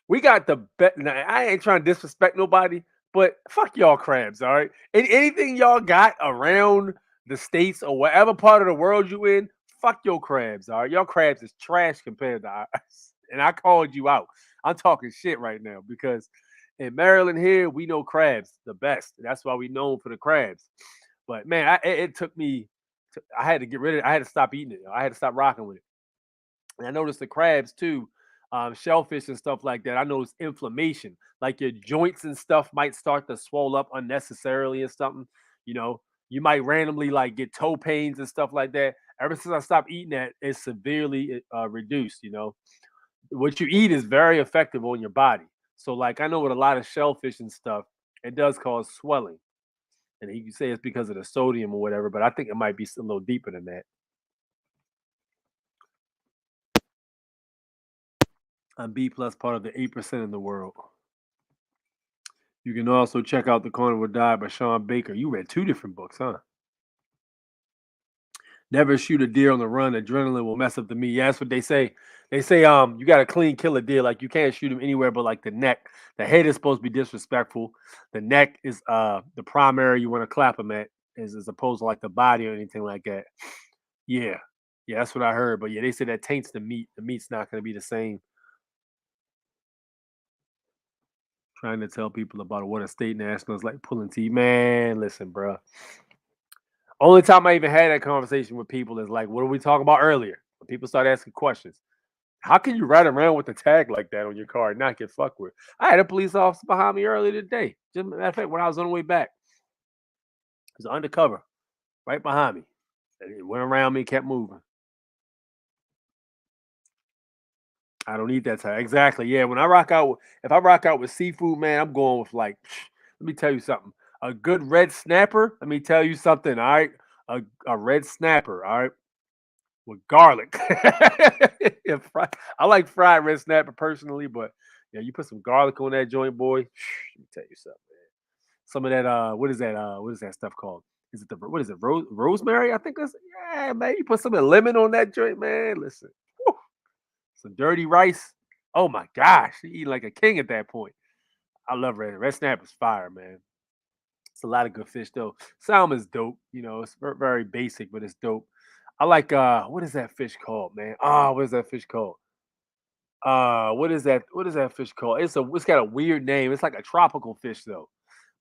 S1: We got the best. I ain't trying to disrespect nobody, but fuck y'all crabs, all right? And anything y'all got around the states or whatever part of the world you in, fuck your crabs, all right? Y'all crabs is trash compared to ours. And I called you out. I'm talking shit right now because in Maryland here, we know crabs the best. That's why we known for the crabs. But man, it took me. I had to get rid of it. I had to stop eating it. I had to stop rocking with it. And I noticed the crabs too, shellfish and stuff like that. I noticed inflammation, like your joints and stuff might start to swell up unnecessarily or something. You might randomly like get toe pains and stuff like that. Ever since I stopped eating that, it's severely reduced. What you eat is very effective on your body. So like I know with a lot of shellfish and stuff, it does cause swelling. And you can say it's because of the sodium or whatever, but I think it might be a little deeper than that. I'm B plus, part of the 8% in the world. You can also check out The Carnivore Diet by Sean Baker. You read 2 different books, huh? Never shoot a deer on the run. Adrenaline will mess up the meat. Yeah, that's what they say. They say you got to clean kill a deer. Like you can't shoot him anywhere but like the neck. The head is supposed to be disrespectful. The neck is the primary you want to clap him at, as opposed to like the body or anything like that. Yeah. Yeah, that's what I heard. But yeah, they say that taints the meat. The meat's not going to be the same. Trying to tell people about what a state national is like pulling teeth. Man, listen, bro. Only time I even had that conversation with people is like, what did we talk about earlier? When people start asking questions. How can you ride around with a tag like that on your car and not get fucked with? I had a police officer behind me earlier today. Just matter of fact, when I was on the way back, it was undercover, right behind me. And it went around me, kept moving. I don't need that tag. Exactly. Yeah. When I rock out, if I rock out with seafood, man, I'm going with like, let me tell you something. A good red snapper. Let me tell you something. All right. A red snapper. All right. With garlic. I like fried red snapper personally, but yeah, you put some garlic on that joint, boy. Let me tell you something, man. Some of that, what is that? What is that stuff called? Is it what is it? Rosemary? I think that's yeah, man. You put some lemon on that joint, man. Listen, whew, some dirty rice. Oh my gosh, you eat like a king at that point. I love red snapper's fire, man. It's a lot of good fish though. Salmon's dope. You know, it's very basic, but it's dope. I like what is that fish called, man? What is that fish called? What is that? What is that fish called? It's got a weird name. It's like a tropical fish though.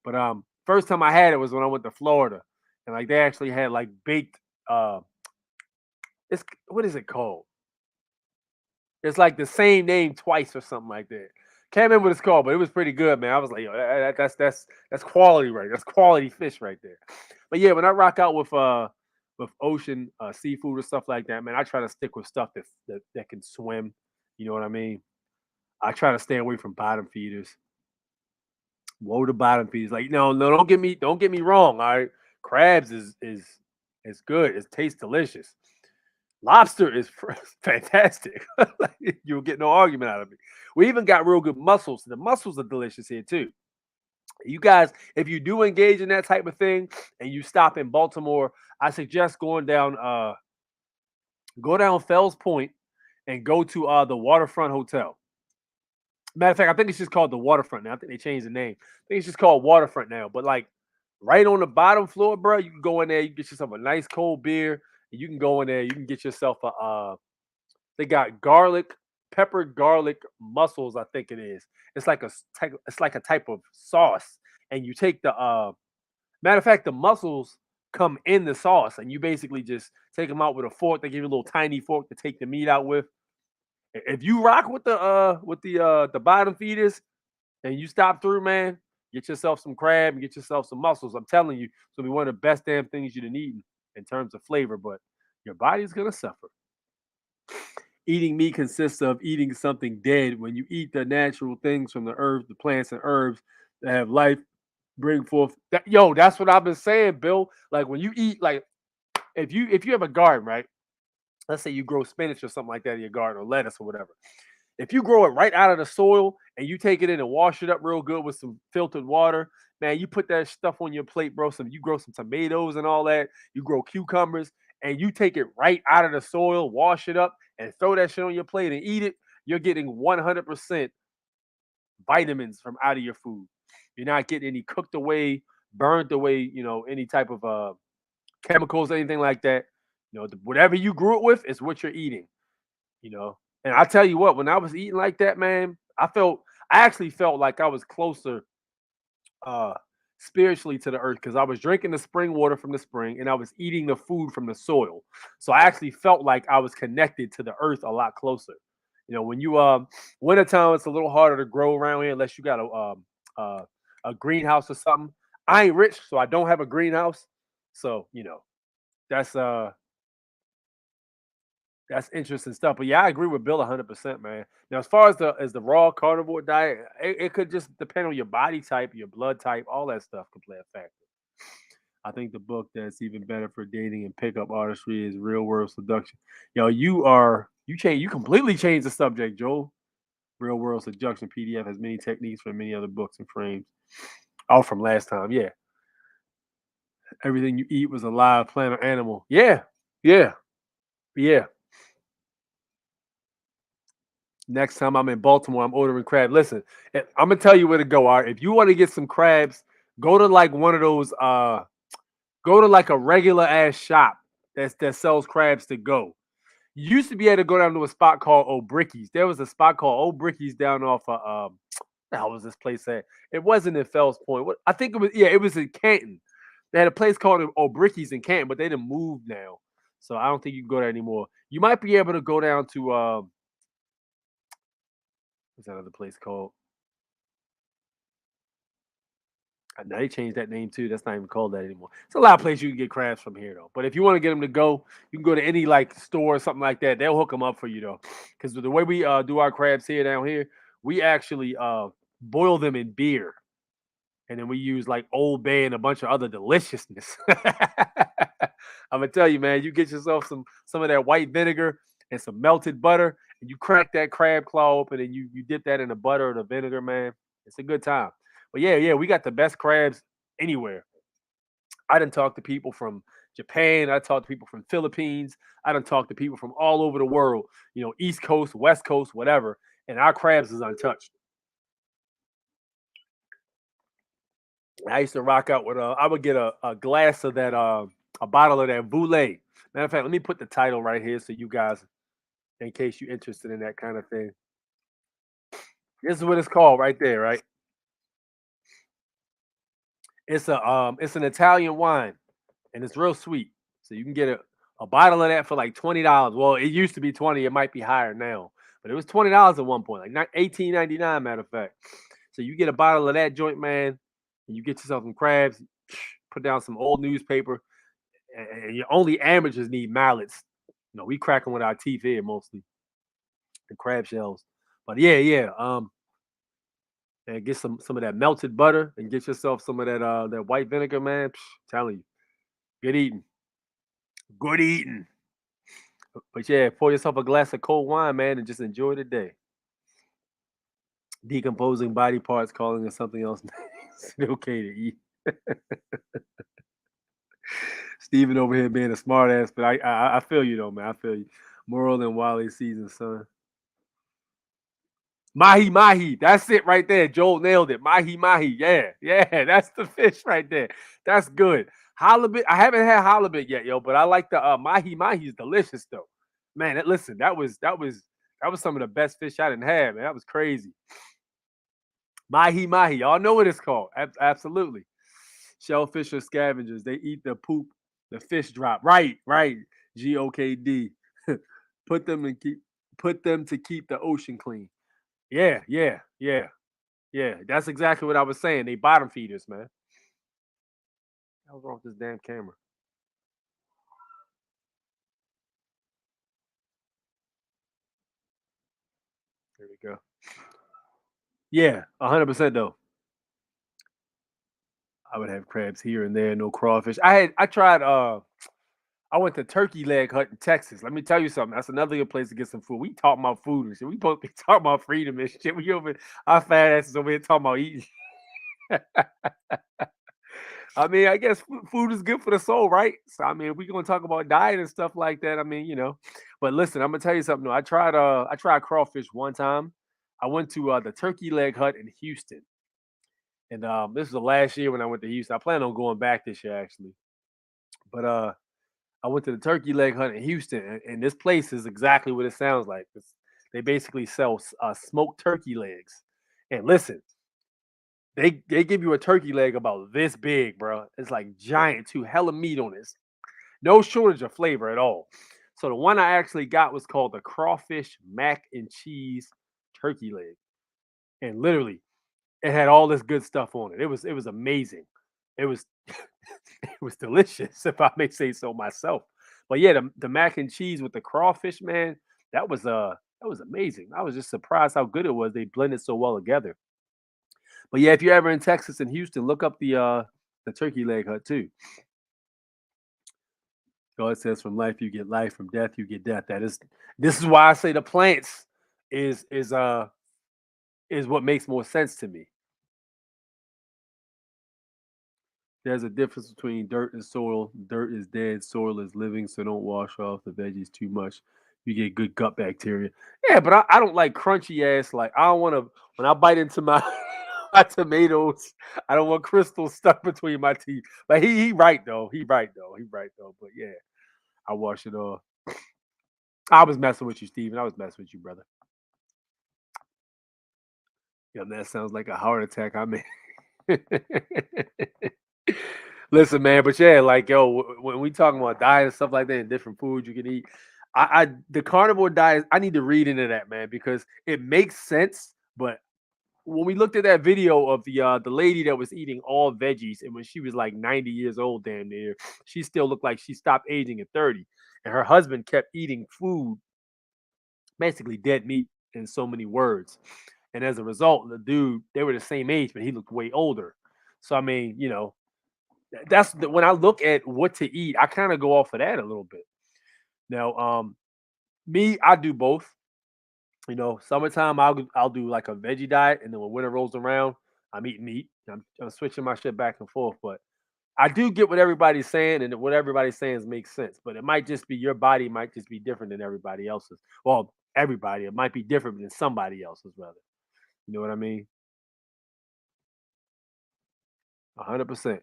S1: But first time I had it was when I went to Florida. And like they actually had like baked it's what is it called? It's like the same name twice or something like that. Can't remember what it's called, but it was pretty good, man. I was like, yo, that's quality, right? That's quality fish right there. But yeah, when I rock out with ocean seafood or stuff like that, man, I try to stick with stuff that can swim. You know what I mean? I try to stay away from bottom feeders. Woe to bottom feeders. Like, no, don't get me wrong. All right, crabs is good. It tastes delicious. Lobster is fantastic. You'll get no argument out of me. We even got real good mussels. The mussels are delicious here too. You guys, if you do engage in that type of thing and you stop in Baltimore, I suggest go down Fells Point and go to the Waterfront Hotel. Matter of fact, I think it's just called the Waterfront now. I think they changed the name. I think it's just called Waterfront now. But like right on the bottom floor, bro, you can go in there, you can get yourself a nice cold beer. And you can go in there, you can get yourself they got peppered garlic mussels, I think it is. It's like a type of sauce. And you take matter of fact, the mussels come in the sauce, and you basically just take them out with a fork. They give you a little tiny fork to take the meat out with. If you rock with the bottom feeders and you stop through, man, get yourself some crab and get yourself some mussels. I'm telling you, it's gonna be one of the best damn things you've eaten in terms of flavor, but your body's gonna suffer. Eating meat consists of eating something dead. When you eat the natural things from the earth, the plants and herbs that have life, bring forth that. Yo, that's what I've been saying, Bill. Like when you eat, like if you have a garden, right? Let's say you grow spinach or something like that in your garden or lettuce or whatever. If you grow it right out of the soil and you take it in and wash it up real good with some filtered water, man, you put that stuff on your plate, bro. You grow some tomatoes and all that. You grow cucumbers and you take it right out of the soil, wash it up, and throw that shit on your plate and eat it. You're getting 100% vitamins from out of your food. You're not getting any cooked away, burned away, any type of chemicals, anything like that. Whatever you grew it with is what you're eating. And I tell you what, when I was eating like that, man, I actually felt like I was closer spiritually to the earth because I was drinking the spring water from the spring and I was eating the food from the soil. So I actually felt like I was connected to the earth a lot closer. When you wintertime, it's a little harder to grow around here unless you got a greenhouse or something. I ain't rich, so I don't have a greenhouse. So, that's That's interesting stuff. But yeah, I agree with Bill 100%, man. Now, as far as the raw carnivore diet, it could just depend on your body type, your blood type, all that stuff could play a factor. I think the book that's even better for dating and pickup artistry is Real World Seduction. Yo, you completely changed the subject, Joel. Real World Seduction PDF has many techniques from many other books and frames. All from last time, yeah. Everything you eat was a live plant or animal. Yeah, yeah, yeah. Next time I'm in Baltimore, I'm ordering crab. Listen, I'm gonna tell you where to go. All right, if you want to get some crabs, go to like one of those. Go to like a regular ass shop that sells crabs to go. You used to be able to go down to a spot called O'Bricky's. There was a spot called O'Bricky's down off of the hell was this place at? It wasn't in Fells Point. What I think it was, yeah, it was in Canton. They had a place called O'Bricky's in Canton, but they didn't move now. So I don't think you can go there anymore. You might be able to go down to what's that other place called? Now they changed that name too. That's not even called that anymore. It's a lot of places you can get crabs from here though. But if you want to get them to go, you can go to any like store or something like that. They'll hook them up for you though. Because the way we do our crabs here down here, we actually boil them in beer, and then we use like Old Bay and a bunch of other deliciousness. I'm gonna tell you, man, you get yourself some of that white vinegar and some melted butter, and you crack that crab claw open, and you dip that in the butter or the vinegar, man. It's a good time. But yeah, we got the best crabs anywhere. I done talked to people from Japan. I talked to people from Philippines. I done talked to people from all over the world. You know, East Coast, West Coast, whatever. And our crabs is untouched. I used to rock out with I would get a glass of that a bottle of that Boulet. Matter of fact, let me put the title right here so you guys, in case you're interested in that kind of thing. This is what it's called right there, right? It's an Italian wine and it's real sweet. So you can get a bottle of that for like $20. Well, it used to be 20, it might be higher now, but it was $20 at one point, like $18.99, matter of fact. So you get a bottle of that joint, man, and you get yourself some crabs, put down some old newspaper, and your only amateurs need mallets. You know, we crack them with our teeth here mostly, the crab shells. But yeah. And get some of that melted butter and get yourself some of that white vinegar, man. Telling you, good eating, good eating. But yeah, pour yourself a glass of cold wine, man, and just enjoy the day. Decomposing body parts, calling it something else. It's okay to eat. Steven over here being a smart ass, but I feel you though, man. I feel you. Moral and Wally season, son. Mahi. That's it right there. Joel nailed it. Mahi. Yeah. That's the fish right there. That's good. Halibut. I haven't had halibut yet, yo, but I like the mahi. Is delicious though. Man, listen, that was some of the best fish I didn't have, man. That was crazy. Mahi. Y'all know what it's called. Absolutely. Shellfish are scavengers. They eat the poop the fish drop. Right. GOKD. Put them to keep the ocean clean. Yeah. That's exactly what I was saying. They bottom feeders, man. What's wrong with this damn camera? There we go. Yeah, 100% though. I would have crabs here and there, no crawfish. I tried I went to Turkey Leg Hut in Texas. Let me tell you something. That's another good place to get some food. We talking about food and shit. We both be talking about freedom and shit. We over our fat asses over here talking about eating. I mean, I guess food is good for the soul, right? So I mean, if we're gonna talk about diet and stuff like that, I mean, you know. But listen, I'm gonna tell you something. I tried crawfish one time. I went to the Turkey Leg Hut in Houston, and this was the last year when I went to Houston. I plan on going back this year actually, but I went to the Turkey Leg Hut in Houston, and this place is exactly what it sounds like. They basically sell smoked turkey legs, and listen, they give you a turkey leg about this big, bro. It's like giant too, hella meat on this. No shortage of flavor at all. So the one I actually got was called the crawfish mac and cheese turkey leg, and literally, it had all this good stuff on it. It was amazing. It was it was delicious, if I may say so myself. But yeah, the mac and cheese with the crawfish, man, that was amazing. I was just surprised how good it was. They blended so well together. But yeah, if you're ever in Texas and Houston, look up the turkey leg hut too. God says, "From life you get life, from death you get death." This is why I say the plants is is uh is what makes more sense to me. There's a difference between dirt and soil. Dirt is dead, soil is living, so don't wash off the veggies too much. You get good gut bacteria. Yeah, but I don't like crunchy ass. Like I don't want to when I bite into my my tomatoes. I don't want crystals stuck between my teeth. But he right though. He right though. He right though. But yeah, I wash it off. I was messing with you, Steven. I was messing with you, brother. Yeah, that sounds like a heart attack. I mean, listen, man. But yeah, like yo, when we talking about diet and stuff like that, and different foods you can eat, I the carnivore diet. I need to read into that, man, because it makes sense. But when we looked at that video of the lady that was eating all veggies, and when she was like 90 years old, damn near, she still looked like she stopped aging at 30, and her husband kept eating food, basically dead meat in so many words. And as a result, the dude, they were the same age, but he looked way older. So I mean, when I look at what to eat, I kind of go off of that a little bit. Now, me, I do both. Summertime I'll do like a veggie diet, and then when winter rolls around, I'm eating meat. I'm switching my shit back and forth, but I do get what everybody's saying, and what everybody's saying makes sense. But it might just be your body might just be different than everybody else's. Well, everybody, it might be different than somebody else's, rather. You know what I mean? 100%.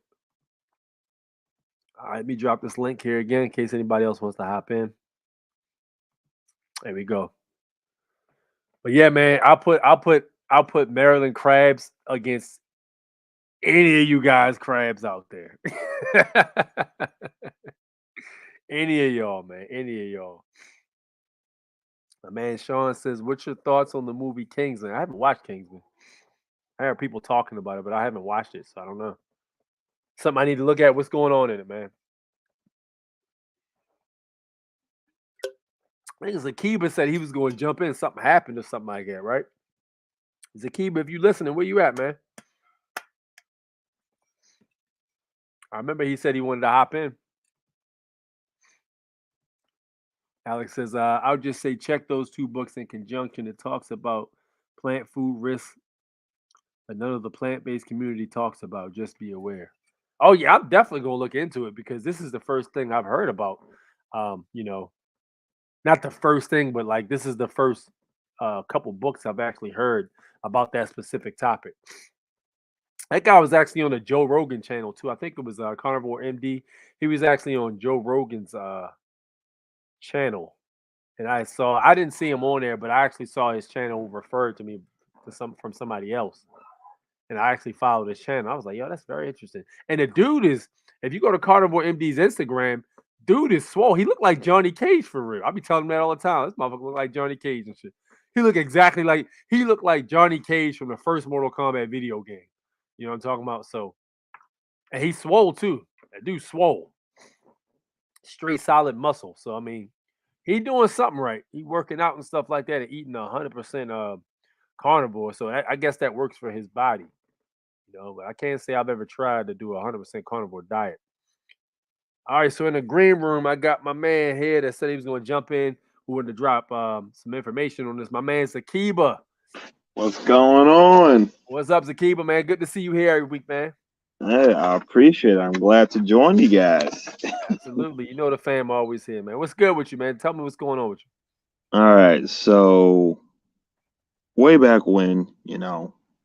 S1: All right, let me drop this link here again in case anybody else wants to hop in. There we go. But yeah, man, I'll put Maryland crabs against any of you guys crabs out there. Any of y'all, man. Any of y'all. My man Sean says, "What's your thoughts on the movie Kingsman?" I haven't watched Kingsman. I heard people talking about it, but I haven't watched it, so I don't know. Something I need to look at. What's going on in it, man? I think Zakiba said he was going to jump in. Something happened or something like that, right? Zakiba, if you listening, where you at, man? I remember he said he wanted to hop in. Alex says, I'll just say check those two books in conjunction. It talks about plant food risks, but none of the plant-based community talks about. Just be aware. Oh, yeah, I'm definitely going to look into it because this is the first thing I've heard about. Not the first thing, but like this is the first couple books I've actually heard about that specific topic. That guy was actually on the Joe Rogan channel too. I think it was Carnivore MD. He was actually on Joe Rogan's channel, and I didn't see him on there, but I actually saw his channel referred to me from somebody else, and I actually followed his channel. I was like, yo, that's very interesting. And the dude is, if you go to Carnivore MD's Instagram, dude is swole. He looked like Johnny Cage for real. I be telling him that all the time. This motherfucker look like Johnny Cage and shit. He looked like Johnny Cage from the first Mortal Kombat video game. You know what I'm talking about? So, and he's swole too. That dude swole. Straight solid muscle. So I mean, he doing something right. He working out and stuff like that and eating 100% carnivore. So I guess that works for his body. But I can't say I've ever tried to do a 100% carnivore diet. All right, so in the green room, I got my man here that said he was going to jump in, who wanted to drop some information on this. My man Zakiba.
S11: What's going on?
S1: What's up, Zakiba, man? Good to see you here every week, man.
S11: Hey, I appreciate it. I'm glad to join you guys.
S1: Absolutely. You know the fam always here, man. What's good with you, man? Tell me what's going on with you.
S11: All right, so way back when,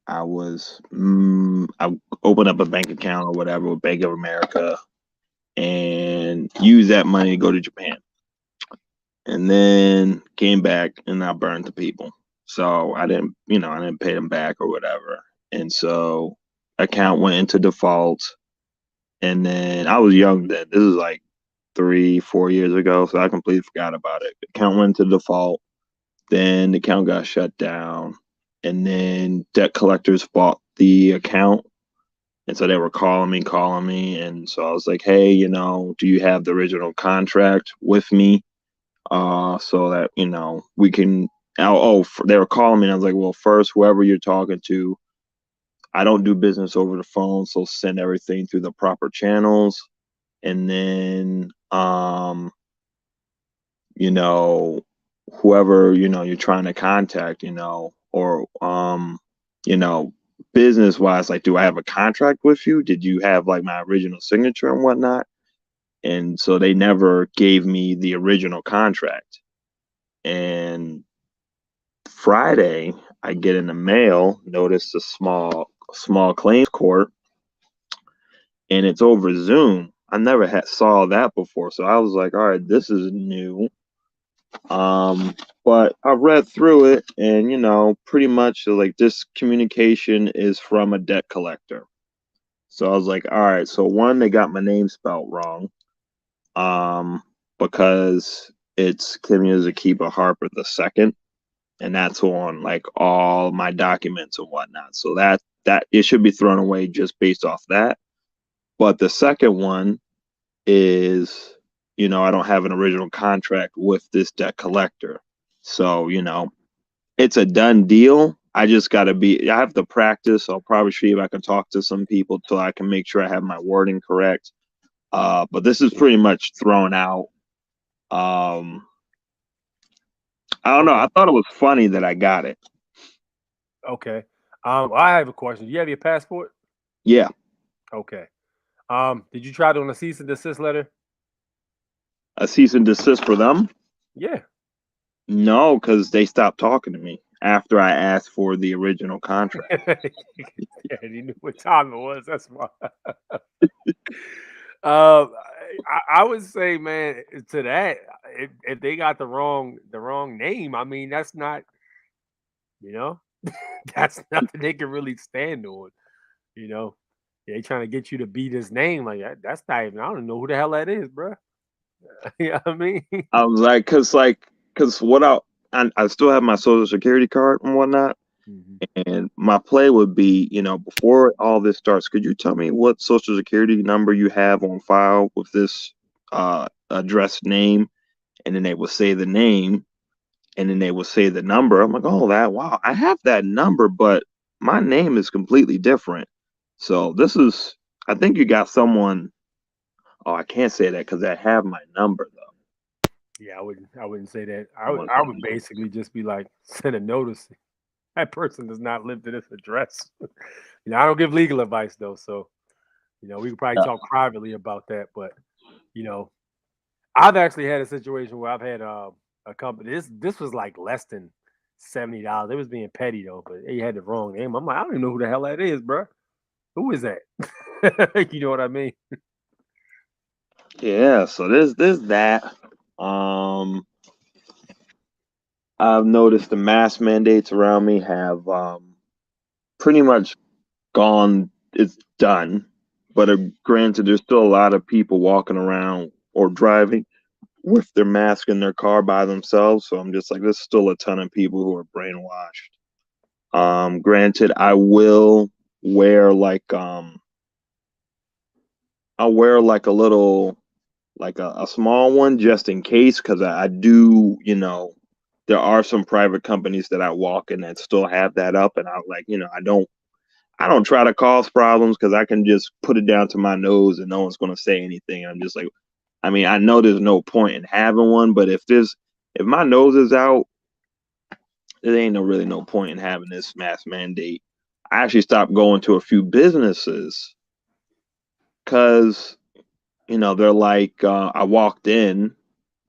S11: I opened up a bank account or whatever with Bank of America and used that money to go to Japan. And then came back and I burned the people. So I didn't pay them back or whatever. And so account went into default. And then I was young then. This is like 3-4 years ago. So I completely forgot about it. Account went into default. Then the account got shut down. And then debt collectors bought the account. And so they were calling me. And so I was like, hey, do you have the original contract with me? So that, we can, they were calling me and I was like, well, first, whoever you're talking to, I don't do business over the phone. So send everything through the proper channels. And then, whoever, you're trying to contact, or, business wise, like, do I have a contract with you? Did you have like my original signature and whatnot? And so they never gave me the original contract. And Friday, I get in the mail, notice a small claims court, and it's over Zoom. I never saw that before, so I was like, all right, this is new. But I read through it, and pretty much like this communication is from a debt collector. So I was like, all right, so one, they got my name spelled wrong, because it's Kim Keeper Harper II, and that's on like all my documents and whatnot. So that it should be thrown away just based off that. But the second one is, I don't have an original contract with this debt collector. So, it's a done deal. I have to practice. I'll probably see if I can talk to some people till I can make sure I have my wording correct. But this is pretty much thrown out. I don't know. I thought it was funny that I got it.
S1: Okay. I have a question. Do you have your passport?
S11: Yeah.
S1: Okay. Did you try it on a cease and desist letter?
S11: A cease and desist for them?
S1: Yeah.
S11: No, because they stopped talking to me after I asked for the original contract.
S1: Yeah, he knew what time it was. That's why. I would say, man, to that, if they got the wrong name, I mean, that's not, that's nothing they can really stand on. They trying to get you to be this name, like that's not even. I don't know who the hell that is, bro. You know what I mean?
S11: I was like, cause what I still have my social security card and whatnot. And my play would be, before all this starts, could you tell me what social security number you have on file with this address name? And then they will say the name, and then they will say the number. I'm like, oh, wow, I have that number, but my name is completely different. So I think you got someone. Oh, I can't say that because I have my number though.
S1: Yeah, I wouldn't say that. I would basically just be like, send a notice. That person does not live to this address. I don't give legal advice though, so we could probably talk privately about that. But I've actually had a situation where I've had a company. This was like less than $70. It was being petty though, but they had the wrong name. I'm like, I don't even know who the hell that is, bro. Who is that? You know what I mean?
S11: Yeah, so there's that. I've noticed the mask mandates around me have pretty much gone. It's done, but granted, there's still a lot of people walking around or driving with their mask in their car by themselves. So I'm just like, there's still a ton of people who are brainwashed. Granted, I will wear like I'll wear like a little, like a small one just in case, because I do, there are some private companies that I walk in that still have that up, and I'm like, I don't try to cause problems because I can just put it down to my nose and no one's going to say anything. I'm just like, I mean, I know there's no point in having one, but if my nose is out, there ain't really no point in having this mask mandate. I actually stopped going to a few businesses because, they're like, I walked in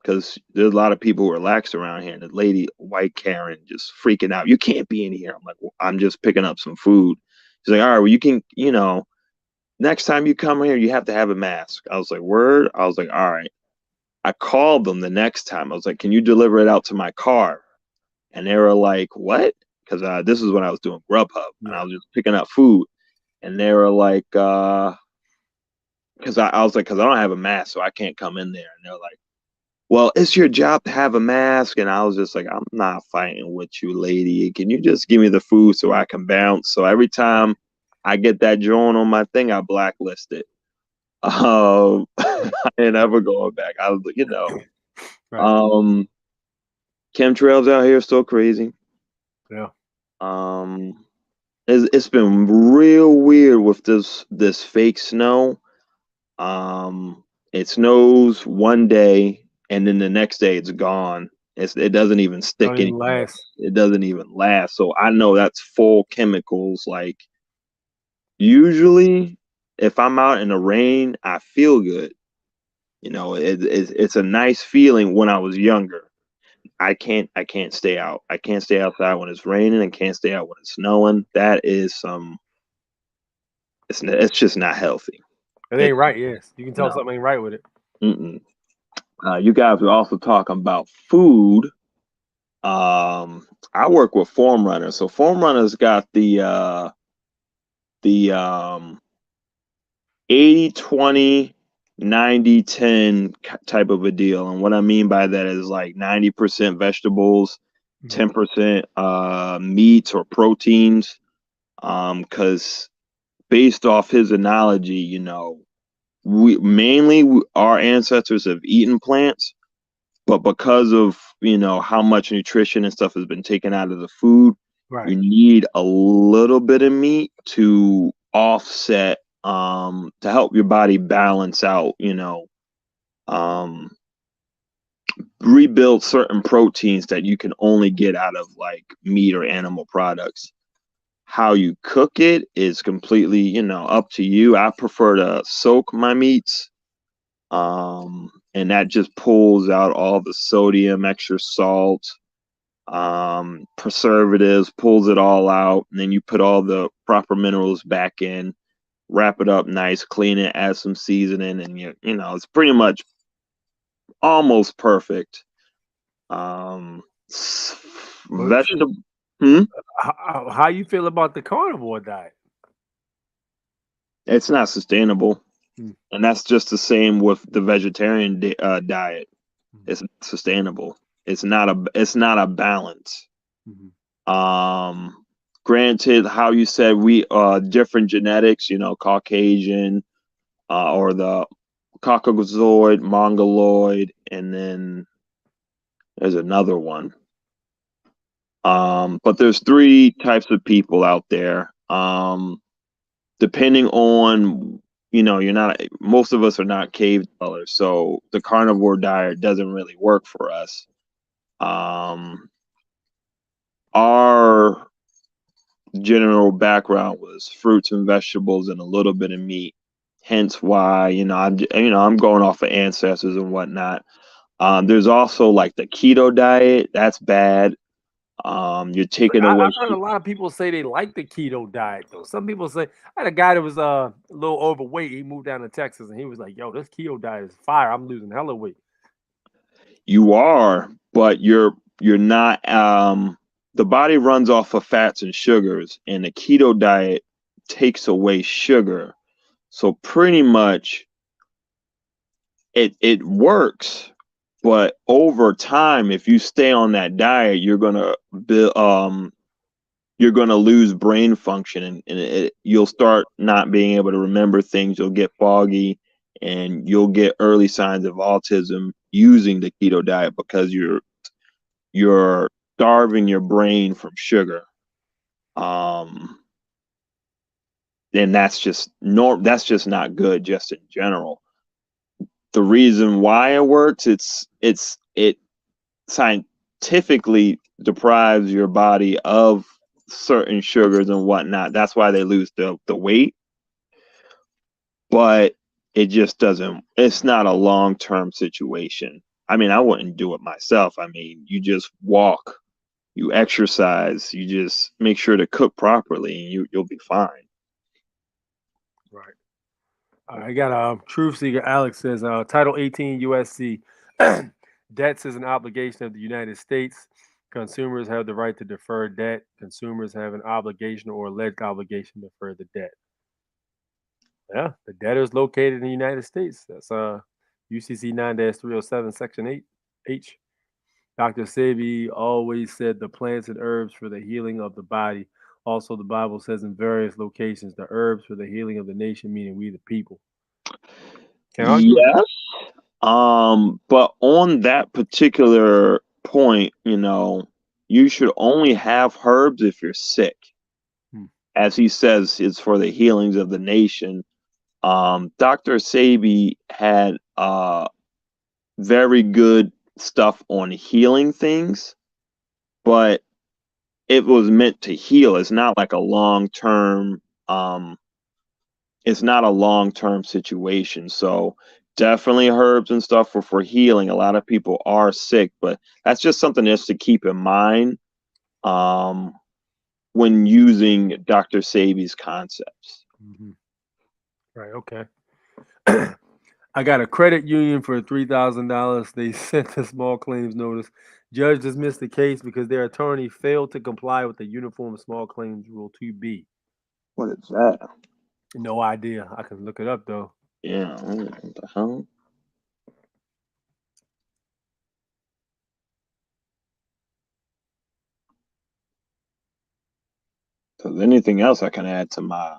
S11: because there's a lot of people who are lax around here. And the lady, white Karen, just freaking out. You can't be in here. I'm like, well, I'm just picking up some food. She's like, all right, well, you can, next time you come here, you have to have a mask. I was like, word? I was like, all right. I called them the next time. I was like, can you deliver it out to my car? And they were like, what? Because this is when I was doing Grubhub. And I was just picking up food. And they were like, because I was like, because I don't have a mask, so I can't come in there. And they're like, well, it's your job to have a mask. And I was just like, I'm not fighting with you, lady. Can you just give me the food so I can bounce? So every time I get that joint on my thing, I blacklist it. I ain't ever going back. I was,
S1: Right.
S11: Chemtrails out here still crazy.
S1: Yeah.
S11: It's been real weird with this fake snow. It snows one day and then the next day it's gone. It doesn't even stick
S1: Don't even
S11: anymore.
S1: last.
S11: It doesn't even last. So I know that's full chemicals. Like usually, if I'm out in the rain, I feel good. It's a nice feeling when I was younger. I can't stay out. I can't stay outside when it's raining and can't stay out when it's snowing. That is it's just not healthy.
S1: It ain't right. Yes, you can tell
S11: No.
S1: something ain't right with it.
S11: Mm-mm. You guys were also talking about food. I work with Form Runners, so Form Runners got the 80-20 90-10 type of a deal. And what I mean by that is like 90% vegetables, 10% meats or proteins. Because based off his analogy, our ancestors have eaten plants, but because of how much nutrition and stuff has been taken out of the food, you need a little bit of meat to offset, to help your body balance out, rebuild certain proteins that you can only get out of like meat or animal products. How you cook it is completely, up to you. I prefer to soak my meats. And that just pulls out all the sodium, extra salt, preservatives, pulls it all out, and then you put all the proper minerals back in, wrap it up nice, clean it, add some seasoning, and it's pretty much almost perfect. Vegetable.
S1: How you feel about the carnivore diet?
S11: It's not sustainable. And that's just the same with the vegetarian diet. It's not sustainable. It's not a balance. Granted, how you said we different genetics, Caucasian, or the Caucasoid, Mongoloid, and then there's another one. But there's 3 types of people out there. Depending on, most of us are not cave dwellers, so the carnivore diet doesn't really work for us. Our general background was fruits and vegetables and a little bit of meat. Hence why, I'm going off of ancestors and whatnot. There's also like the keto diet. That's bad. You're taking away.
S1: I've heard a lot of people say they like the keto diet though. Some people say, I had a guy that was a little overweight. He moved down to Texas and he was like, "Yo, this keto diet is fire. I'm losing hella weight."
S11: You are, but you're not. The body runs off of fats and sugars, and the keto diet takes away sugar. So pretty much, it works. But over time, if you stay on that diet, you're gonna lose brain function, and you'll start not being able to remember things. You'll get foggy, and you'll get early signs of autism using the keto diet because you're starving your brain from sugar. And that's just not good just in general. The reason why it works, it scientifically deprives your body of certain sugars and whatnot. That's why they lose the weight. But it just doesn't, it's not a long-term situation. I mean, I wouldn't do it myself. I mean, you just walk, you exercise, you just make sure to cook properly, and you'll be fine.
S1: Right. I got a truth seeker. Alex says, Title 18 USC, debts is an obligation of the United States. Consumers have the right to defer debt. Consumers have an obligation or alleged obligation to defer the debt. Yeah, the debtor is located in the United States. That's UCC 9-307, Section 8H. Dr. Sebi always said the plants and herbs for the healing of the body. Also, the Bible says in various locations, the herbs for the healing of the nation, meaning we the people. Can't argue with that.
S11: Yes. But on that particular point, you should only have herbs if you're sick.
S1: Hmm.
S11: As he says, it's for the healings of the nation. Dr. Sebi had very good stuff on healing things, but it was meant to heal. It's not like a long-term it's not a long-term situation. So definitely herbs and stuff for healing. A lot of people are sick, but that's just something just to keep in mind when using Dr. Sebi's concepts.
S1: Mm-hmm. Right. Okay. I got a credit union for $3,000. They sent a small claims notice. Judge dismissed the case because their attorney failed to comply with the Uniform Small Claims Rule 2B.
S11: What is that?
S1: No idea. I can look it up though.
S11: Yeah. What the hell? If there's anything else I can add to my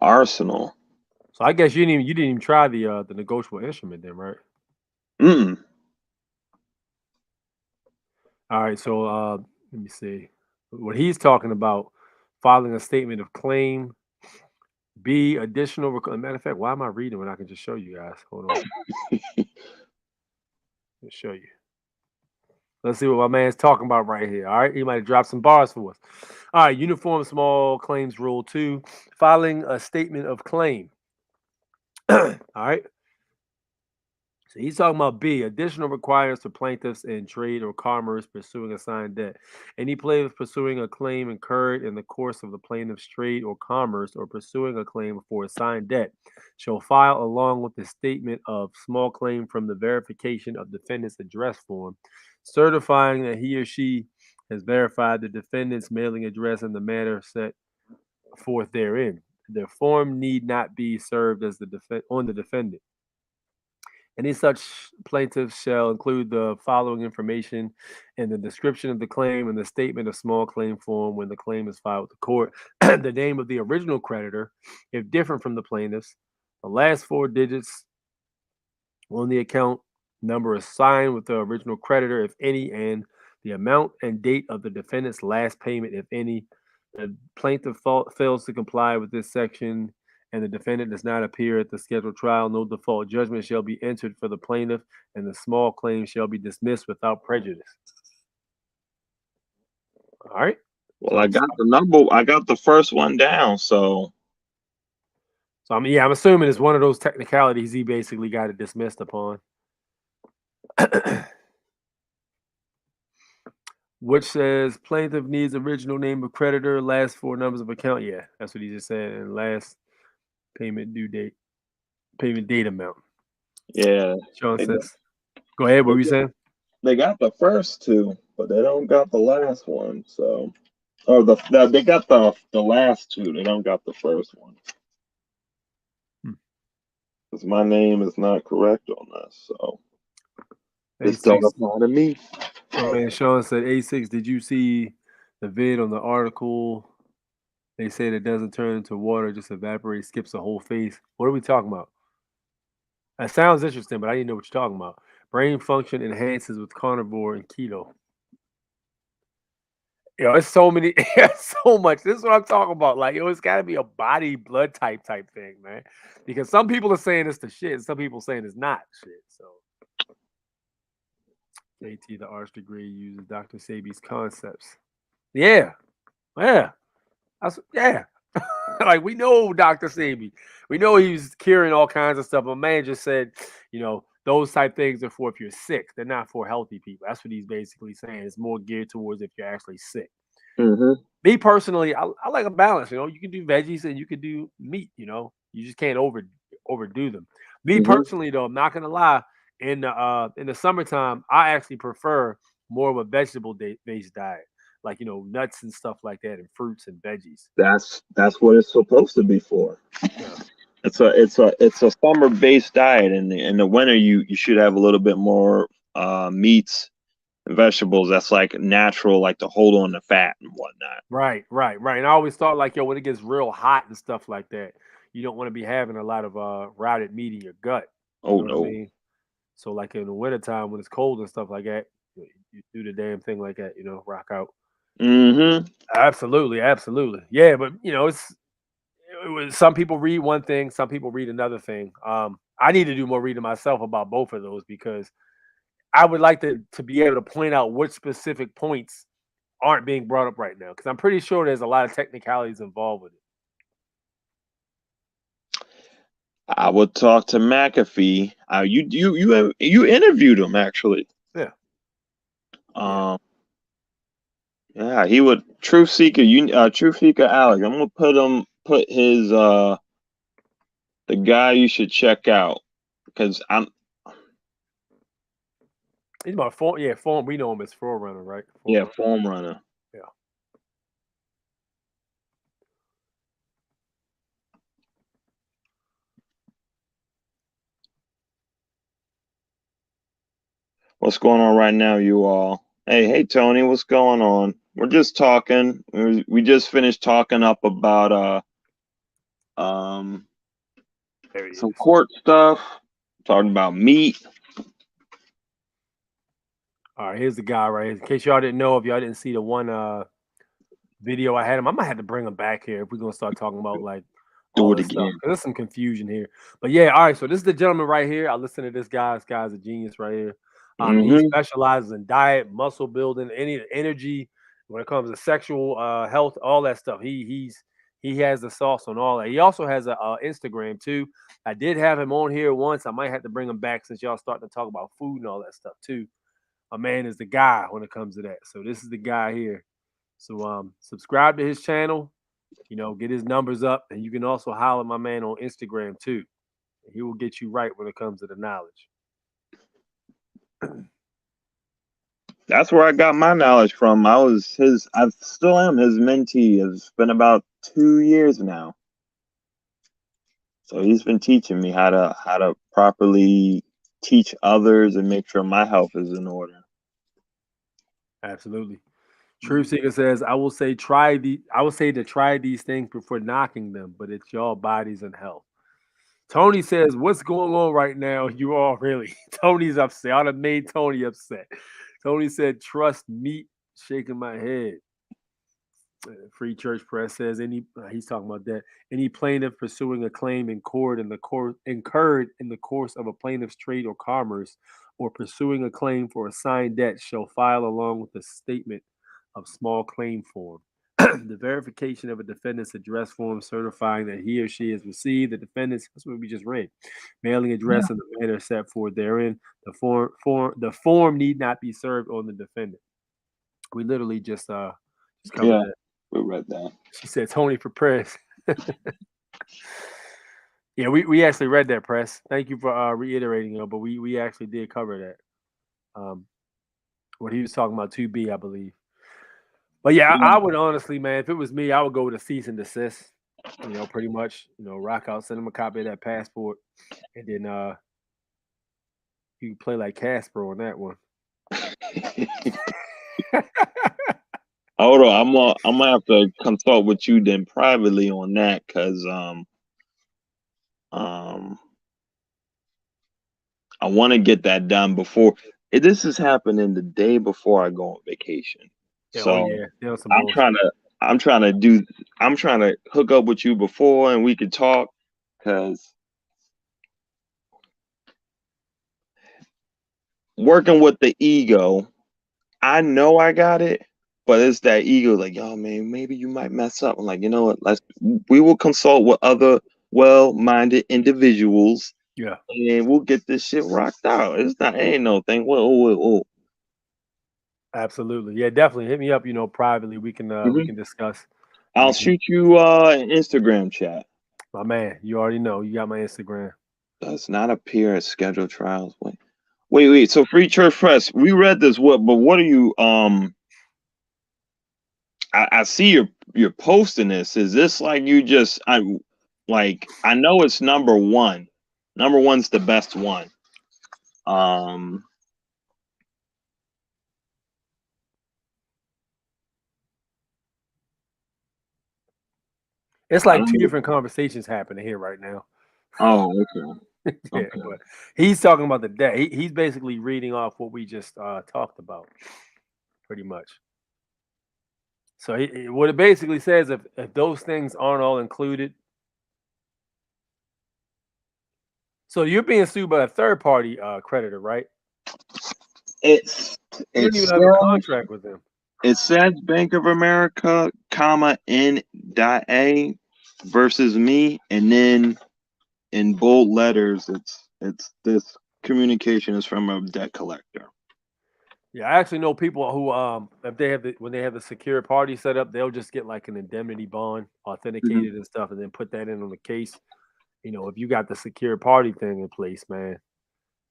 S11: arsenal.
S1: So I guess you didn't even try the negotiable instrument then, right?
S11: Mm.
S1: All right. So let me see. What he's talking about, filing a statement of claim. B, additional. Matter of fact, why am I reading when I can just show you guys? Hold on. Let me show you. Let's see what my man's talking about right here. All right. He might have dropped some bars for us. All right. Uniform Small Claims Rule 2, filing a statement of claim. All right. So he's talking about B, additional requirements for plaintiffs in trade or commerce pursuing assigned debt. Any plaintiff pursuing a claim incurred in the course of the plaintiff's trade or commerce or pursuing a claim for assigned debt shall file along with the statement of small claim from the verification of defendant's address form, certifying that he or she has verified the defendant's mailing address in the manner set forth therein. The form need not be served as on the defendant. Any such plaintiffs shall include the following information in the description of the claim and the statement of small claim form when the claim is filed with the court. The name of the original creditor, if different from the plaintiff's, the last four digits on the account number assigned with the original creditor, if any, and the amount and date of the defendant's last payment, if any. The plaintiff fails to comply with this section and the defendant does not appear at the scheduled trial, no default judgment shall be entered for the plaintiff, and the small claim shall be dismissed without prejudice. All right.
S11: Well, I got the number. I got the first one down. So
S1: I'm assuming it's one of those technicalities he basically got it dismissed upon. Which says plaintiff needs original name of creditor, last four numbers of account. Yeah, that's what he just said, and last payment due date, payment date amount.
S11: Yeah.
S1: Sean says, go ahead. What were you saying?
S11: They got the first two, but they don't got the last one. So, or they got the last two. They don't got the first one. Because my name is not correct on this, so this don't apply to me.
S1: Oh man, Sean said, A6, did you see the vid on the article? They said it doesn't turn into water, just evaporates, skips the whole phase. What are we talking about? That sounds interesting, but I didn't know what you're talking about. Brain function enhances with carnivore and keto. It's so many, so much. This is what I'm talking about. Like, it's got to be a body blood type thing, man. Because some people are saying it's the shit, and some people are saying it's not shit. So, JT, the arts degree, uses Dr. Sebi's concepts. Yeah. Like, we know Dr. Sebi. We know he's curing all kinds of stuff. But man just said, those type things are for if you're sick. They're not for healthy people. That's what he's basically saying. It's more geared towards if you're actually sick.
S11: Mm-hmm.
S1: Me personally, I like a balance. You can do veggies and you can do meat. You just can't overdo them. Me personally, though, I'm not gonna lie. In the summertime, I actually prefer more of a vegetable-based diet, like nuts and stuff like that, and fruits and veggies.
S11: That's what it's supposed to be for.
S1: Yeah.
S11: It's a summer-based diet. In the winter, you should have a little bit more meats and vegetables that's like natural, like to hold on to fat and whatnot.
S1: Right. And I always thought like, yo, when it gets real hot and stuff like that, you don't want to be having a lot of rotted meat in your gut. You
S11: Oh
S1: know what I
S11: no.
S1: mean? So like in the wintertime when it's cold and stuff like that, you do the damn thing like that, rock out.
S11: Mm-hmm.
S1: Absolutely. Yeah, but some people read one thing, some people read another thing. I need to do more reading myself about both of those because I would like to be able to point out which specific points aren't being brought up right now because I'm pretty sure there's a lot of technicalities involved with it.
S11: I would talk to McAfee. You interviewed him actually.
S1: Yeah.
S11: Yeah, he would Truth Seeker. Truth Seeker Alex. I'm gonna put his the guy you should check out because
S1: He's about form. We know him as Forerunner, right?
S11: Form Runner.
S1: Yeah.
S11: What's going on right now, you all? Hey, Tony, what's going on? We're just talking. We just finished talking up about some court stuff. Talking about meat.
S1: All right, here's the guy right here. In case y'all didn't know, if y'all didn't see the one video I had him, I might have to bring him back here if we're gonna start talking about like
S11: Do
S1: all
S11: it
S1: this stuff
S11: again.
S1: because there's some confusion here. But yeah, all right. So this is the gentleman right here. I listen to this guy. This guy's a genius right here. He specializes in diet, muscle building, any energy when it comes to sexual health, all that stuff. He has the sauce on all that. He also has a Instagram too. I did have him on here once. I might have to bring him back since y'all starting to talk about food and all that stuff too. A man is the guy when it comes to that. So this is the guy here. So subscribe to his channel, get his numbers up, and you can also holler at my man on Instagram too. He will get you right when it comes to the knowledge.
S11: That's where I got my knowledge from. I still am his mentee. It's been about 2 years now. So he's been teaching me how to properly teach others and make sure my health is in order.
S1: Absolutely. Truth Seeker says, I will say to try these things before knocking them, but it's your bodies and health. Tony says, what's going on right now? You all really. Tony's upset. I'd have made Tony upset. Tony said, trust meat, shaking my head. Free Church Press says he's talking about that. Any plaintiff pursuing a claim incurred in the course of a plaintiff's trade or commerce or pursuing a claim for assigned debt shall file along with the statement of small claim form. The verification of a defendant's address form certifying that he or she has received the defendant's, that's what we just read, mailing address in the manner set forth therein. The form need not be served on the defendant. We literally just covered that.
S11: We read that.
S1: She said Tony for press. Yeah, we actually read that, press. Thank you for reiterating it, but we actually did cover that. What he was talking about 2B, I believe. But yeah, I would honestly, man, if it was me, I would go with a cease and desist. Pretty much, rock out, send him a copy of that passport, and then you play like Casper on that one.
S11: Hold on, I'm gonna have to consult with you then privately on that because I want to get that done before. This is happening the day before I go on vacation. So I'm trying to hook up with you before and we could talk because working with the ego, I know I got it, but it's that ego like, yo, man, maybe you might mess up. I'm like, you know what? We will consult with other well-minded individuals.
S1: Yeah.
S11: And we'll get this shit rocked out. Ain't no thing. Whoa.
S1: Absolutely. Yeah, definitely. Hit me up, privately. We can discuss.
S11: I'll shoot you an Instagram chat.
S1: My man, you already know. You got my Instagram.
S11: Does not appear as scheduled trials. Wait. So Free Church Press, we read this. But what are you I see you're posting this. Is this like you just I know it's number one. Number one's the best one.
S1: It's
S11: I
S1: like
S11: don't
S1: two
S11: know.
S1: different conversations happening here right now.
S11: Oh, okay.
S1: Yeah,
S11: Okay.
S1: but he's talking about the debt. He's basically reading off what we just talked about, pretty much. So what it basically says, if those things aren't all included, so you're being sued by a third party creditor, right?
S11: It's
S1: You don't
S11: it
S1: even have a
S11: says
S1: contract with them.
S11: it says Bank of America, comma N.A versus me, and then in bold letters, it's this communication is from a debt collector.
S1: Yeah, I actually know people who, if they have when they have the secure party set up, they'll just get like an indemnity bond authenticated and stuff, and then put that in on the case. You know, if you got the secure party thing in place, man,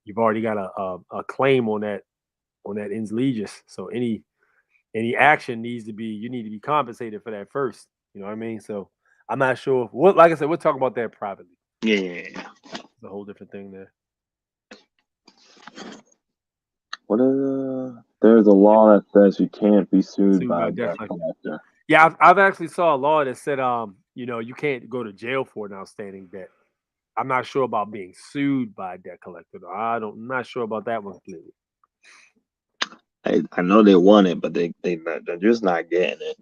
S1: you've already got a claim on that ins legis. So any action needs to be, you need to be compensated for that first. You know what I mean? So I'm not sure. What, like I said, we'll talk about that privately.
S11: Yeah.
S1: It's a whole different thing there.
S11: There's a law that says you can't be sued
S1: Sued
S11: by
S1: by
S11: a debt
S1: debt
S11: collector.
S1: Yeah, I've actually saw a law that said, you know, you can't go to jail for an outstanding debt. I'm not sure about being sued by a debt collector, though. I'm not sure about that one completely.
S11: I know they want it, but they're just not getting it.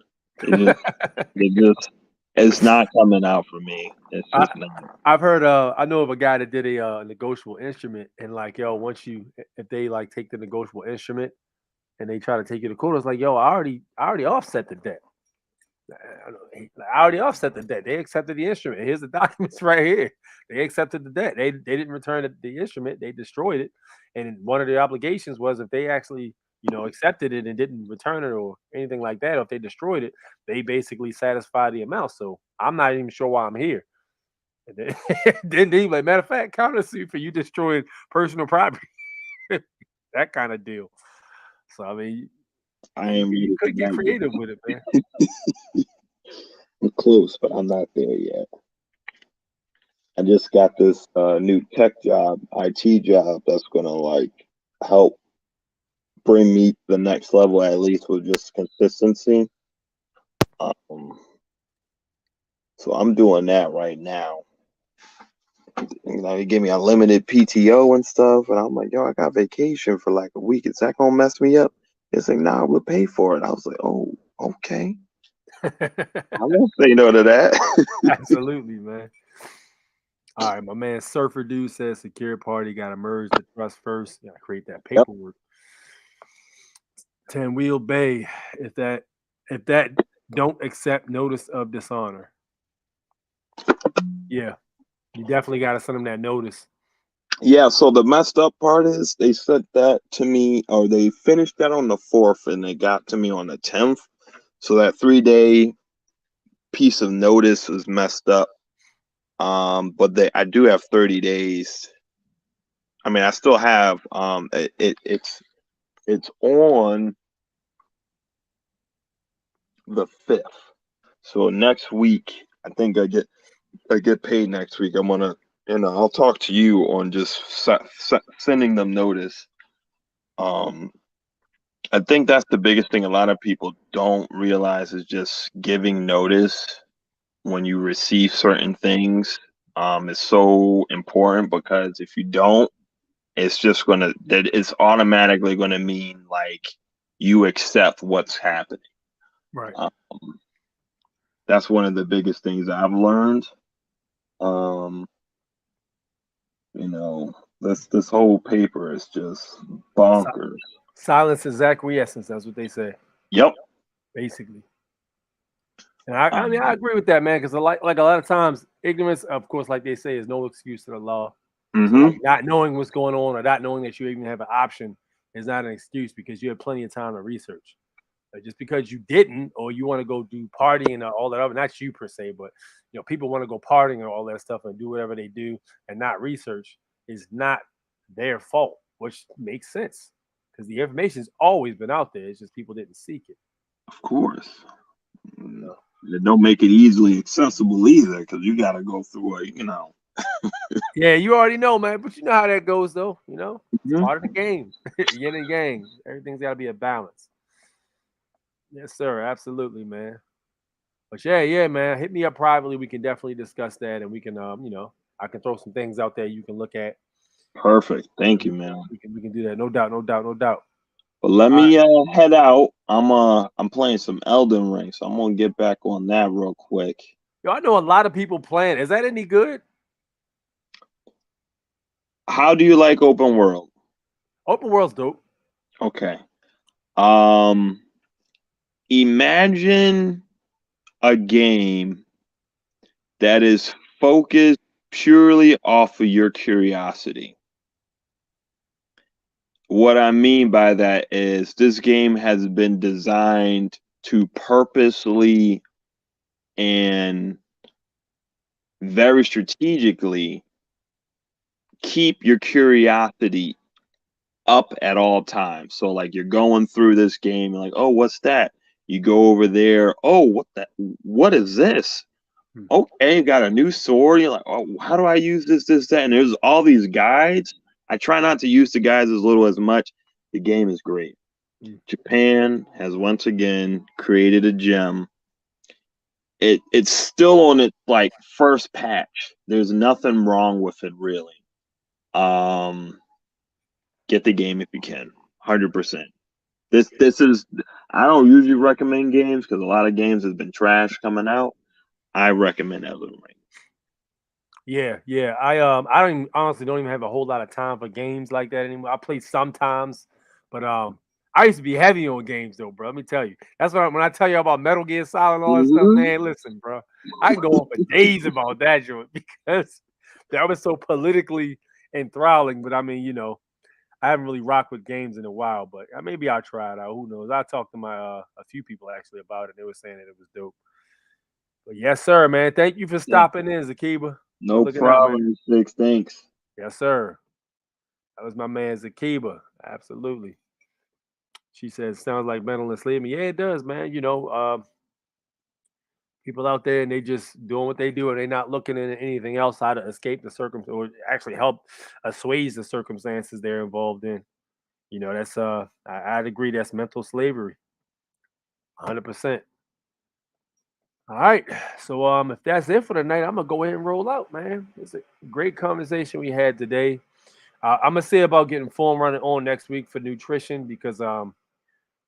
S11: They just it's not coming out for me. It's just not.
S1: I've heard, I know of a guy that did a negotiable instrument, and like, yo, if they like take the negotiable instrument and they try to take you to court, it's like, yo, I already offset the debt. I already offset the debt. They accepted the instrument. Here's the documents right here. They accepted the debt. They didn't return the instrument. They destroyed it. And one of the obligations was, if they actually, you know, accepted it and didn't return it or anything like that, or if they destroyed it, they basically satisfy the amount. So I'm not even sure why I'm here. And then they like, matter of fact, countersuit for you destroying personal property. That kind of deal. So I mean,
S11: I am ready
S1: you
S11: for
S1: could get
S11: that.
S1: creative with it, man.
S11: I'm close, but I'm not there yet. I just got this new tech job, IT job, that's gonna like help bring me to the next level, at least with just consistency. So I'm doing that right now. You know, they give me unlimited PTO and stuff, and I'm like, yo, I got vacation for like a week. Is that gonna mess me up? It's like, nah, we'll pay for it. I was like, oh, okay. I won't say no to that.
S1: Absolutely, man. All right, my man Surfer Dude says secure party got to merge the trust first. Got to create that paperwork. 10 Wheel Bay, if that don't accept notice of dishonor. Yeah, you definitely got to send them that notice.
S11: Yeah, so the messed up part is they sent that to me, or they finished that on the 4th, and they got to me on the 10th. So that 3-day piece of notice was messed up. But I do have 30 days. I mean, I still have it's on the 5th. So next week, I think I get paid next week. I'm gonna, I'll talk to you on just sending them notice. I think that's the biggest thing a lot of people don't realize is just giving notice when you receive certain things is so important, because if you don't, it's automatically gonna mean like you accept what's happening.
S1: Right.
S11: That's one of the biggest things I've learned. This whole paper is just bonkers.
S1: Silence is acquiescence. That's what they say.
S11: Yep.
S1: Basically. And I mean, I agree with that, man, because like a lot of times, ignorance, of course, like they say, is no excuse to the law. So like, not knowing what's going on, or not knowing that you even have an option, is not an excuse, because you have plenty of time to research. Like, just because you didn't, or you want to go do partying or all that other, not you per se, but people want to go partying or all that stuff and do whatever they do and not research, is not their fault, which makes sense, because the information's always been out there. It's just people didn't seek it.
S11: Of course. It don't make it easily accessible either, because you got to go through
S1: Yeah, you already know, man. But you know how that goes, though. It's part of the game. Yin and yang. Everything's got to be a balance. Yes, sir. Absolutely, man. But yeah, man, hit me up privately. We can definitely discuss that, and we can, I can throw some things out there you can look at.
S11: Perfect. Thank you, man.
S1: We can do that. No doubt, no doubt, no doubt.
S11: Well, let
S1: All
S11: me head out. I'm playing some Elden Ring, so I'm gonna get back on that real quick.
S1: Yo, I know a lot of people playing. Is that any good?
S11: How do you like open world?
S1: Open world's dope.
S11: Okay. Imagine a game that is focused purely off of your curiosity. What I mean by that is this game has been designed to purposely and very strategically keep your curiosity up at all times. So like you're going through this game, you're like, oh, what's that? You go over there, oh, what is this? Okay, got a new sword. You're like, oh, how do I use this, that? And there's all these guides. I try not to use the guides as little as much. The game is great. Japan has once again created a gem. It's still on its like first patch. There's nothing wrong with it really. Get the game if you can. 100%. This is, I don't usually recommend games because a lot of games has been trash coming out. I recommend Elden Ring.
S1: Yeah. I honestly don't even have a whole lot of time for games like that anymore. I play sometimes, but I used to be heavy on games though, bro. Let me tell you. That's when I tell you about Metal Gear Solid and all that stuff, man. Listen, bro, I can go on for days about that joint because that was so politically enthralling. But I mean, I haven't really rocked with games in a while, but maybe I'll try it out. Who knows? I talked to my a few people actually about it. They were saying that it was dope. But yes, sir, man. Thank you for stopping in, Zakiba.
S11: No problem, Six. Thanks.
S1: Yes, sir. That was my man Zakiba. Absolutely. She says, sounds like mental enslavement. Yeah, it does, man. People out there and they just doing what they do and they're not looking at anything else how to escape the circumstance or actually help assuage the circumstances they're involved in. That's I'd agree that's mental slavery. 100%. All right. So if that's it for the night, I'm gonna go ahead and roll out, man. It's a great conversation we had today. I'm gonna say about getting form running on next week for nutrition because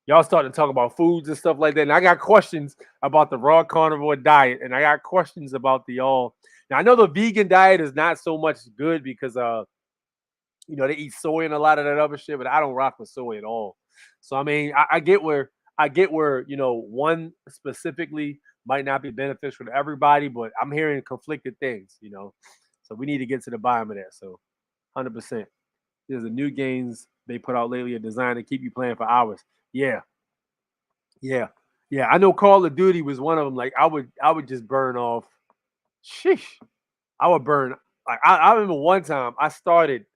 S1: y'all starting to talk about foods and stuff like that. And I got questions about the raw carnivore diet, and I got questions about the all. Now I know the vegan diet is not so much good because they eat soy and a lot of that other shit, but I don't rock with soy at all. So I mean, I get where one specifically might not be beneficial to everybody, but I'm hearing conflicted things, So we need to get to the bottom of that. So 100%. There's the new games they put out lately are designed to keep you playing for hours. Yeah. I know Call of Duty was one of them. Like I would just burn off. Sheesh. I would burn. Like I remember one time I started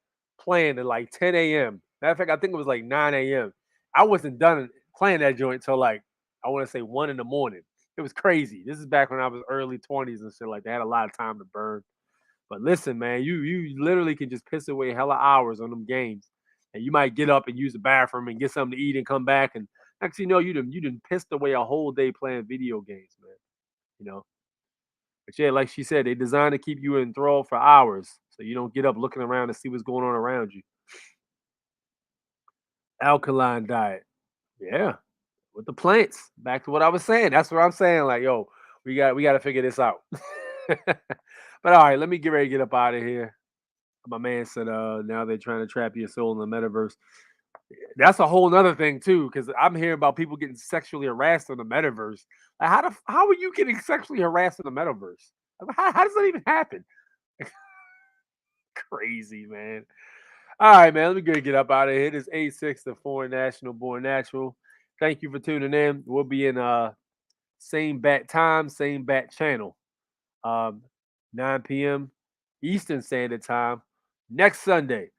S1: playing at like 10 a.m. Matter of fact, I think it was like 9 a.m. I wasn't done playing that joint until like I want to say 1 in the morning. It was crazy. This is back when I was early 20s and shit like that. I had a lot of time to burn. But listen, man, you literally can just piss away hella hours on them games. And you might get up and use the bathroom and get something to eat and come back. And actually, you done pissed away a whole day playing video games, man. But yeah, like she said, they designed to keep you enthralled for hours. So you don't get up looking around to see what's going on around you. Alkaline diet. Yeah. With the plants. Back to what I was saying. That's what I'm saying. Like, yo, we got to figure this out. But all right, let me get ready to get up out of here. My man said, now they're trying to trap your soul in the metaverse. That's a whole nother thing too, because I'm hearing about people getting sexually harassed in the metaverse. Like, how are you getting sexually harassed in the metaverse? How does that even happen? Crazy, man. All right, man. Let me go get up out of here. It is 8-6, the Foreign National, Born Natural. Thank you for tuning in. We'll be in same bat time, same bat channel. 9 p.m. Eastern Standard Time next Sunday.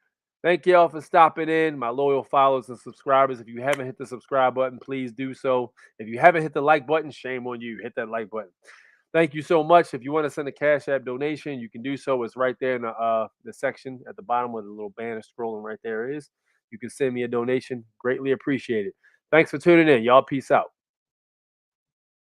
S1: Thank you all for stopping in, my loyal followers and subscribers. If you haven't hit the subscribe button, please do so. If you haven't hit the like button, shame on you. Hit that like button. Thank you so much. If you want to send a Cashapp donation, you can do so. It's right there in the section at the bottom where the little banner scrolling right there is. You can send me a donation. Greatly appreciate it. Thanks for tuning in. Y'all peace out.